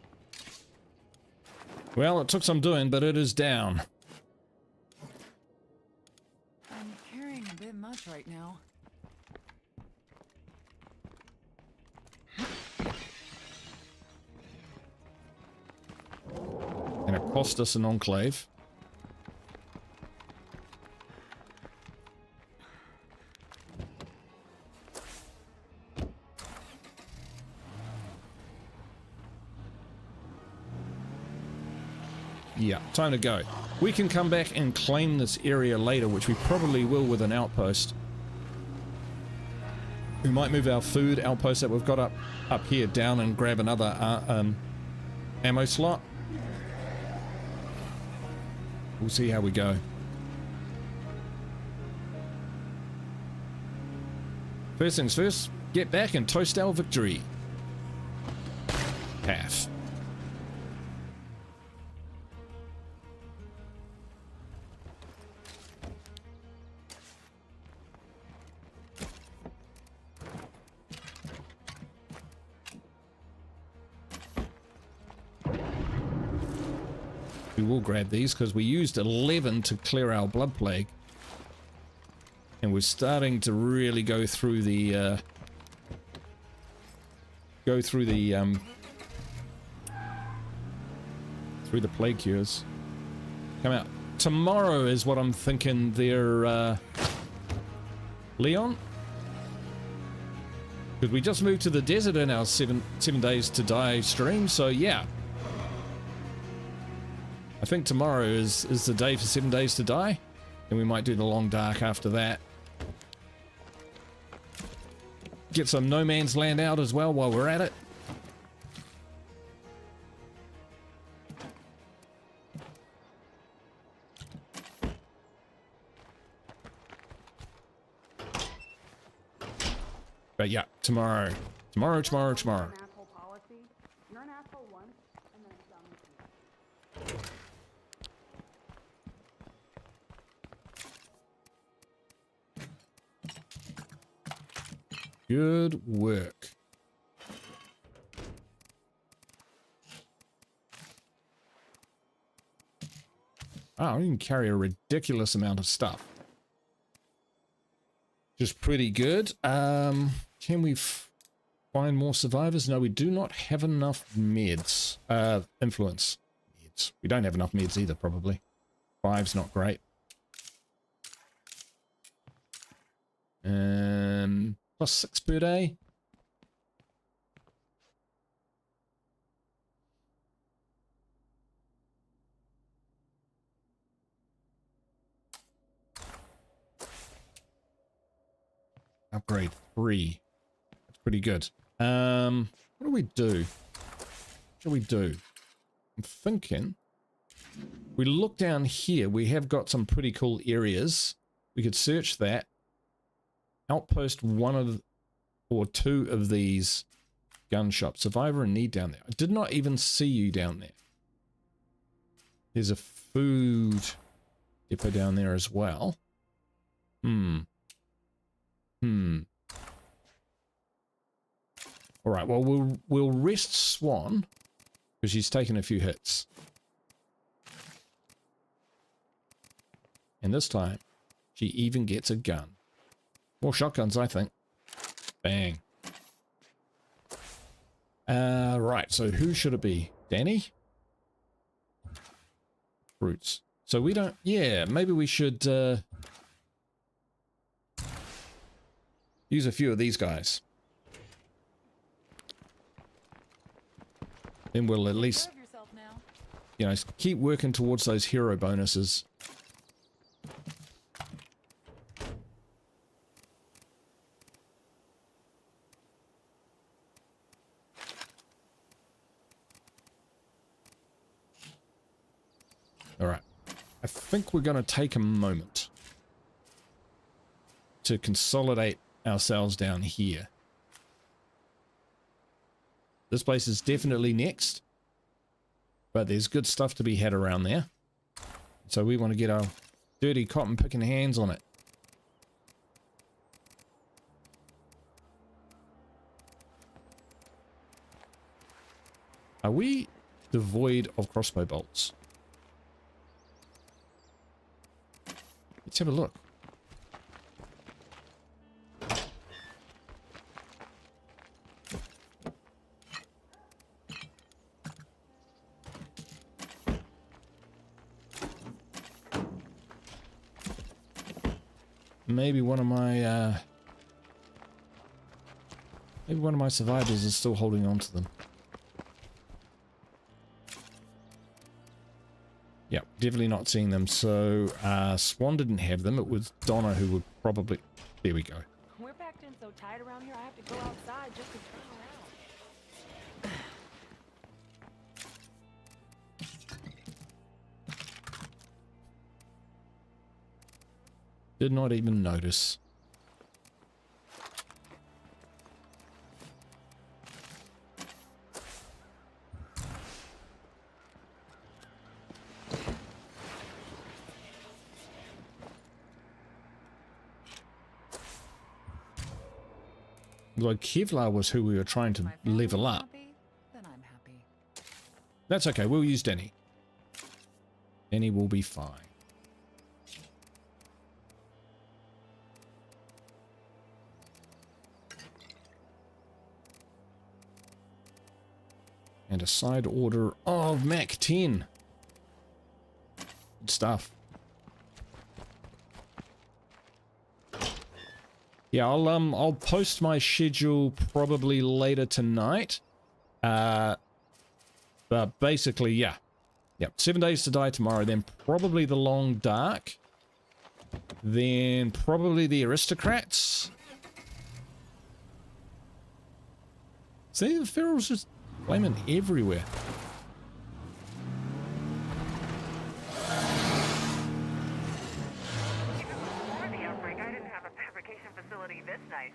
Well, it took some doing, but it is down. I'm carrying a bit much right now. Gonna cost us an enclave. Yeah, time to go. We can come back and claim this area later, which we probably will with an outpost. We might move our food outpost that we've got up here down and grab another ammo slot. We'll see how we go. First things first, get back and toast our victory. Half. We will grab these because we used 11 to clear our blood plague. And we're starting to really go through the plague cures. Come out. Tomorrow is what I'm thinking they're Leon? Because we just moved to the desert in our 7 days to die stream, so yeah. I think tomorrow is the day for 7 days to die. And we might do the long dark after that. Get some no man's land out as well while we're at it. But yeah, tomorrow. Tomorrow. An asshole policy. You're an asshole once, and then it's done with you. Good work. Oh, we can carry a ridiculous amount of stuff. Just pretty good. Can we find more survivors? No, we do not have enough meds. Influence. Meds. We don't have enough meds either, probably. 5's not great. Plus 6 per day. Upgrade 3. That's pretty good. What do we do? What do we do? I'm thinking we look down here. We have got some pretty cool areas. We could search that. Outpost 1 or 2 of these gun shops. Survivor in need down there. I did not even see you down there. There's a food depot down there as well. All right. Well, we'll rest Swan because she's taken a few hits, and this time she even gets a gun. More shotguns, I think. Bang. Right, so who should it be? Danny? Fruits. So we don't... Yeah, maybe we should use a few of these guys. Then we'll at least, Serve yourself now. you know, keep working towards those hero bonuses. All right. I think we're going to take a moment to consolidate ourselves down here. This place is definitely next, but there's good stuff to be had around there. So we want to get our dirty cotton picking hands on it. Are we devoid of crossbow bolts? Let's have a look. Maybe one of my survivors is still holding on to them. definitely not seeing them. So Swan didn't have them. It was Donna who would probably... There we go. We're packed in so tight around here, I have to go outside just to turn around. Did not even notice. Like Kevlar was who we were trying to My family level up. happy? Then I'm happy. That's okay, we'll use Danny. Danny will be fine. And a side order of Mac 10. Good stuff. Yeah, I'll post my schedule probably later tonight. But basically, yeah. Yep, 7 days to die tomorrow, then probably the Long Dark. Then probably the Aristocrats. See, the ferals just flaming everywhere. Before the outbreak, I didn't have a fabrication facility this nice.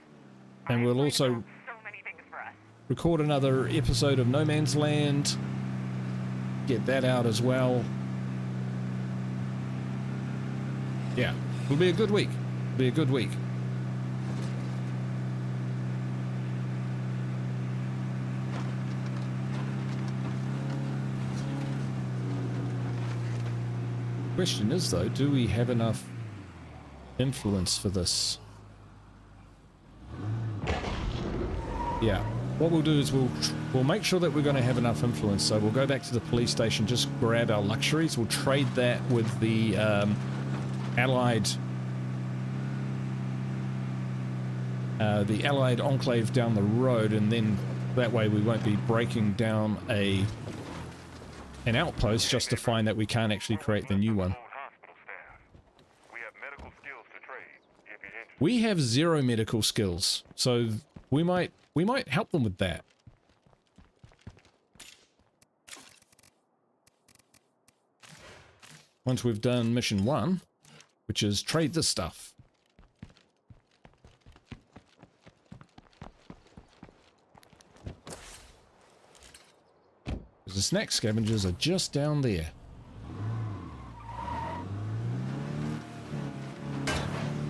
And we'll I also so many things for us. record another episode of No Man's Land. Get that out as well. Yeah, it'll be a good week. It'll be a good week. Question is though, do we have enough influence for this? Yeah. What we'll do is we'll make sure that we're going to have enough influence. So we'll go back to the police station, just grab our luxuries. We'll trade that with the allied enclave down the road, and then that way we won't be breaking down an outpost just to find that we can't actually create the new one. Old hospital staff. We have medical skills to trade if you're interested. We have 0 medical skills, so we might help them with that. Once we've done mission 1, which is trade this stuff. The snack scavengers are just down there.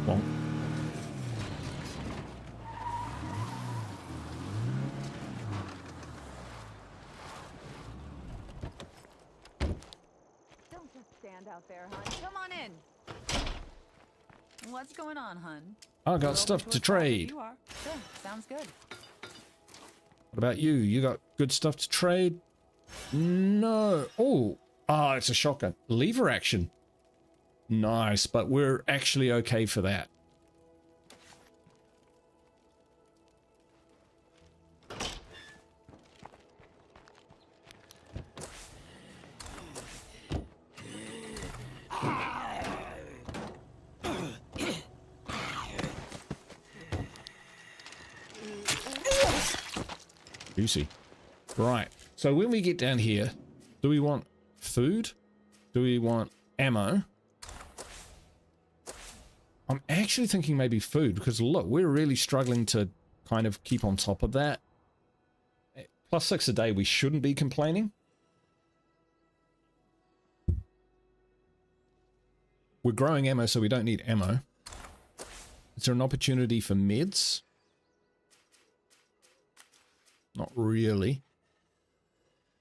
Bonk. Don't just stand out there, hun. Come on in. What's going on, hun? I got stuff to trade. You are. Sure, sounds good. What about you? You got good stuff to trade? No. Oh, it's a shotgun. Lever action. Nice, but we're actually okay for that. Juicy. Right. So when we get down here, do we want food? Do we want ammo? I'm actually thinking maybe food, because look, we're really struggling to kind of keep on top of that. +6 a day, we shouldn't be complaining. We're growing ammo, so we don't need ammo. Is there an opportunity for meds? Not really.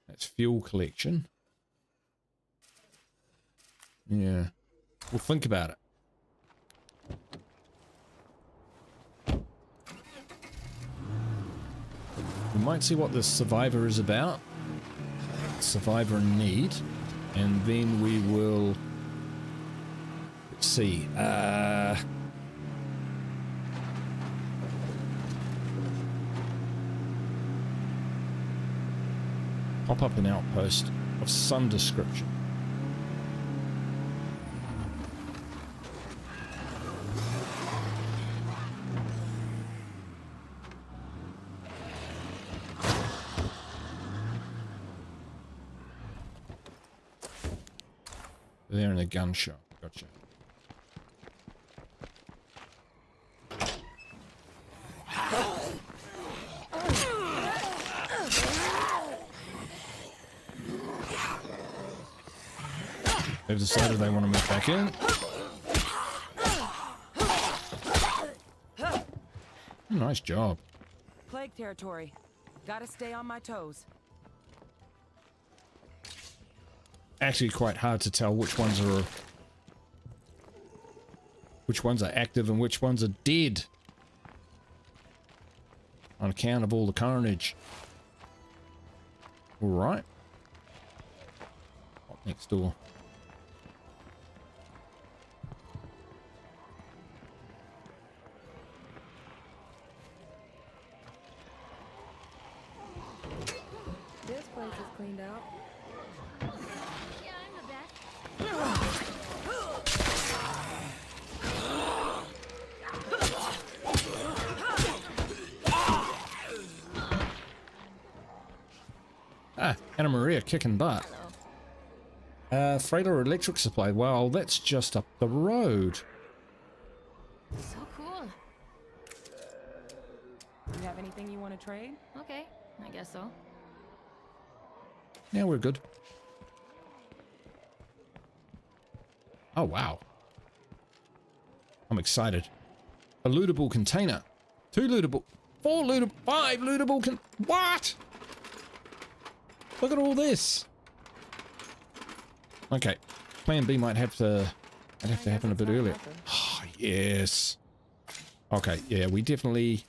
That's fuel collection. Yeah. We'll think about it. We might see what the survivor is about. Survivor in need. And then we will... Let's see. Pop up an outpost of some description. They're in the gun shop. Gotcha. They've decided they want to move back in. Nice job. Plague territory. Gotta stay on my toes. Actually quite hard to tell which ones are active and which ones are dead on account of all the carnage. All right. Next door. This place is cleaned out. Ah, Anna Maria kicking butt. Freighter electric supply. Well, that's just up the road. So cool. You have anything you want to trade? Okay, I guess so. Yeah, we're good. Oh, wow. I'm excited. A lootable container. 2 lootable. 4 lootable. 5 lootable what? Look at all this. Okay. Plan B might have to happen a bit earlier. Oh, yes. Okay, yeah, we definitely...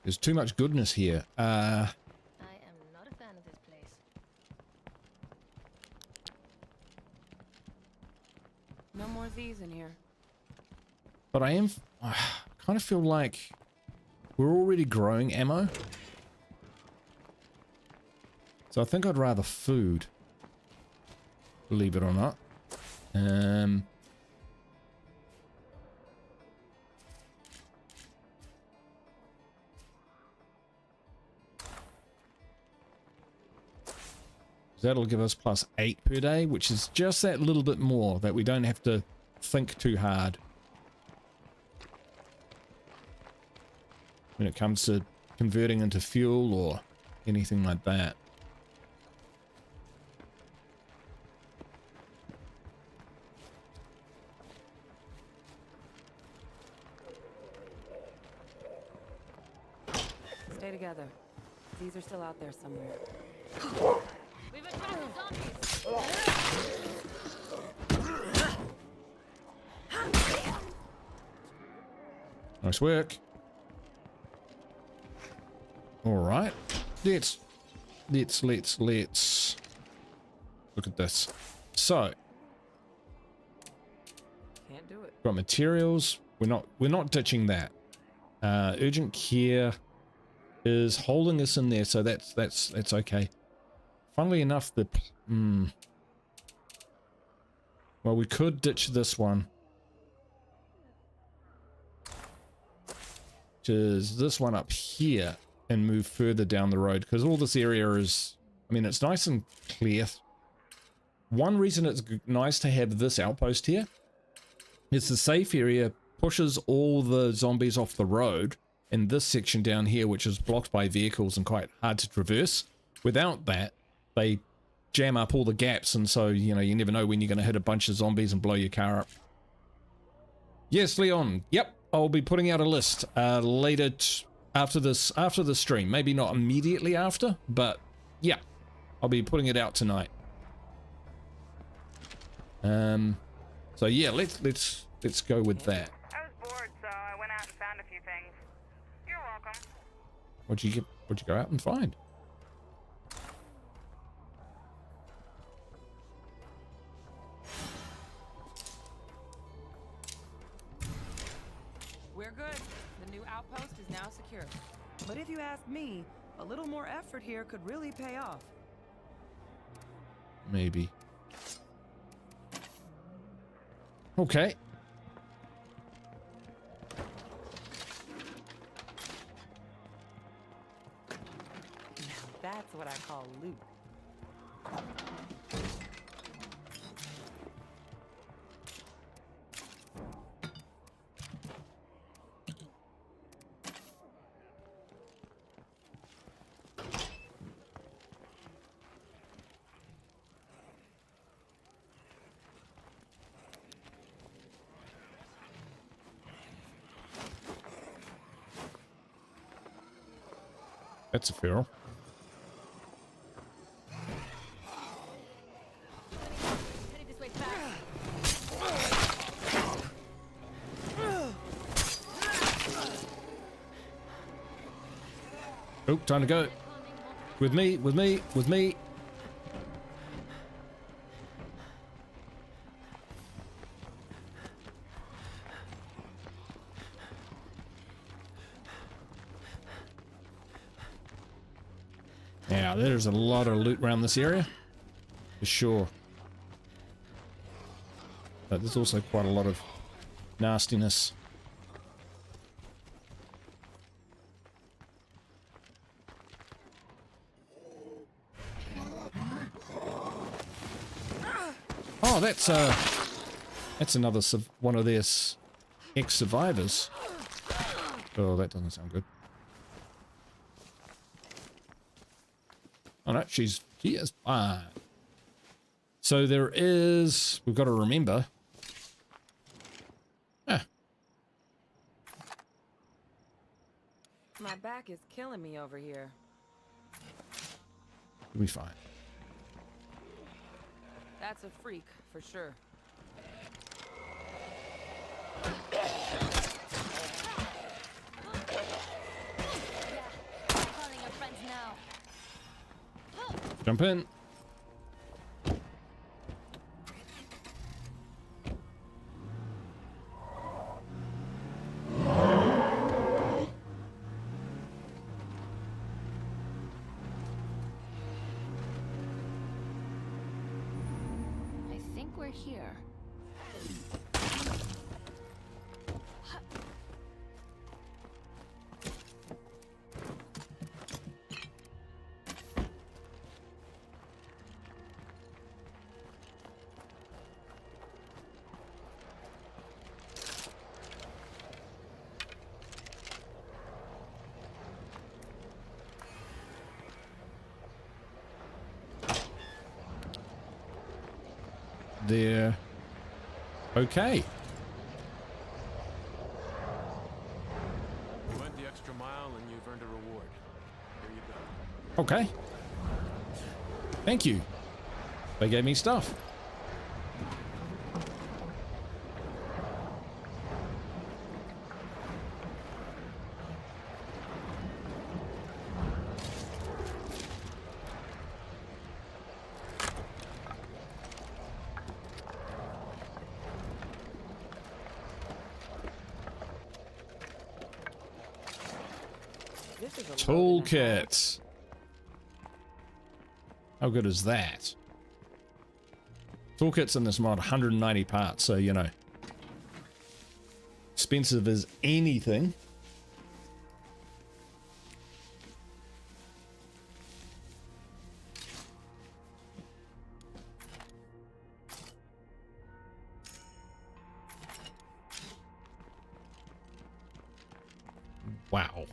There's too much goodness here. I am not a fan of this place. No more Z's in here. But I kind of feel like we're already growing ammo. So I think I'd rather food. Believe it or not. That'll give us +8 per day, which is just that little bit more that we don't have to think too hard when it comes to converting into fuel or anything like that. Stay together. These are still out there somewhere. We've attracted zombies. Nice work. All right. Let's look at this. So, Can't do it. got materials. We're not ditching that. Urgent care is holding us in there, so that's okay. Funnily enough, well, we could ditch this one, which is this one up here, and move further down the road, because all this area is, I mean, it's nice and clear. One reason it's nice to have this outpost here is the safe area pushes all the zombies off the road in this section down here, which is blocked by vehicles and quite hard to traverse. Without that, they jam up all the gaps, and so, you know, you never know when you're going to hit a bunch of zombies and blow your car up. Yes, Leon. Yep, I'll be putting out a list later after the stream. Maybe not immediately after, but yeah, I'll be putting it out tonight. So yeah, let's go with that. I was bored, so I went out and found a few things. You're welcome. What'd you go out and find? We're good. The new outpost is now secure. But if you ask me, a little more effort here could really pay off. Maybe. Okay. Now that's what I call loot. That's a feral. Headed this way fast. Oh, time to go. With me, with me, with me. Yeah, there's a lot of loot around this area. For sure. But there's also quite a lot of nastiness. Oh, that's another one of their ex-survivors. Oh, that doesn't sound good. Oh no, she is fine. So we've got to remember. My back is killing me over here. We'll be fine. That's a freak, for sure. I'm calling your friends now. Jump in. I think we're here. There. Okay. You went the extra mile and you've earned a reward. Here you go. Okay. Thank you. They gave me stuff. This is a load and a half. Toolkit. How good is that? Toolkits in this mod, 190 parts, so you know. Expensive as anything. Wow.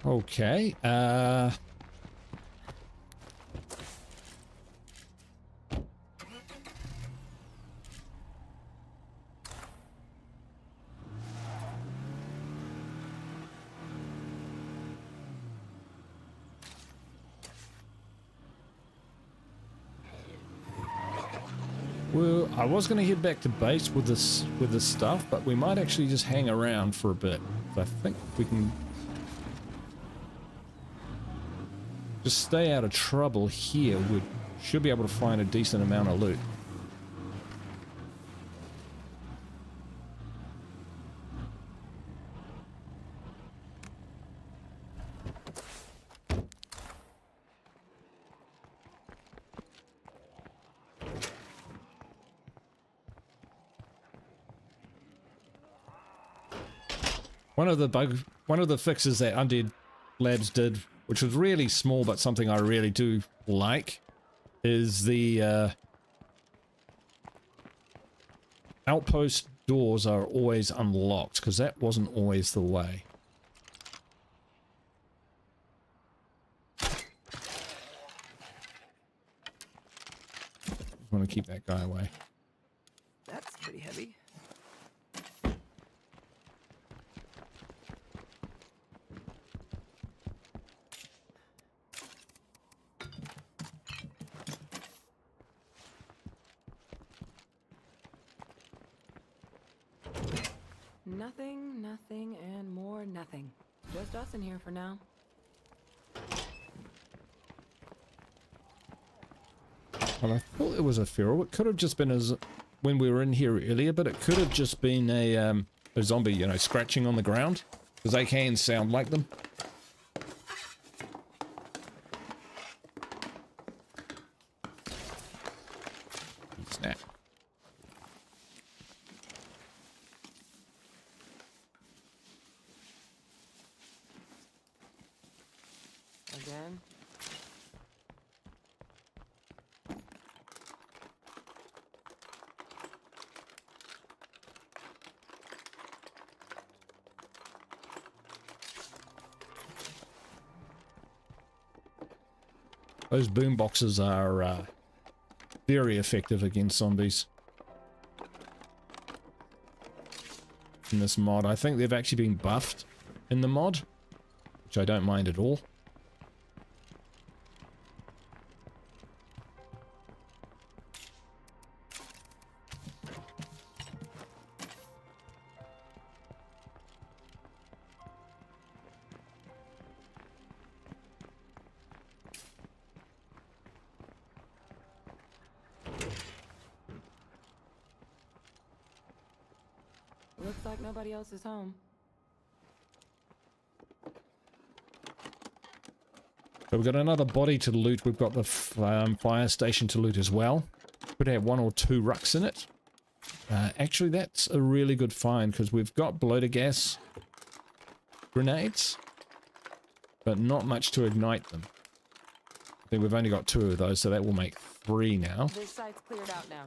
Okay, Well, I was going to head back to base with this stuff, but we might actually just hang around for a bit. I think we can just stay out of trouble here. We should be able to find a decent amount of loot. One of the fixes that Undead Labs did, which was really small but something I really do like, is the outpost doors are always unlocked, because that wasn't always the way. I want to keep that guy away. That's pretty heavy. Nothing, nothing, and more nothing. Just us in here for now. Well, I thought it was a feral. It could have just been as when we were in here earlier, but it could have just been a zombie, you know, scratching on the ground, because they can sound like them. Snap. Again. Those boom boxes are very effective against zombies in this mod. I think they've actually been buffed in the mod, which I don't mind at all. Looks like nobody else is home. So we've got another body to loot. We've got the fire station to loot as well. Could have 1 or 2 rucks in it. Actually, that's a really good find, because we've got bloater gas grenades, but not much to ignite them. I think we've only got 2 of those, so that will make 3 now. This site's cleared out now.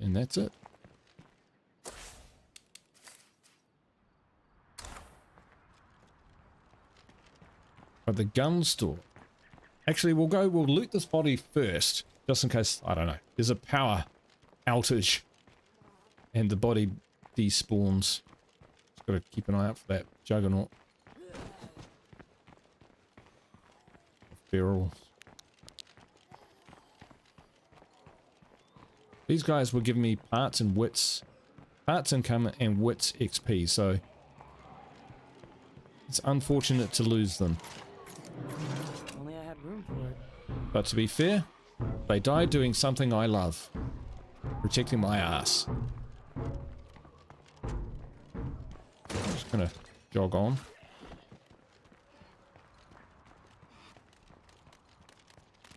And that's it. But the gun store. Actually, we'll loot this body first, just in case, I don't know, there's a power outage and the body despawns. Just gotta keep an eye out for that juggernaut. Feral. These guys were giving me parts and wits, parts income and wits XP, so it's unfortunate to lose them. Only I had room for it. But to be fair, they died doing something I love. Protecting my ass. Just gonna jog on.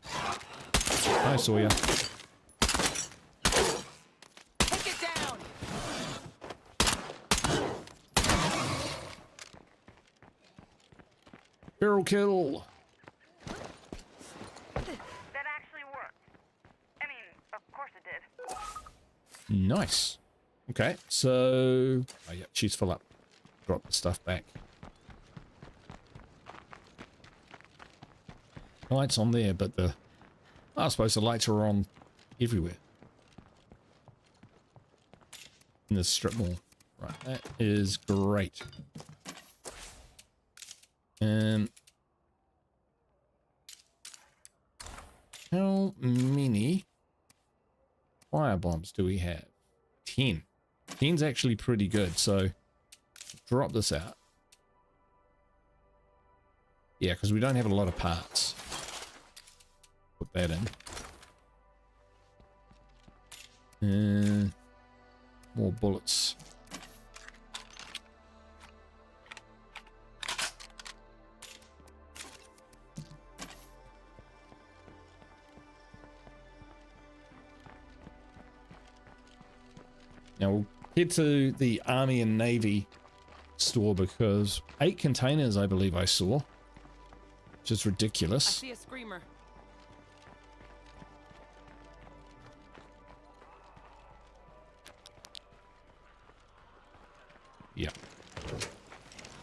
I saw ya. Take it down! Barrel kill. That actually worked. I mean, of course it did. Nice. Okay, so... Oh yeah, she's full up. Drop the stuff back. Lights on there, but the... I suppose the lights are on everywhere. In the strip mall. Right, that is great. how many fire bombs do we have? 10. 10's actually pretty good, so drop this out. Yeah, because we don't have a lot of parts. Put that in. More bullets. Now we'll head to the Army and Navy store because 8 containers I believe I saw. Which is I ridiculous. see a screamer. Yeah.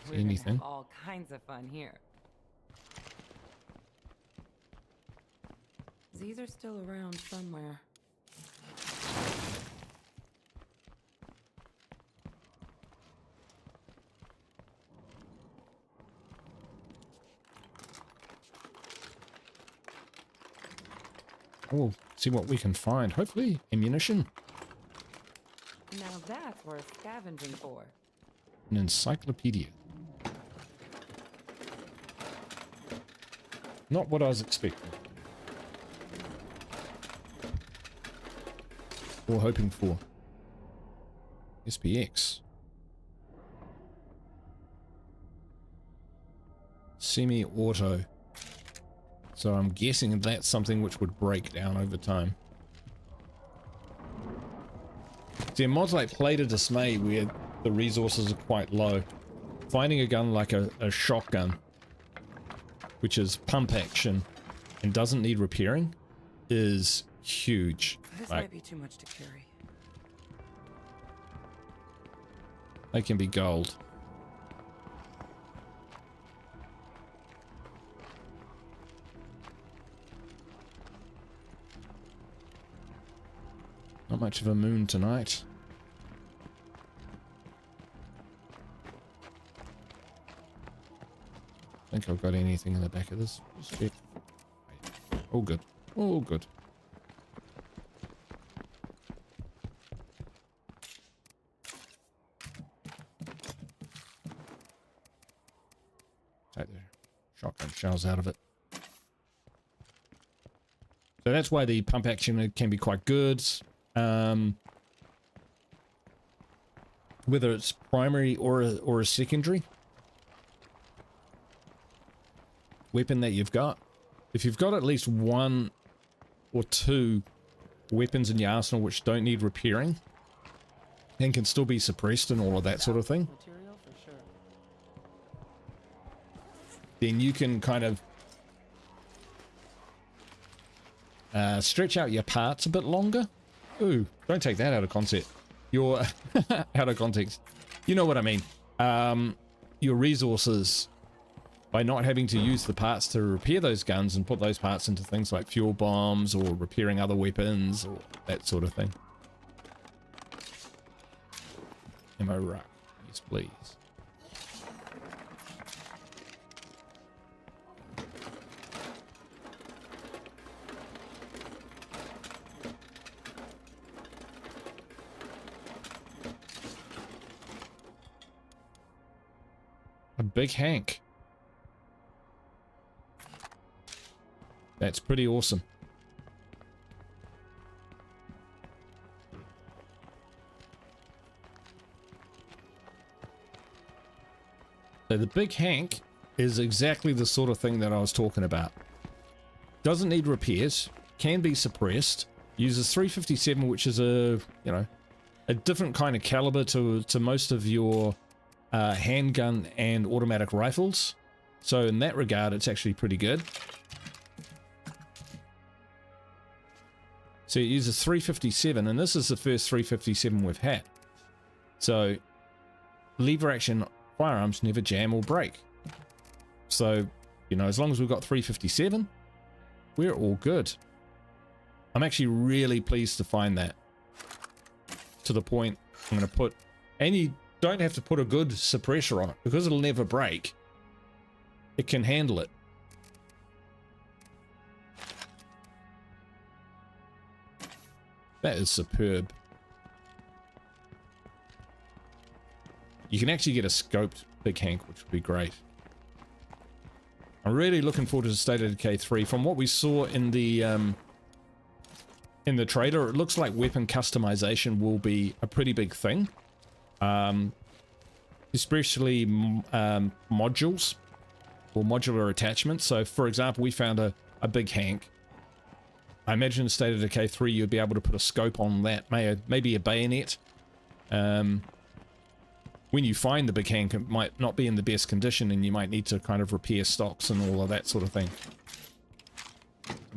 We're gonna Anything? have all kinds of fun here. These are still around somewhere. We'll see what we can find. Hopefully ammunition. Now that's worth scavenging for. An encyclopedia. Not what I was expecting. Or hoping for. SPX. Semi-auto. So I'm guessing that's something which would break down over time. See, in mods like Play to Dismay, where the resources are quite low, finding a gun like a shotgun, which is pump action and doesn't need repairing, is huge. This Like, might be too much to carry. they can be gold. Not much of a moon tonight. I think I've got anything in the back of this. Just check. All good. All good. Take the shotgun shells out of it. So that's why the pump action can be quite good. Whether it's primary or a secondary weapon that you've got. If you've got at least 1 or 2 weapons in your arsenal which don't need repairing and can still be suppressed and all of that sort of thing, Material for sure. then you can kind of stretch out your parts a bit longer. Ooh, don't take that out of concept. Your out of context. You know what I mean. Your resources, by not having to use the parts to repair those guns and put those parts into things like fuel bombs or repairing other weapons or that sort of thing. Ammo rack. Yes, please. A big Hank. That's pretty awesome. So the big Hank is exactly the sort of thing that I was talking about. Doesn't need repairs, can be suppressed, uses 357, which is a different kind of caliber to most of your handgun and automatic rifles. So in that regard, it's actually pretty good. So it uses 357, and this is the first 357 we've had. So lever action firearms never jam or break. So, as long as we've got 357, we're all good. I'm actually really pleased to find that. To the point, I'm going to put, and you don't have to put a good suppressor on it because it'll never break. It can handle it. That is superb. You can actually get a scoped Big Hank, which would be great. I'm really looking forward to State of Decay 3. From what we saw in the trailer, it looks like weapon customization will be a pretty big thing. Especially modules or modular attachments. So, for example, we found a Big Hank. I imagine in State of Decay 3 you'd be able to put a scope on that, maybe a bayonet. When you find the Big Hank, it might not be in the best condition and you might need to kind of repair stocks and all of that sort of thing.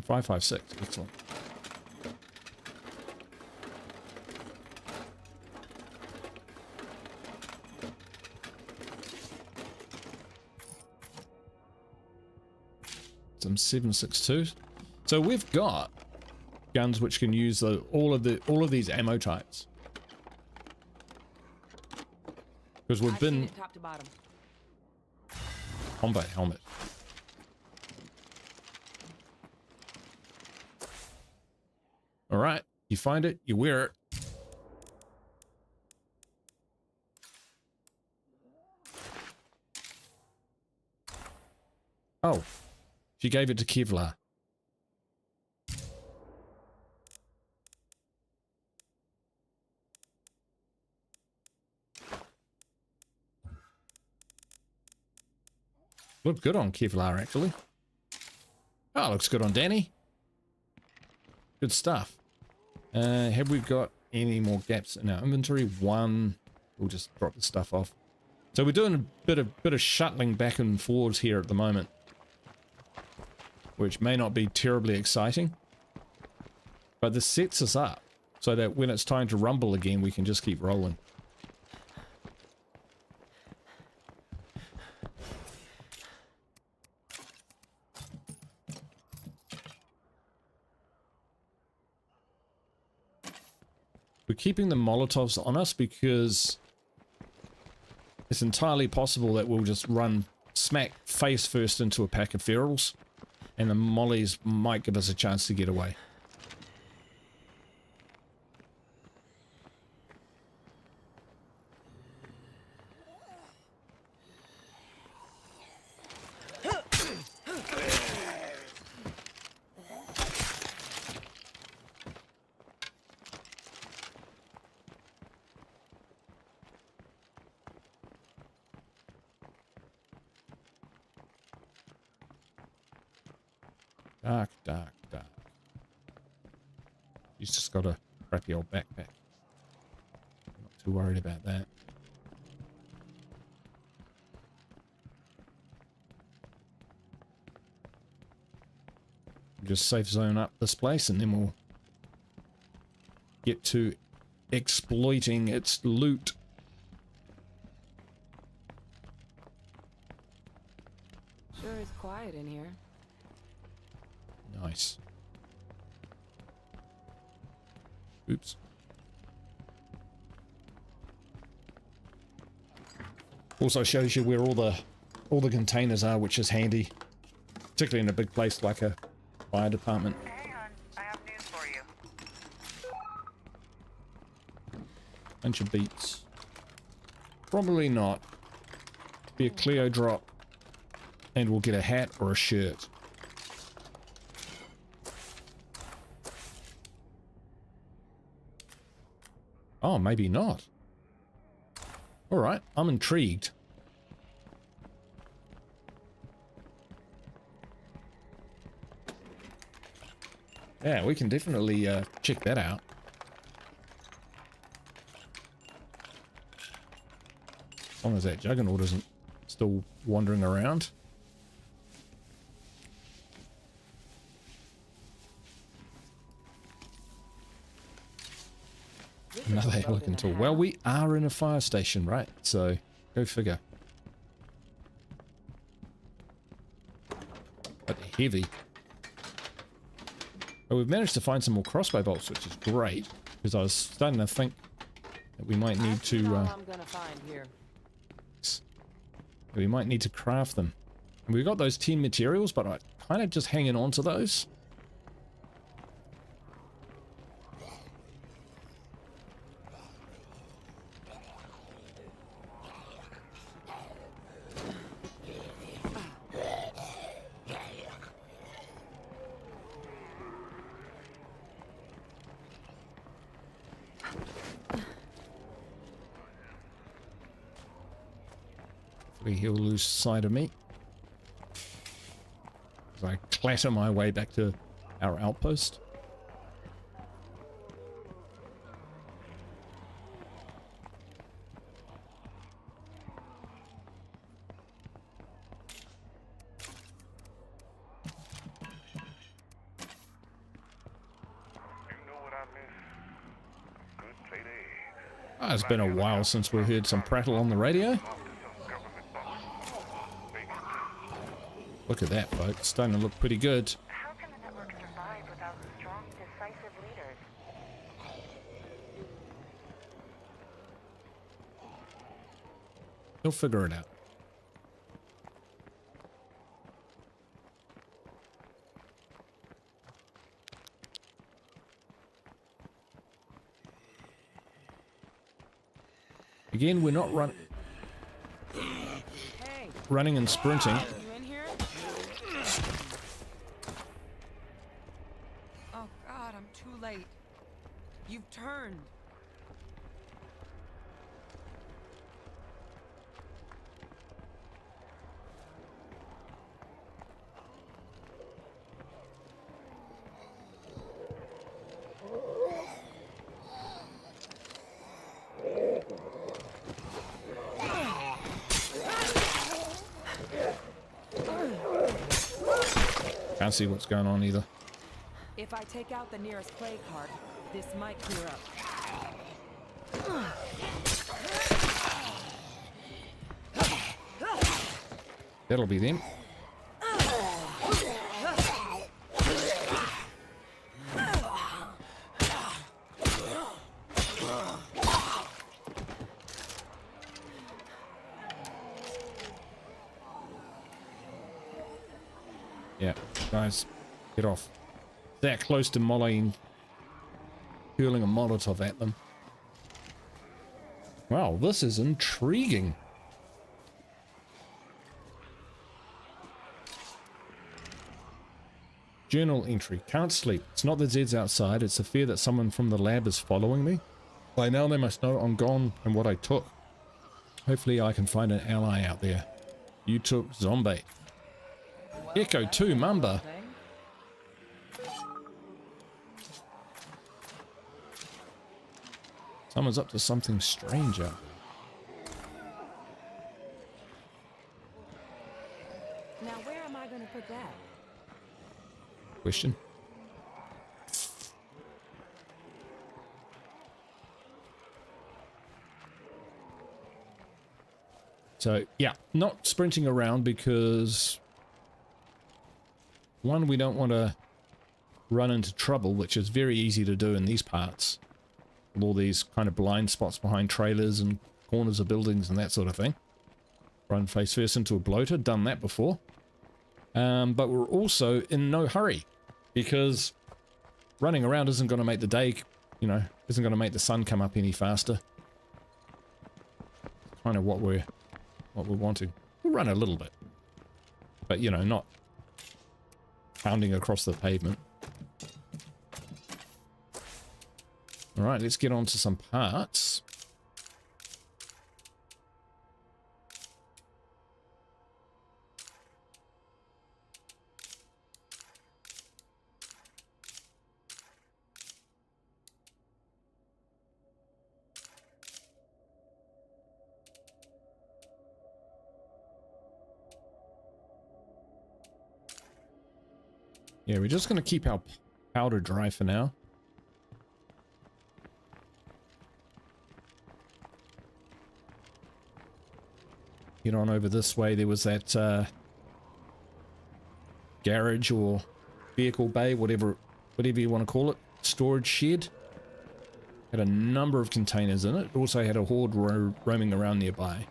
556, excellent. Some 7.62. So we've got guns which can use all of these ammo types. Because we've been top to bottom. combat helmet. All right, you find it, you wear it. Oh, she gave it to Kevlar. Looked good on Kevlar, actually. Oh, looks good on Danny. Good stuff. Have we got any more gaps in our inventory? One. We'll just drop the stuff off. So we're doing a bit of shuttling back and forwards here at the moment, which may not be terribly exciting, but this sets us up so that when it's time to rumble again, we can just keep rolling. We're keeping the Molotovs on us because it's entirely possible that we'll just run smack face first into a pack of ferals and the mollies might give us a chance to get away. Dark, dark, dark. He's just got a crappy old backpack. Not too worried about that. Just safe zone up this place and then we'll get to exploiting its loot. Sure is quiet in here. Nice. Oops. Also shows you where all the containers are, which is handy, particularly in a big place like a fire department. Hang on, I have news for you. Bunch of beats. Probably not. Be a Keogh drop, and we'll get a hat or a shirt. Oh, maybe not. Alright, I'm intrigued. Yeah, we can definitely check that out. As long as that Juggernaut isn't still wandering around. Another helican tool. Well, we are in a fire station, right? So, go figure. But heavy. But we've managed to find some more crossbow bolts, which is great. Because I was starting to think that we might need to... I'm gonna find here. we might need to craft them. And we've got those 10 materials, but I'm kind of just hanging on to those. Hopefully he'll lose sight of me as I clatter my way back to our outpost. Oh, it's been a while since we heard some prattle on the radio. Look at that, folks. It's starting to look pretty good. How can the network survive without strong, decisive leaders? He'll figure it out. Again, we're not running and sprinting. You in here? Oh God, I'm too late. You've turned. Can't see what's going on either. If I take out the nearest plague card, this might clear up. That'll be them. Yeah, guys, get off. That close to hurling a Molotov at them. Wow, this is intriguing. Journal entry. Can't sleep. It's not the Zeds outside. It's a fear that someone from the lab is following me. By now they must know I'm gone and what I took. Hopefully I can find an ally out there. You took zombie. Echo 2 Mamba. Someone's up to something strange out Now where am I going to put that? question. So yeah, not sprinting around because one, we don't want to run into trouble, which is very easy to do in these parts. With all these kind of blind spots behind trailers and corners of buildings and that sort of thing. Run face first into a bloater, done that before. But we're also in no hurry because running around isn't going to make the day, you know, isn't going to make the sun come up any faster. Kind of what we're wanting. We'll run a little bit, but you know, not pounding across the pavement. All right, let's get on to some parts. Yeah, we're just going to keep our powder dry for now. Get on over this way. There was that garage or vehicle bay, whatever you want to call it, storage shed. Had a number of containers in it. Also had a horde roaming around nearby.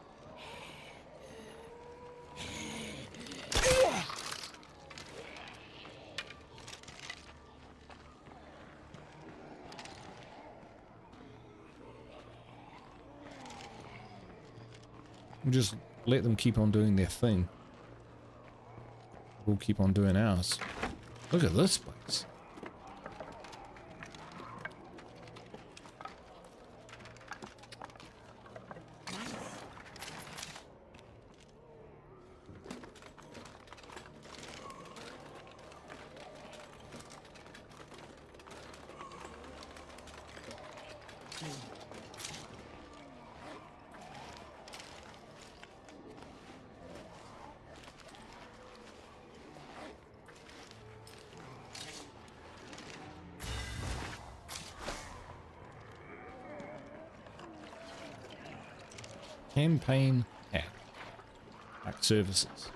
Just let them keep on doing their thing. We'll keep on doing ours. Look at this place. Campaign hat. Like services.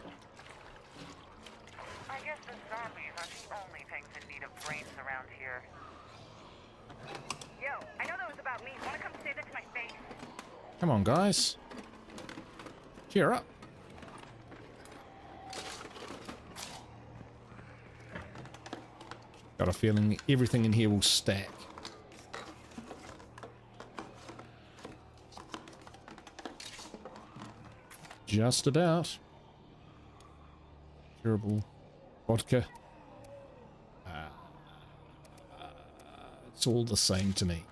I guess the zombies aren't the only things in need of brains around here. Yo, I know that was about me. Wanna come say that to my face? Come on, guys. Cheer up. Got a feeling everything in here will stack. Just about. Terrible vodka. It's all the same to me.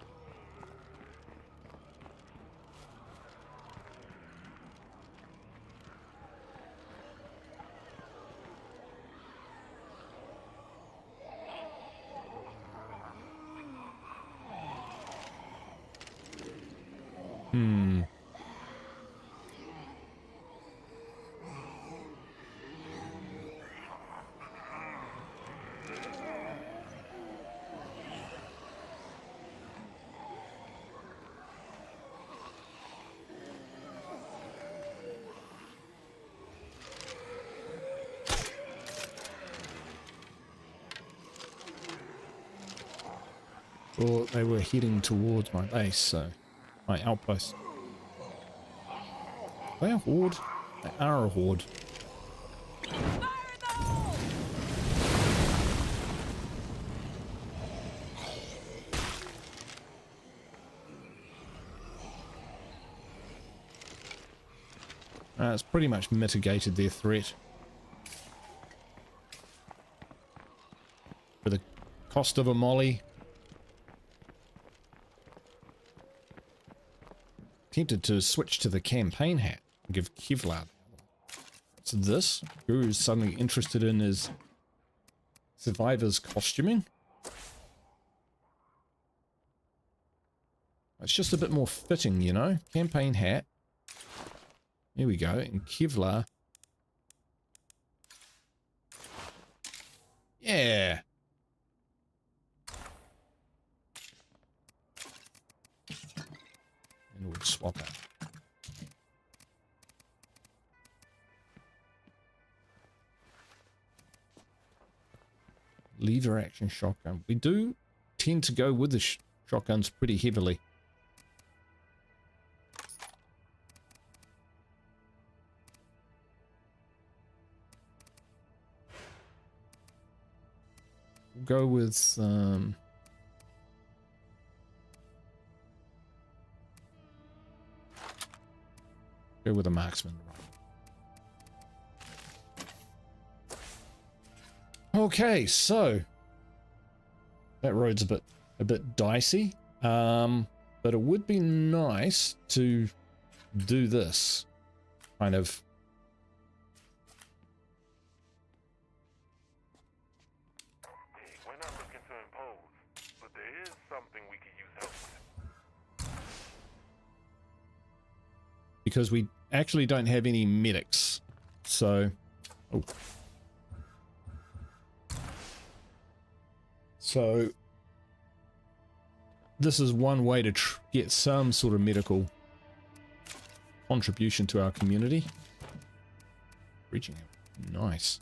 Or they were heading towards my base, so my outpost. Are they a horde? They are a horde. It's pretty much mitigated their threat. For the cost of a molly. Tempted to switch to the campaign hat and give Kevlar. What's this? Guru's suddenly interested in his survivor's costuming. It's just a bit more fitting, you know? Campaign hat. Here we go. And Kevlar. Yeah. And we'll swap it. Lever action shotgun. We do tend to go with the shotguns pretty heavily. We'll go with go with a marksman. Okay, so that road's a bit dicey, but it would be nice to do this kind of. We're not looking to impose, but there is something we could use help with. Because we actually don't have any medics, so. Oh. So this is one way to get some sort of medical contribution to our community. Reaching out. Nice.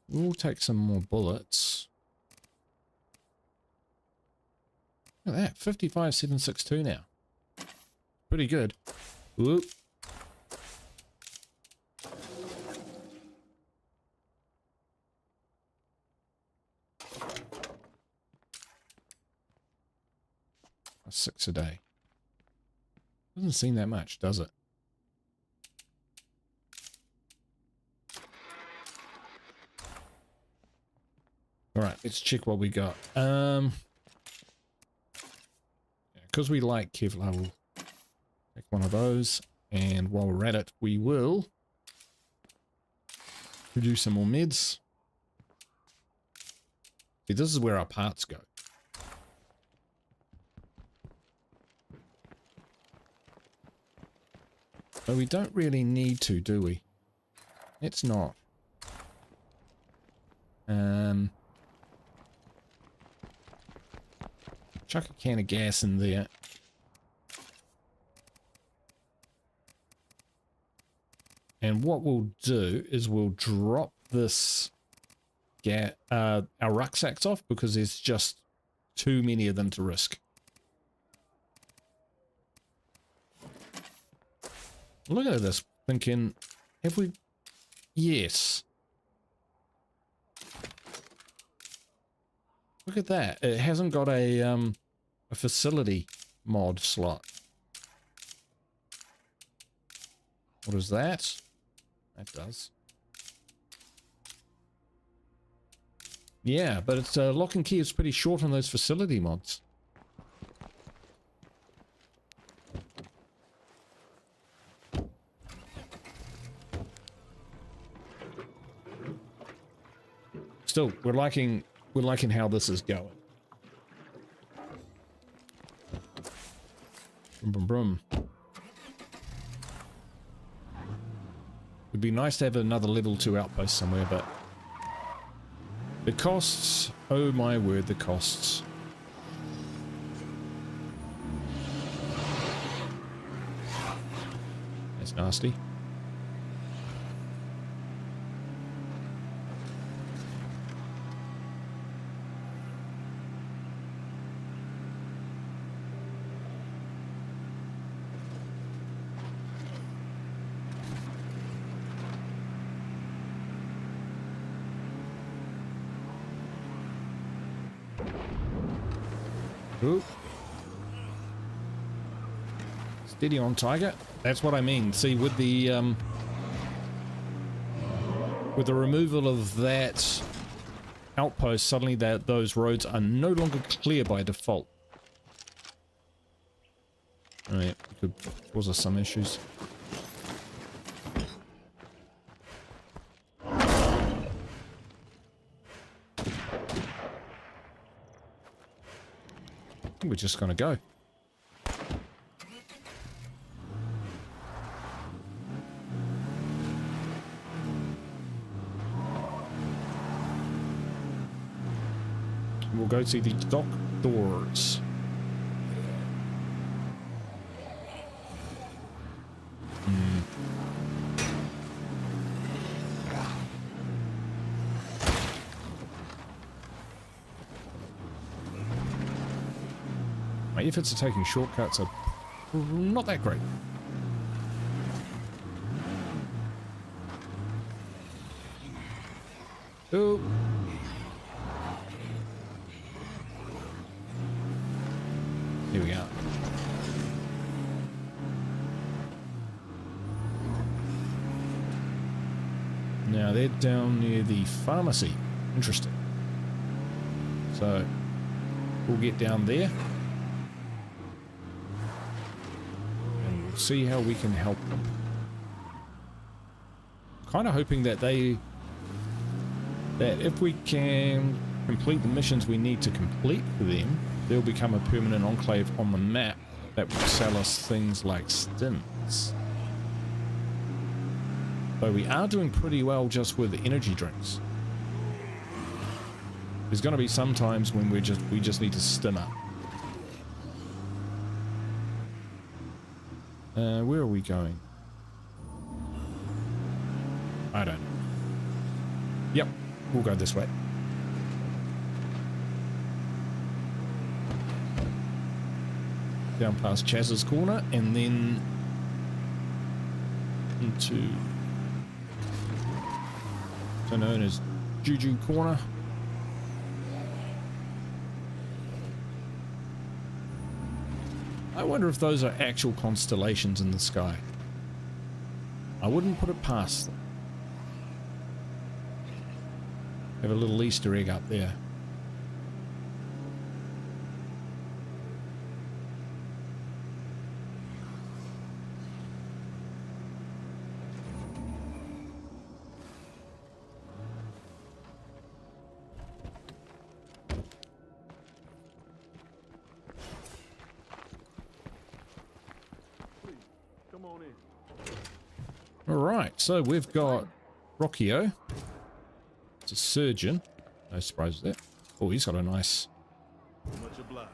We'll take some more bullets. Look at that, 55,762 now. Pretty good. Whoop. That's 6 a day. Doesn't seem that much, does it? All right, let's check what we got. Because we like Kevlar, we'll take one of those. And while we're at it, we will produce some more meds. See, this is where our parts go. But we don't really need to, do we? It's not. Chuck a can of gas in there. And what we'll do is we'll drop this our rucksacks off because there's just too many of them to risk. Looking at this, thinking, have we? Yes. Look at that. It hasn't got a facility mod slot. What is that? That does. Yeah, but it's lock and key is pretty short on those facility mods. Still, we're liking how this is going. Brum, brum, brum. Would be nice to have another level 2 outpost somewhere, but the costs, oh my word, the costs. That's nasty. Ooh. Steady on, Tiger. That's what I mean. See, with the removal of that outpost, suddenly those roads are no longer clear by default. Oh yeah, could cause us some issues. We're just gonna go. We'll go to the dock doors. My efforts at taking shortcuts are not that great. Oh. Here we go. Now they're down near the pharmacy. Interesting. So we'll get down there. See how we can help them. Kind of hoping that if we can complete the missions we need to complete for them, they'll become a permanent enclave on the map that will sell us things like stints. But we are doing pretty well just with energy drinks. There's going to be some times when we just need to stim up. Where are we going? I don't know. Yep, we'll go this way. Down past Chaz's corner and then into so known as Juju corner. I wonder if those are actual constellations in the sky. I wouldn't put it past them. Have a little Easter egg up there. Alright, so we've got Keogh. It's a surgeon. No surprise there. Oh, he's got a nice... Much obliged.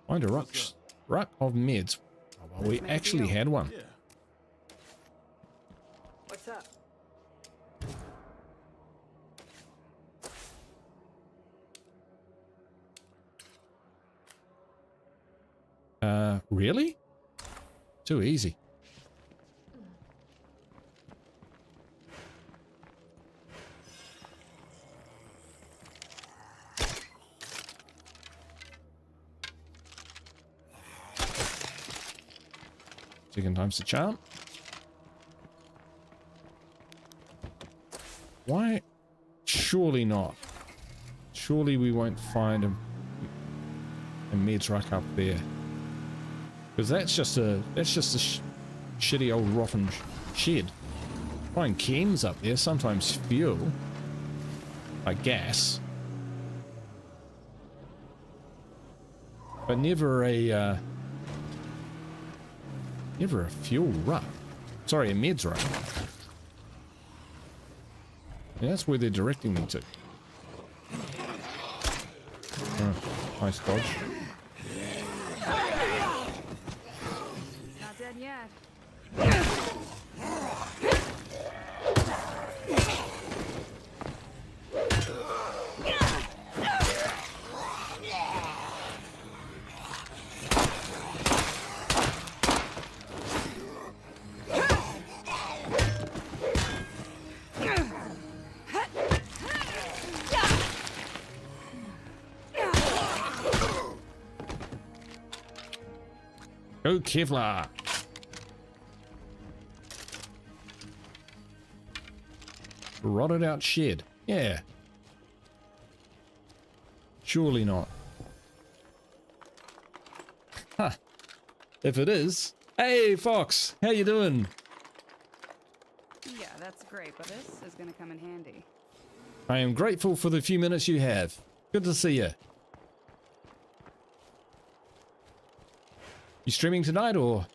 Find a ruck of meds. Oh, well, we actually had one. Yeah. What's up? Really? Too easy. Second time's the charm. Why? Surely not. Surely we won't find a meds rack up there. Because that's just a shitty old rotten shed. Find chems up there, sometimes fuel. I guess. But never a fuel ruck. Sorry, a meds ruck. Yeah, that's where they're directing me to. Oh, nice dodge. Not dead yet. Go Kevlar. Rotted out shed. Yeah. Surely not. Huh. If it is. Hey, Fox. How you doing? Yeah, that's great, but this is gonna come in handy. I am grateful for the few minutes you have. Good to see you. You streaming tonight or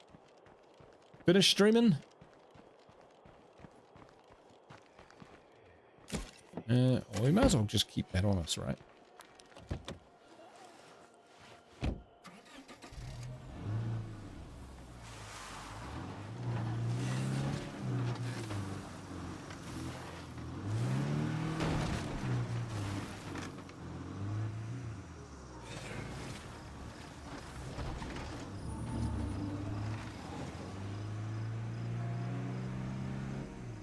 finish streaming? Well, we might as well just keep that on us, right?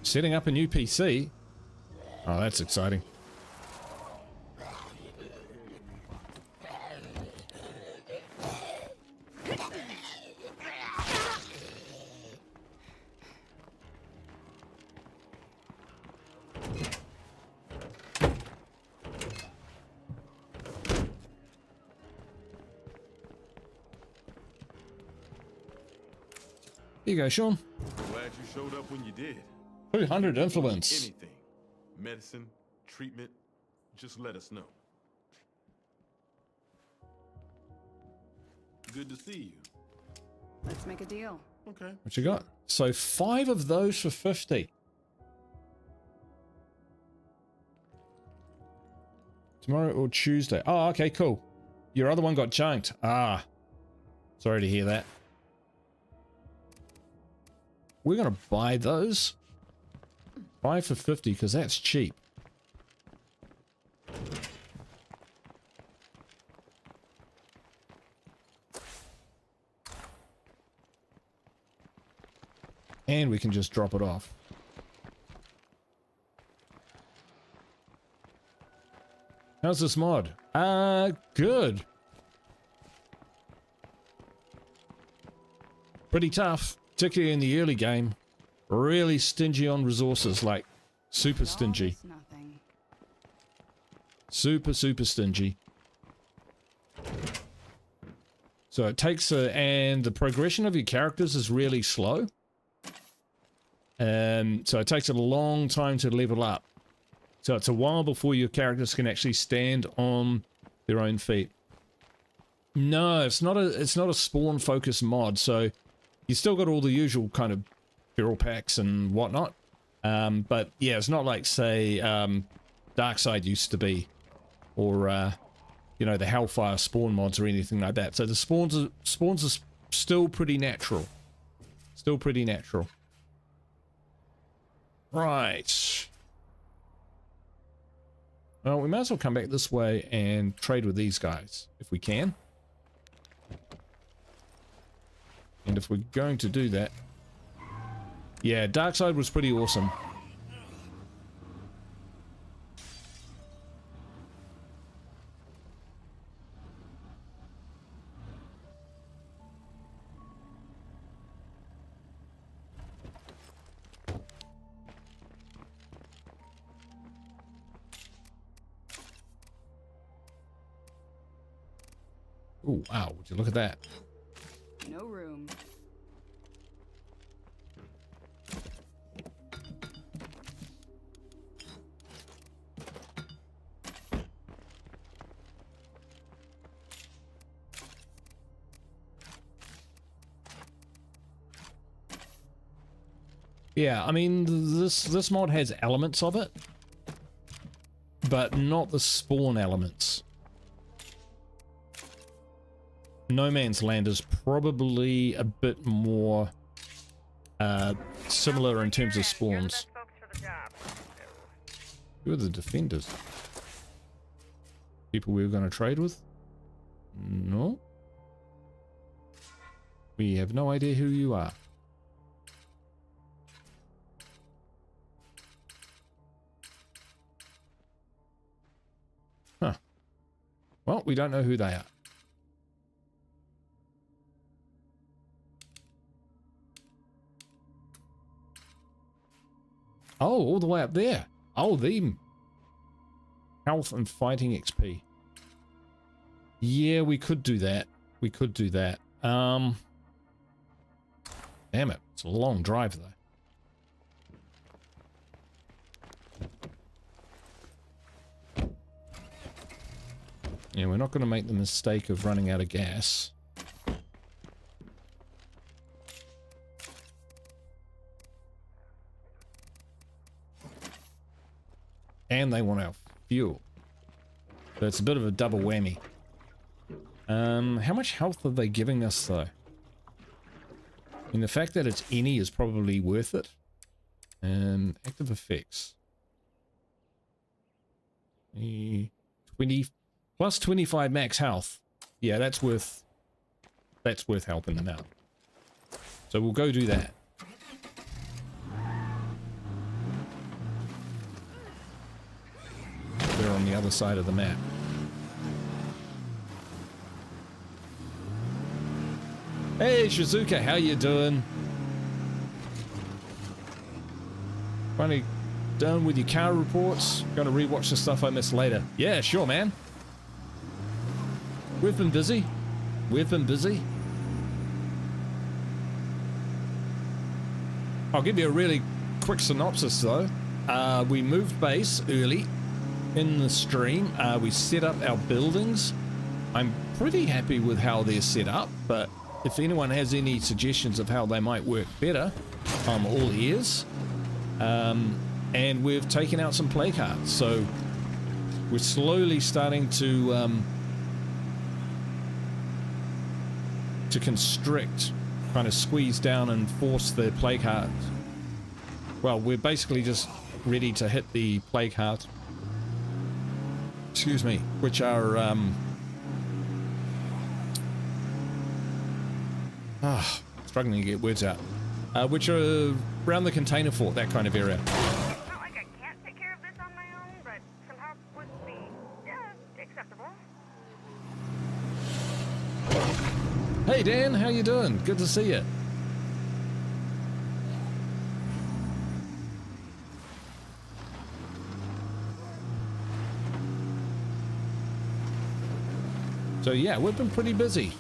Setting up a new PC. Oh, that's exciting. Here you go, Sean. Glad you showed up when you did. 200 influence. Anything. Medicine, treatment, just let us know. Good to see you. Let's make a deal. Okay. What you got? So 5 of those for 50. Tomorrow or Tuesday. Oh, okay, cool. Your other one got chunked. Ah. Sorry to hear that. We're going to buy those. 5 for 50 because that's cheap. And we can just drop it off. How's this mod? Good. Pretty tough, particularly in the early game. Really stingy on resources, like super stingy. Nothing. Super stingy. So it takes and the progression of your characters is really slow. So it takes a long time to level up. So it's a while before your characters can actually stand on their own feet. No, it's not a spawn focused mod, so you still got all the usual kind of feral packs and whatnot. But yeah, it's not like, say, Darkside used to be, or you know, the Hellfire spawn mods or anything like that. So the spawns are still pretty natural. Still pretty natural. Right. Well, we might as well come back this way and trade with these guys, if we can. And if we're going to do that... Yeah, Darkside was pretty awesome. Oh, wow, would you look at that? No room. Yeah, I mean, this mod has elements of it, but not the spawn elements. No Man's Land is probably a bit more similar in terms of spawns. Who are the defenders? People we were going to trade with? No. We have no idea who you are. Huh. Well, we don't know who they are. Oh, all the way up there. Oh, the health and fighting XP. Yeah, we could do that. We could do that. Damn it. It's a long drive, though. Yeah, we're not going to make the mistake of running out of gas. And they want our fuel. So it's a bit of a double whammy. How much health are they giving us, though? I mean, the fact that it's any is probably worth it. Active effects. 20 plus 25 max health. Yeah, that's worth helping them out. So we'll go do that. They're on the other side of the map. Hey Shizuka, how you doing? Finally done with your car reports? Gonna rewatch the stuff I missed later. Yeah, sure, man. We've been busy. We've been busy. I'll give you a really quick synopsis though. We moved base early in the stream. We set up our buildings. I'm pretty happy with how they're set up, but if anyone has any suggestions of how they might work better, I'm all ears. And we've taken out some play cards, so we're slowly starting to constrict, kind of squeeze down and force the play cards. Well, we're basically just ready to hit the play cards. Excuse me, which are struggling to get words out. Which are around the container fort, that kind of area. Not like I can't take care of this on my own, but some help would be, Hey Dan, how you doing? Good to see you. So yeah, we've been pretty busy.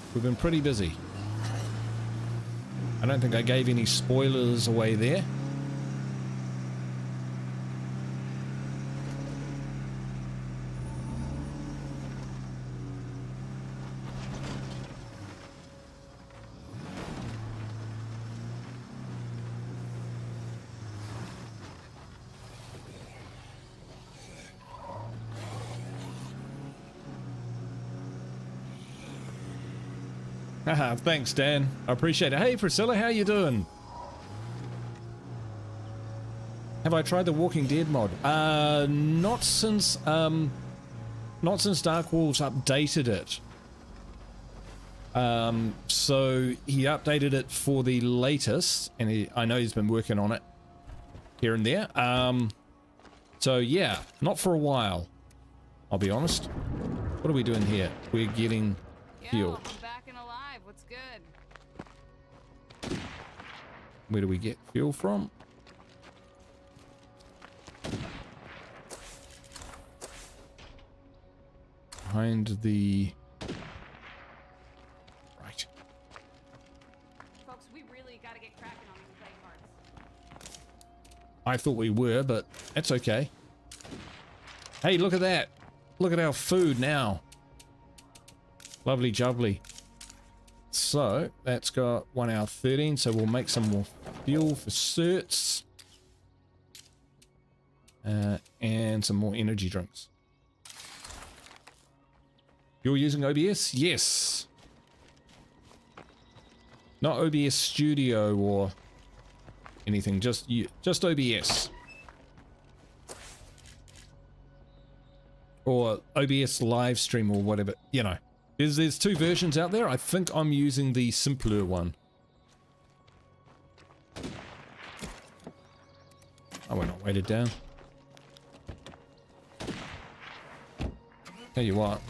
I don't think I gave any spoilers away there. Haha, thanks Dan. I appreciate it. Hey Priscilla, how you doing? Have I tried the Walking Dead mod? Not since Dark Wolves updated it. So he updated it for the latest, and I know he's been working on it here and there. So yeah, not for a while, I'll be honest. What are we doing here? We're getting fuel. I'm back and alive. What's good? Where do we get fuel from? Behind the... Right. Folks, we really gotta get cracking on these play cards. I thought we were, but that's okay. Hey, look at that. Look at our food now. Lovely jubbly. So, that's got 1 hour 13, so we'll make some more fuel for certs. And some more energy drinks. You're using OBS? Yes. Not OBS Studio or anything, just OBS. Or OBS live stream or whatever, you know. There's 2 versions out there. I think I'm using the simpler one. Oh, we're not weighted down. Tell you what.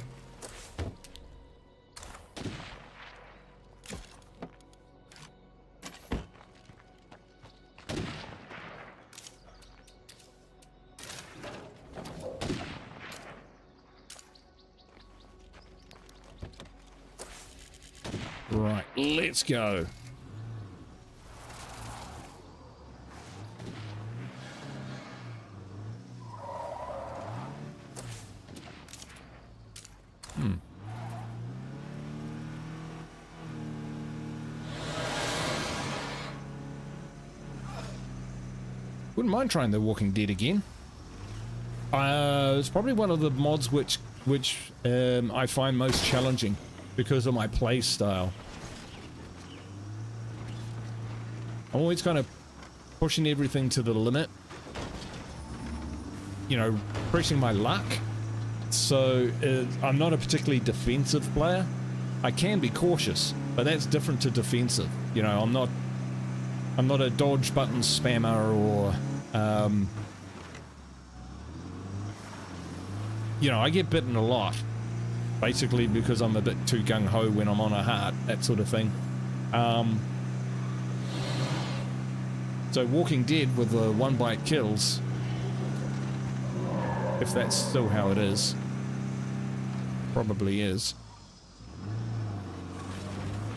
Right, let's go. Wouldn't mind trying The Walking Dead again. It's probably one of the mods which I find most challenging because of my play style. I'm always kind of pushing everything to the limit. You know, pressing my luck. So I'm not a particularly defensive player. I can be cautious, but that's different to defensive. You know, I'm not a dodge button spammer or you know, I get bitten a lot, basically because I'm a bit too gung-ho when I'm on a heart, that sort of thing. So Walking Dead with the 1-bite kills, if that's still how it is, probably is.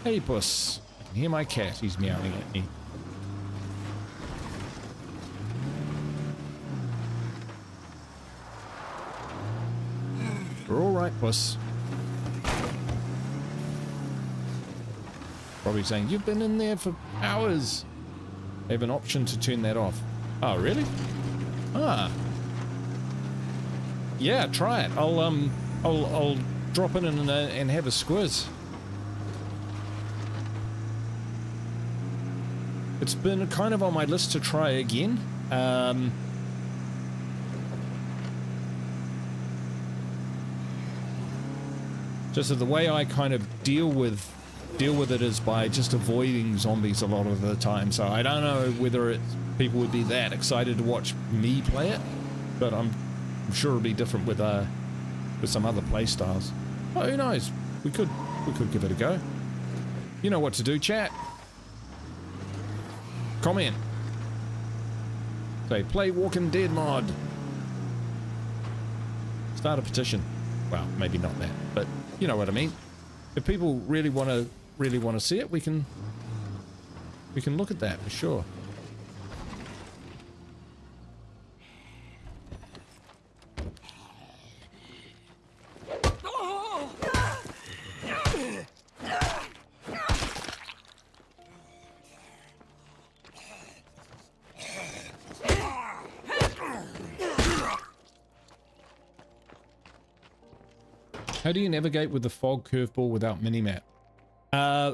Hey puss, I can hear my cat, he's meowing at me. We're all right, puss. Probably saying, you've been in there for hours. They have an option to turn that off. Oh, really? Ah. Yeah, try it. I'll drop in and have a squiz. It's been kind of on my list to try again. Just that the way I kind of deal with it is by just avoiding zombies a lot of the time. So I don't know whether people would be that excited to watch me play it, but I'm sure it'll be different with some other play styles. Oh, who knows? We could give it a go. You know what to do, chat. Comment. Say, play Walking Dead mod. Start a petition. Well, maybe not that, but you know what I mean. If people really want to see it, we can look at that for sure. How do you navigate with the fog curveball without minimap?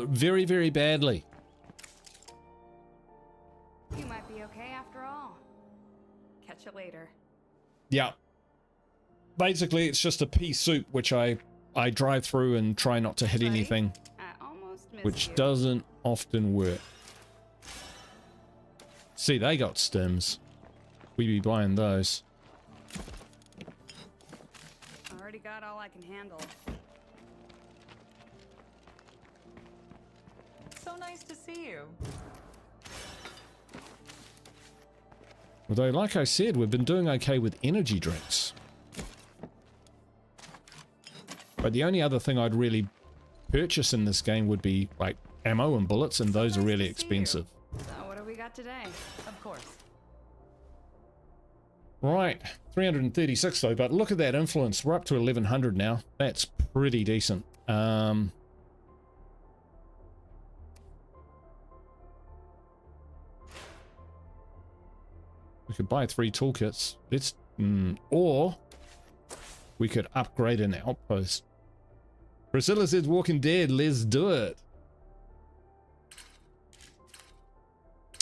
Very, very badly. You might be okay after all. Catch you later. Yeah. Basically, it's just a pea soup, which I drive through and try not to hit Buddy, anything, I almost missed which you. doesn't often work. See, they got stims. We be buying those. Already got all I can handle. So nice to see you. Although, like I said, we've been doing okay with energy drinks. But the only other thing I'd really purchase in this game would be, like, ammo and bullets, and those are really expensive. So what do we got today? Of course. Right, 336 though, but look at that influence. We're up to 1100 now. That's pretty decent. We could buy 3 toolkits. Let's, or we could upgrade an outpost. Priscilla says Walking Dead, let's do it.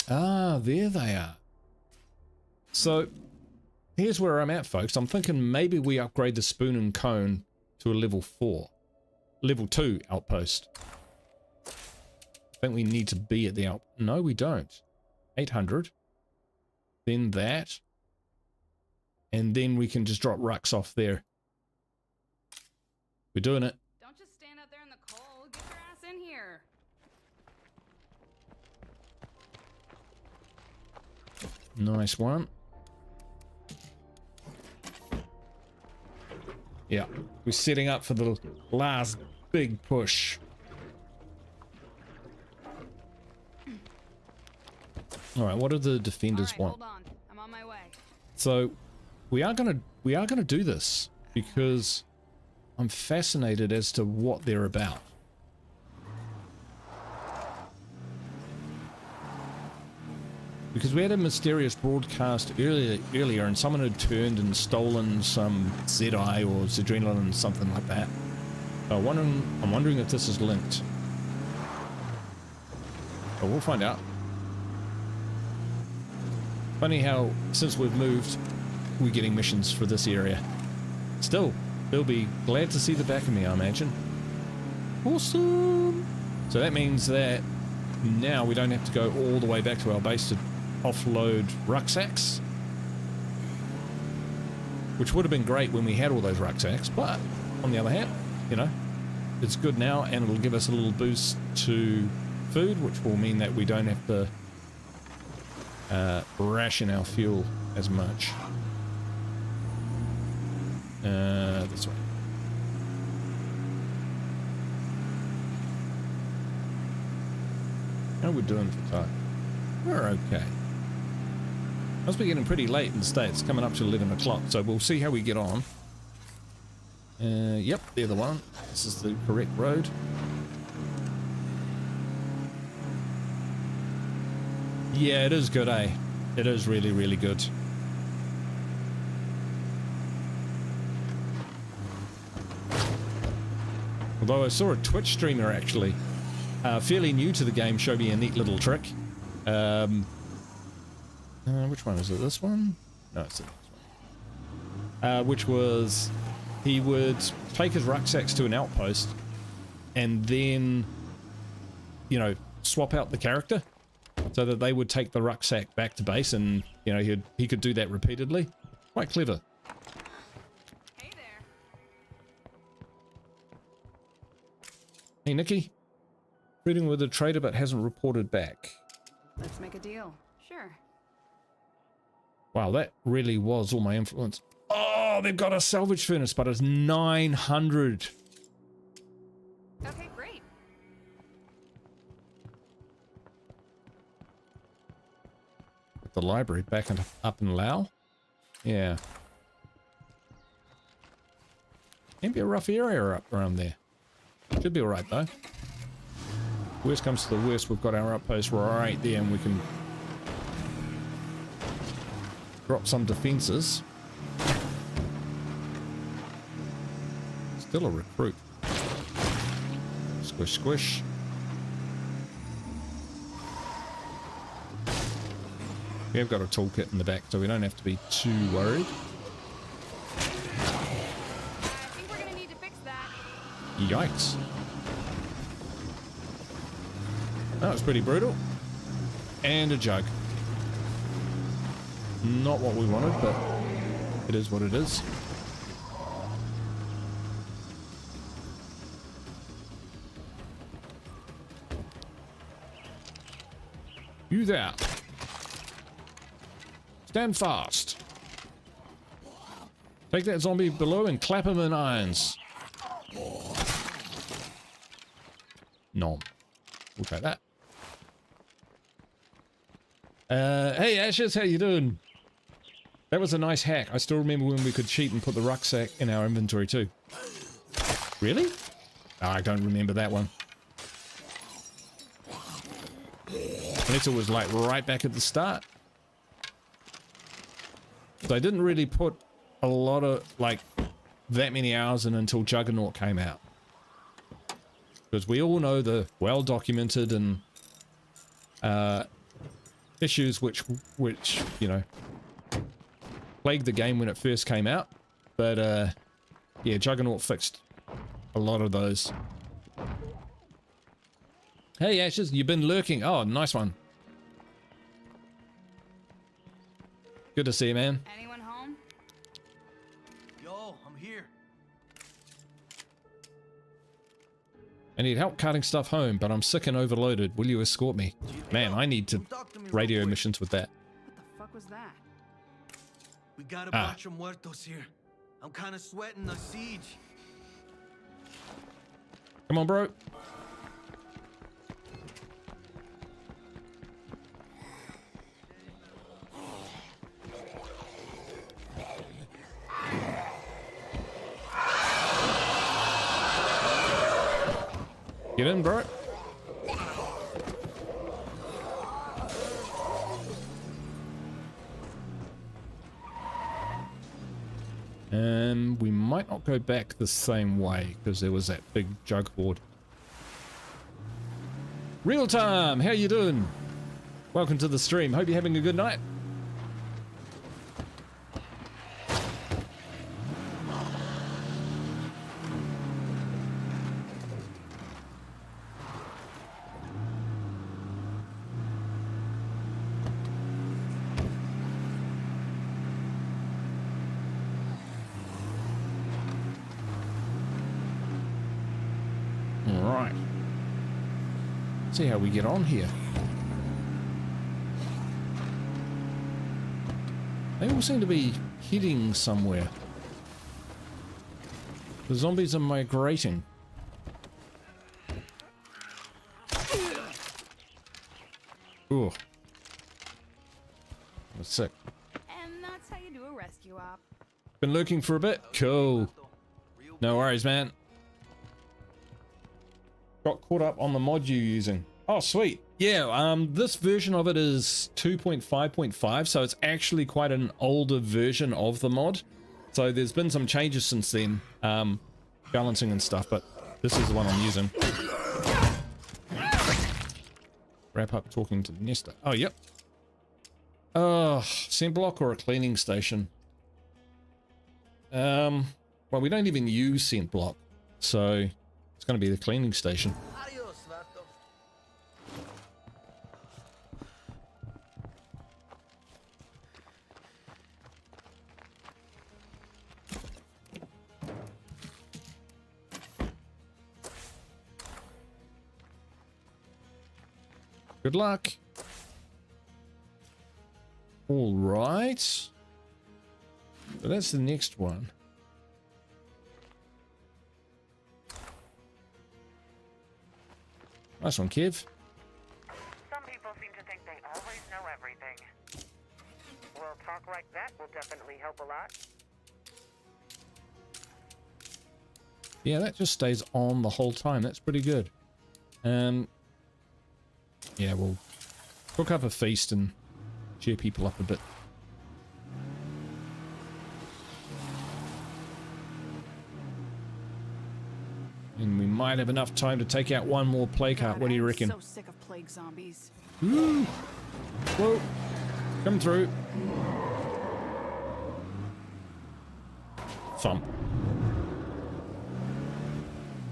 Ah, there they are. So, here's where I'm at, folks. I'm thinking maybe we upgrade the spoon and cone to a level 4. Level 2 outpost. I think we need to be at the No, we don't. 800. Then that. And then we can just drop rucks off there. We're doing it. Don't just stand out there in the cold. Get your ass in here. Nice one. Yeah, we're setting up for the last big push. All right, what do the defenders want? Hold on. I'm on my way. So, we are gonna do this because I'm fascinated as to what they're about. Because we had a mysterious broadcast earlier and someone had turned and stolen some ZI or Zedrenalin, something like that. I'm wondering if this is linked. But we'll find out. Funny how, since we've moved, we're getting missions for this area. Still, they'll be glad to see the back of me, I imagine. Awesome! So that means that now we don't have to go all the way back to our base to offload rucksacks, which would have been great when we had all those rucksacks, but on the other hand, you know, it's good now and it'll give us a little boost to food, which will mean that we don't have to ration our fuel as much. This way. How are we doing for time? We're okay. Must be getting pretty late in the States, coming up to 11 o'clock, so we'll see how we get on. Yep, they're the one. This is the correct road. Yeah, it is good, eh? It is really, really good. Although I saw a Twitch streamer actually, fairly new to the game, show me a neat little trick. Which one is it? This one? No, it's the next one. Which was, he would take his rucksacks to an outpost and then, you know, swap out the character so that they would take the rucksack back to base, and, you know, he could do that repeatedly. Quite clever. Hey there. Hey, Nikki. Reading with a trader but hasn't reported back. Let's make a deal. Sure. Wow, that really was all my influence. Oh, they've got a salvage furnace, but it's 900. Okay, great. The library back up in Lao. Yeah. Can be a rough area up around there. Should be alright though. Worst comes to the worst, we've got our outpost right there and we can drop some defenses. Still a recruit. Squish, squish. We have got a toolkit in the back, so we don't have to be too worried. I think we're gonna need to fix that. Yikes. That was pretty brutal. And a jug. Not what we wanted, but it is what it is. You there. Stand fast. Take that zombie below and clap him in irons. Nom. We'll take that. Hey Ashes, how you doing? That was a nice hack. I still remember when we could cheat and put the rucksack in our inventory too. Really? Oh, I don't remember that one. Unless it was like right back at the start. So I didn't really put a lot of, like, that many hours in until Juggernaut came out. Because we all know the well-documented and issues which, you know, plagued the game when it first came out. But, yeah, Juggernaut fixed a lot of those. Hey, Ashes, you've been lurking. Oh, nice one. Good to see you, man. Anyone home? Yo, I'm here. I need help carting stuff home, but I'm sick and overloaded. Will you escort me? Man, I need to radio missions with that. What the fuck was that? We got a bunch of muertos here. I'm kind of sweating the siege. Come on, bro. Get in, bro. And we might not go back the same way because there was that big jug board. Real time, how you doing? Welcome to the stream. Hope you're having a good night. Right. See how we get on here. They all seem to be heading somewhere. The zombies are migrating. Ooh. That's sick. And that's how you do a rescue op. Been lurking for a bit? Cool. No worries, man. Got caught up on the mod you're using. Oh, sweet. Yeah, this version of it is 2.5.5, so it's actually quite an older version of the mod. So there's been some changes since then, balancing and stuff, but this is the one I'm using. Wrap up talking to Nesta. Oh, yep. Scent block or a cleaning station? Well, we don't even use scent block, so it's going to be the cleaning station. Good luck. All right. So that's the next one. Nice one, Kev. Some people seem to think they always know everything. Well, talk like that will definitely help a lot. Yeah, that just stays on the whole time. That's pretty good. Yeah, we'll cook up a feast and cheer people up a bit. And we might have enough time to take out one more plague heart. What do you reckon? So sick of plague zombies. Ooh. Whoa. Come through. Thump.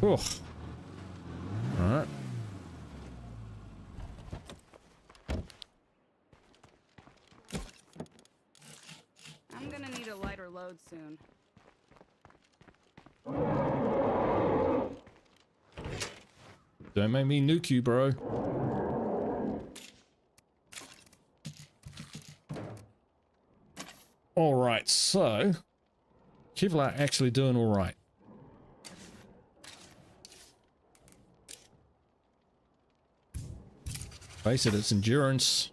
Ugh. Alright. I'm gonna need a lighter load soon. Don't make me nuke you, bro. Alright, so people are actually doing alright. Face it, it's endurance.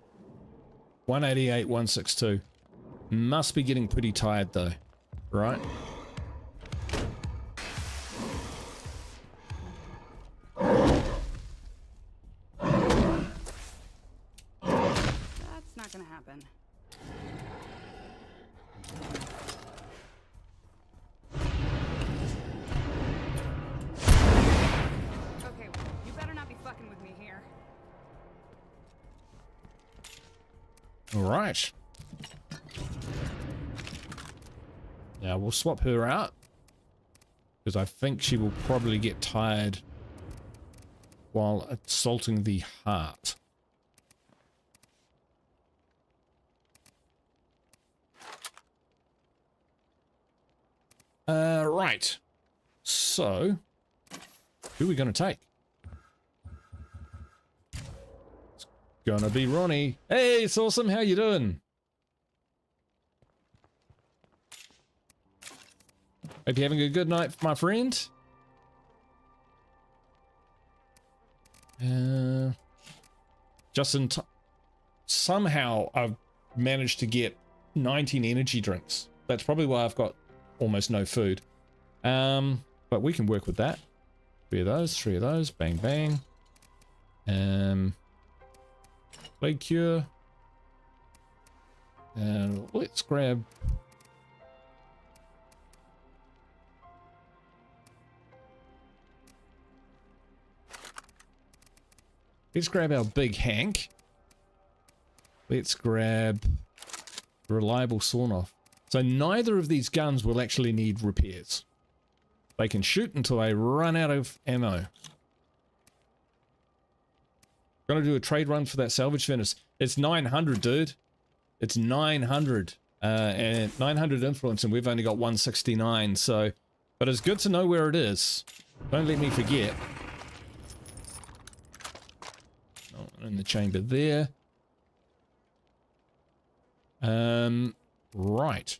188, 162. Must be getting pretty tired though, right? That's not gonna happen. Okay, you better not be fucking with me here. All right. Now we'll swap her out because I think she will probably get tired while assaulting the heart. Right. So, who are we going to take? It's gonna be Ronnie. Hey, it's awesome. How you doing? Hope you're having a good night, my friend. Justin, somehow I've managed to get 19 energy drinks. That's probably why I've got almost no food. But we can work with that. 3 of those, bang bang. Plague cure. And let's grab. Let's grab our big Hank. Let's grab reliable sawn-off. So neither of these guns will actually need repairs. They can shoot until they run out of ammo. Gonna do a trade run for that salvage furnace. It's 900, dude. It's 900. And 900 influence, and we've only got 169, so... But it's good to know where it is. Don't let me forget. In the chamber there. Right.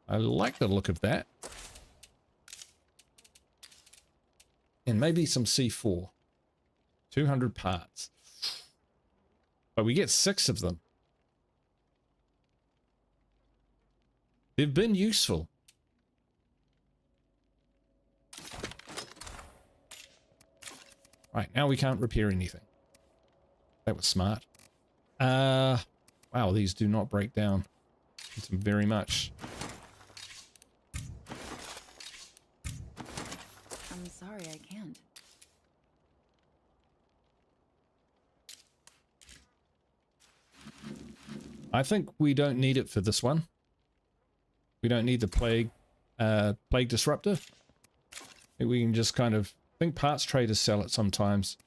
I like the look of that. And maybe some C4. 200 parts. But we get 6 of them. They've been useful. Right, now we can't repair anything. That was smart. Wow, these do not break down. Thank you very much. I'm sorry, I can't. I think we don't need it for this one. We don't need the plague disruptor. I think we can just kind of... I think parts traders sell it sometimes.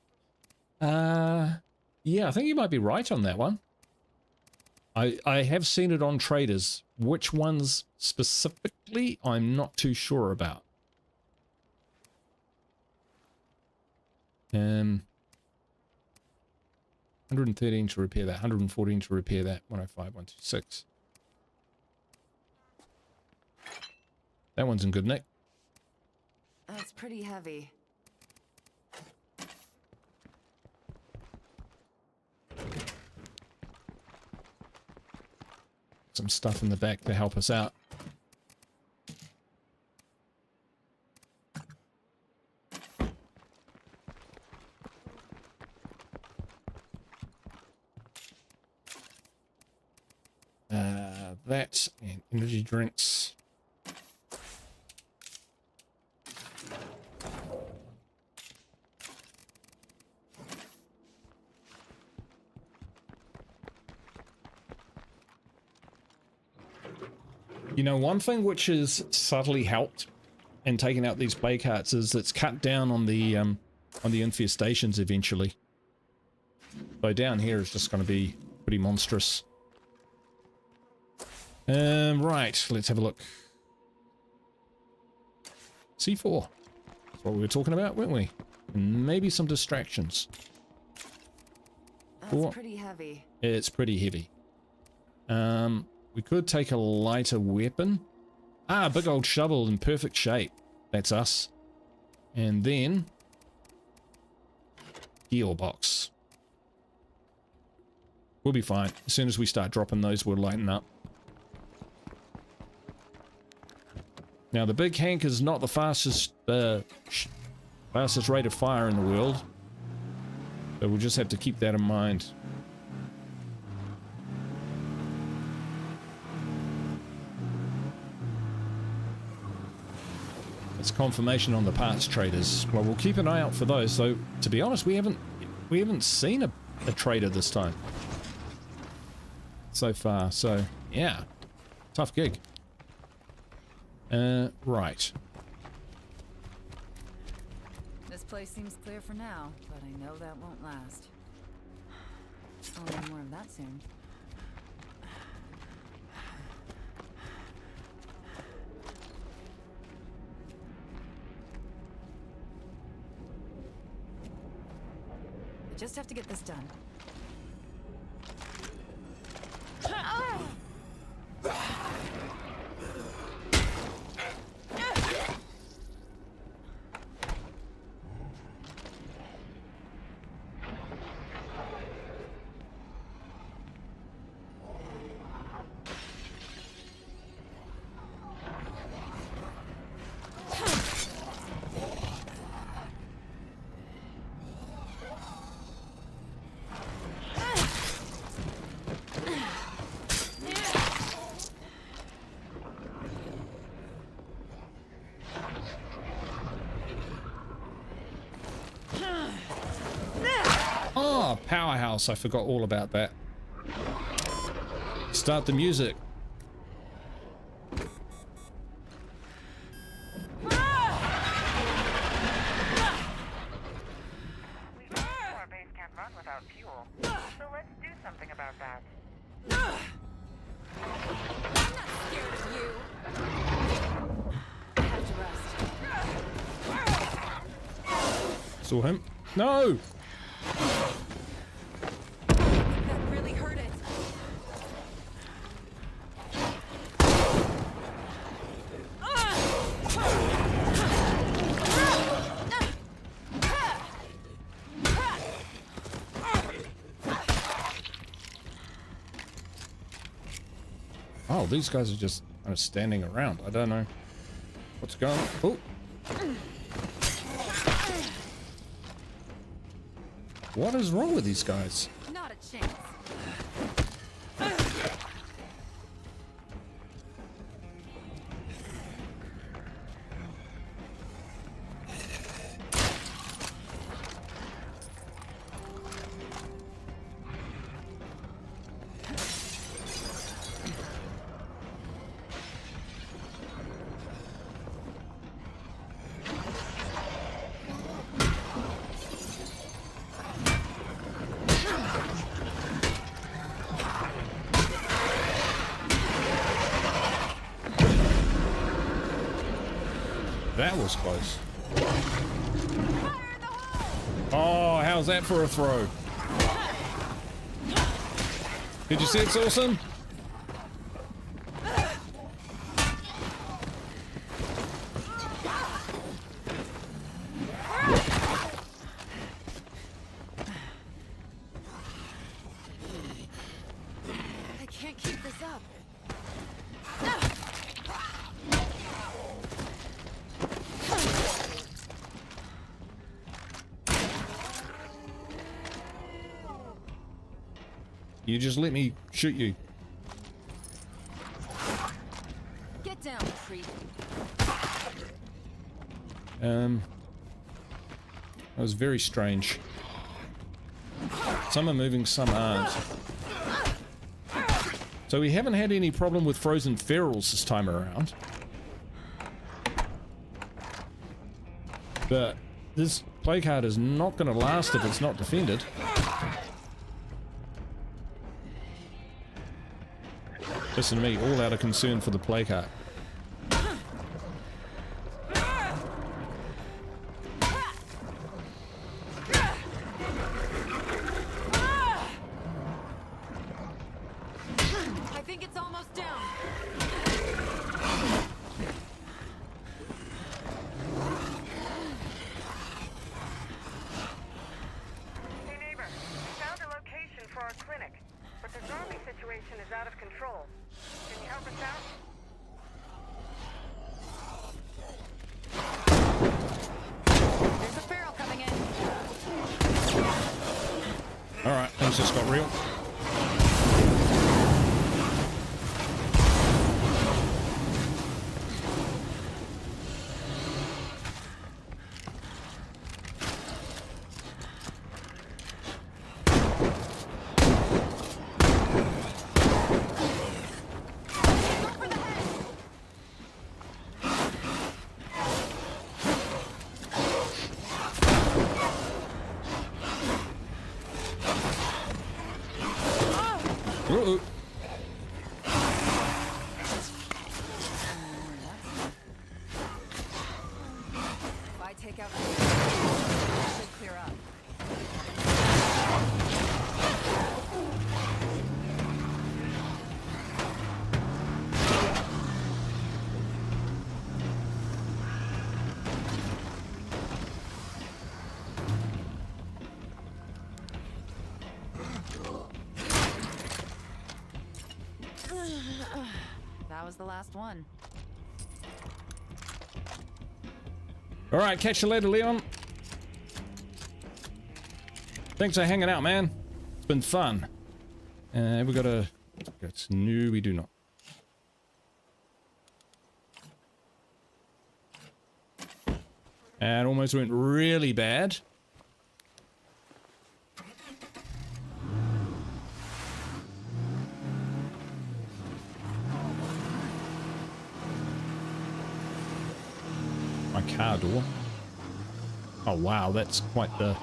Yeah, I think you might be right on that one. I have seen it on traders. Which ones specifically, I'm not too sure about. 113 to repair that. 114 to repair that. 105, 126. That one's in good nick. That's pretty heavy. Some stuff in the back to help us out. That and energy drinks. You know, one thing which has subtly helped in taking out these plague carts is it's cut down on the infestations eventually. So down here is just going to be pretty monstrous. Right, let's have a look. C4. That's what we were talking about, weren't we? And maybe some distractions. That's pretty heavy. It's pretty heavy. We could take a lighter weapon. Ah, big old shovel in perfect shape. That's us. And then gearbox. We'll be fine. As soon as we start dropping those, we'll lighten up. Now, the big Hank is not the fastest rate of fire in the world. So we'll just have to keep that in mind. It's confirmation on the parts traders. Well, we'll keep an eye out for those. So, to be honest, we haven't seen a trader this time so far. So, yeah, tough gig. Right. This place seems clear for now, but I know that won't last. I'll need more of that soon. I just have to get this done. Powerhouse, I forgot all about that. Start the music. We can't do our base can't run without fuel, so let's do something about that. I'm not scared of you. I have to rest. Saw him. No! That really hurt it. Oh, these guys are just kind of standing around. I don't know what's going on. Oh. What is wrong with these guys? Not a chance. That was close. Oh, how's that for a throw? Did you see it's awesome? I can't keep this up. You just let me shoot you. Get down, creep. That was very strange. Some are moving, some aren't. So we haven't had any problem with frozen ferals this time around. But this play card is not going to last if it's not defended. Listen to me, all out of concern for the play card. I think it's almost down. Hey neighbor, we found a location for our clinic, but the zombie situation is out of control. Can you help us out? There's a feral coming in. Alright, things just got real. Uh-oh. If I take out the it should clear up. That was the last one. Alright, catch you later, Leon. Thanks for hanging out, man. It's been fun. We got a... It's new, we do not. And almost went really bad. My car door. Oh wow, that's quite the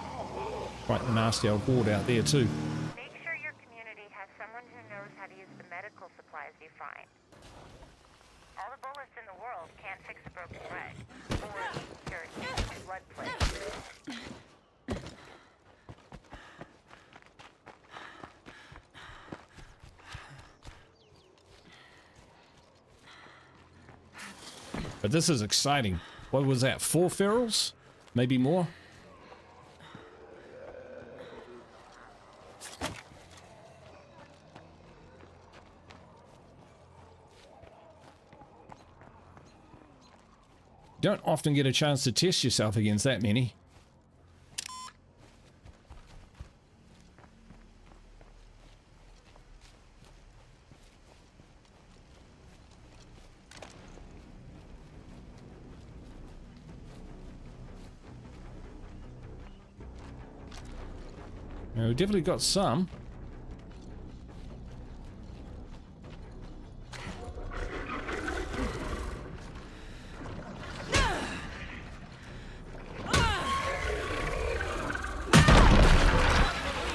nasty old board out there too. Make sure your community has someone who knows how to use the medical supplies you find. All the bullets in the world can't fix a broken leg or cure a blood plague. But this is exciting. What was that? 4 ferals? Maybe more? Don't often get a chance to test yourself against that many. Now, we definitely got some.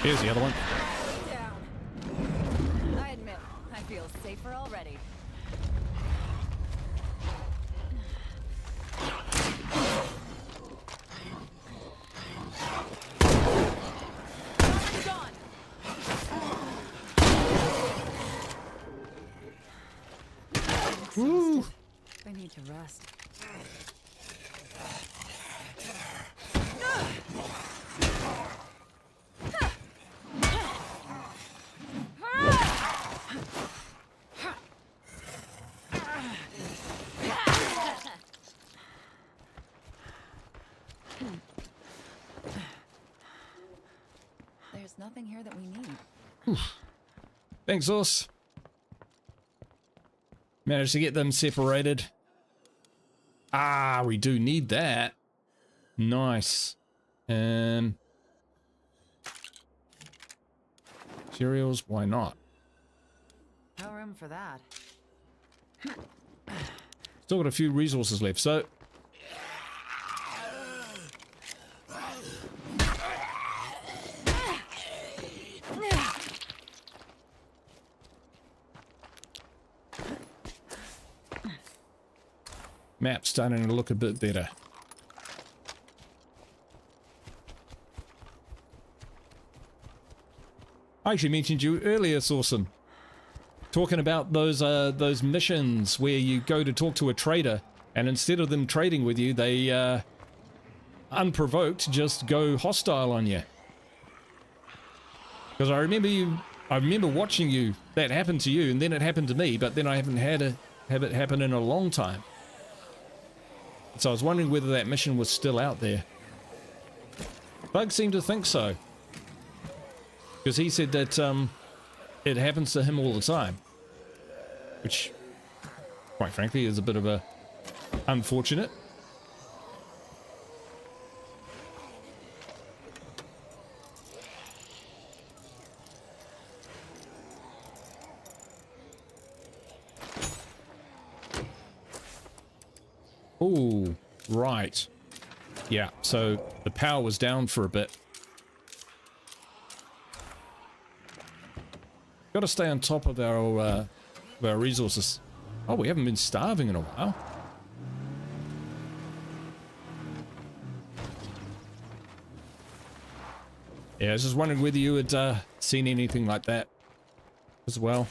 Here's the other one. Down. I admit, I feel safer already. Gone. exhausted. They need to rest. There's nothing here that we need. Thanks, Us. Managed to get them separated. Ah, we do need that. Nice. Cereals, why not? No room for that. Still got a few resources left, so... Map's starting to look a bit better. I actually mentioned you earlier, Sawson. Talking about those missions where you go to talk to a trader, and instead of them trading with you, they unprovoked just go hostile on you. Because I remember watching you. That happened to you, and then it happened to me. But then I haven't have it happen in a long time. So I was wondering whether that mission was still out there. Bug seemed to think so. Because he said that it happens to him all the time. Which, quite frankly, is a bit of a unfortunate. Oh, right. Yeah, so the power was down for a bit. Got to stay on top of our resources. Oh, we haven't been starving in a while. Yeah, I was just wondering whether you had seen anything like that as well.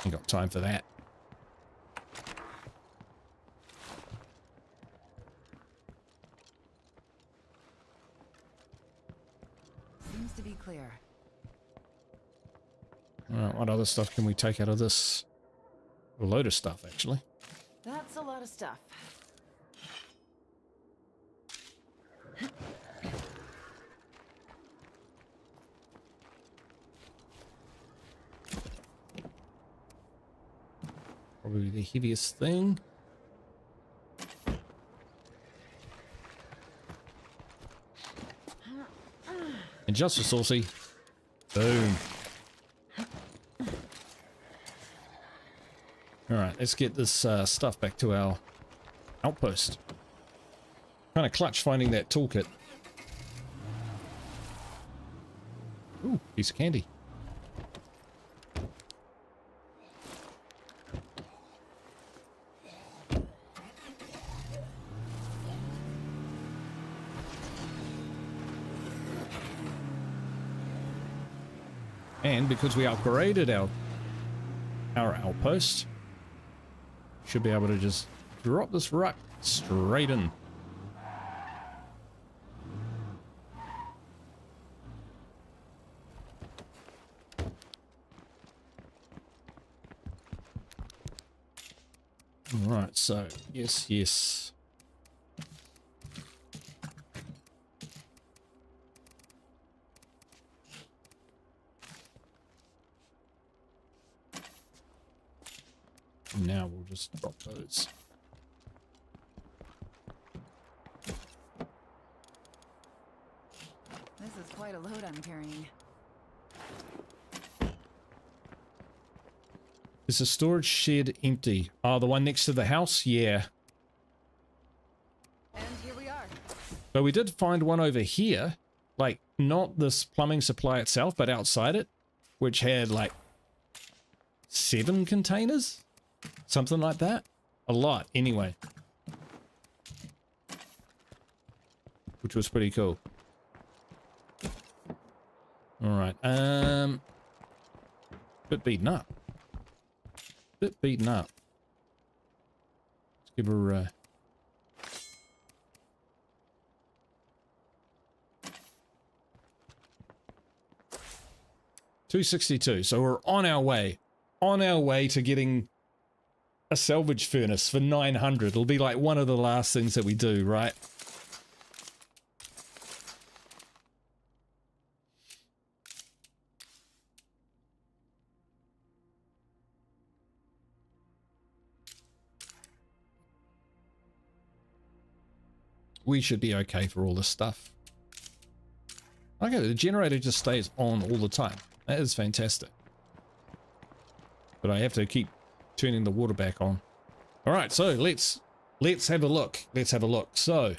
Ain't got time for that. Seems to be clear. Alright, what other stuff can we take out of this? A load of stuff, actually. That's a lot of stuff. Probably the heaviest thing. And just for saucy. Boom. Alright, let's get this stuff back to our outpost. Kind of clutch finding that toolkit. Ooh, piece of candy. And because we upgraded our outpost, should be able to just drop this ruck straight in. Alright, so yes. Now we'll just drop those. This is quite a load I'm carrying. Is the storage shed empty? Oh, the one next to the house? Yeah. And here we are. But we did find one over here. Like, not this plumbing supply itself, but outside it. Which had, like, 7 containers? Something like that? A lot, anyway. which was pretty cool. All right. Bit beaten up. Let's give her 262. So we're on our way to getting a salvage furnace for 900. It'll be like one of the last things that we do, right? We should be okay for all this stuff. Okay, the generator just stays on all the time. That is fantastic. But I have to keep turning the water back on. All right, so let's have a look. So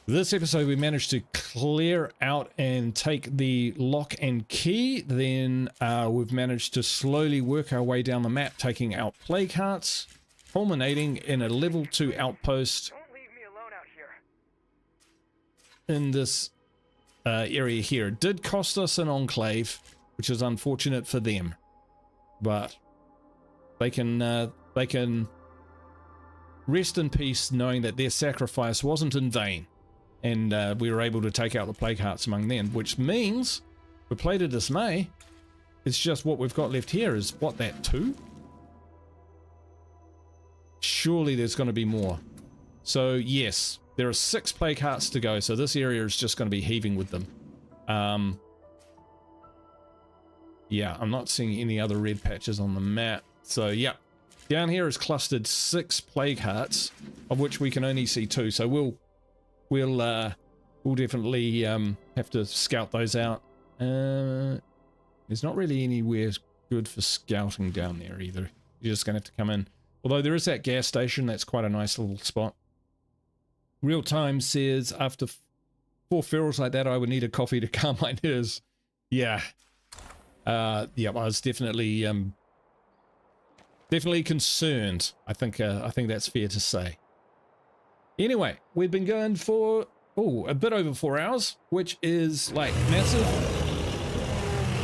this episode we managed to clear out and take the lock and key. Then we've managed to slowly work our way down the map, taking out plague hearts, culminating in a level 2 outpost in this area here. It did cost us an enclave, which is unfortunate for them, but they can rest in peace knowing that their sacrifice wasn't in vain, and we were able to take out the plague hearts among them, which means we played a Dismay. It's just what we've got left here is what, that 2? Surely there's going to be more. So yes, there are 6 plague hearts to go, so this area is just going to be heaving with them. Yeah, I'm not seeing any other red patches on the map. So yeah, down here is clustered 6 plague hearts, of which we can only see 2. So we'll definitely have to scout those out. There's not really anywhere good for scouting down there either. You're just going to have to come in. Although there is that gas station, that's quite a nice little spot. Real Time says, after 4 ferals like that, I would need a coffee to calm my nerves. Yeah. Yeah, I was definitely concerned. I think that's fair to say. Anyway, we've been going for a bit over 4 hours, which is like massive.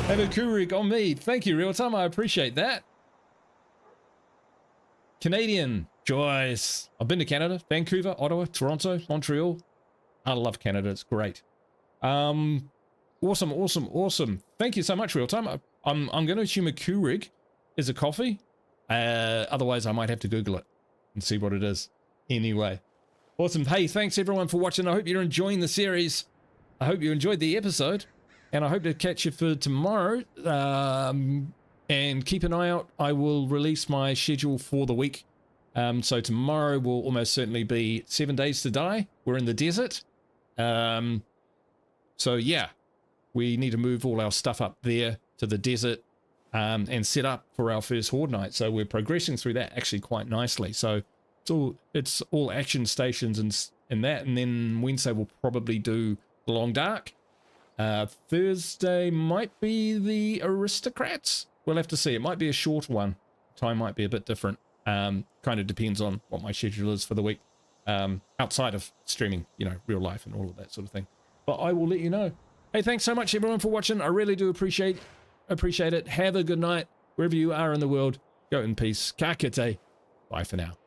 Have a Keurig on me. Thank you, Real Time. I appreciate that. Canadian Joyce. I've been to Canada, Vancouver, Ottawa, Toronto, Montreal. I love Canada. It's great. Awesome. Thank you so much, Real Time. I'm going to assume a Keurig is a coffee. Otherwise, I might have to Google it and see what it is. Anyway, awesome. Hey, thanks everyone for watching. I hope you're enjoying the series. I hope you enjoyed the episode, and I hope to catch you for tomorrow. And keep an eye out. I will release my schedule for the week. So tomorrow will almost certainly be 7 Days to Die. We're in the desert. So yeah, we need to move all our stuff up there to the desert and set up for our first Horde night. So we're progressing through that actually quite nicely. So it's all action stations and that. And then Wednesday we'll probably do the Long Dark. Thursday might be the Aristocrats. We'll have to see. It might be a short one. Time might be a bit different. Kind of depends on what my schedule is for the week. Outside of streaming, real life and all of that sort of thing. But I will let you know. Hey, thanks so much everyone for watching. I really do appreciate it. Have a good night wherever you are in the world. Go in peace. Ka kite. Bye for now.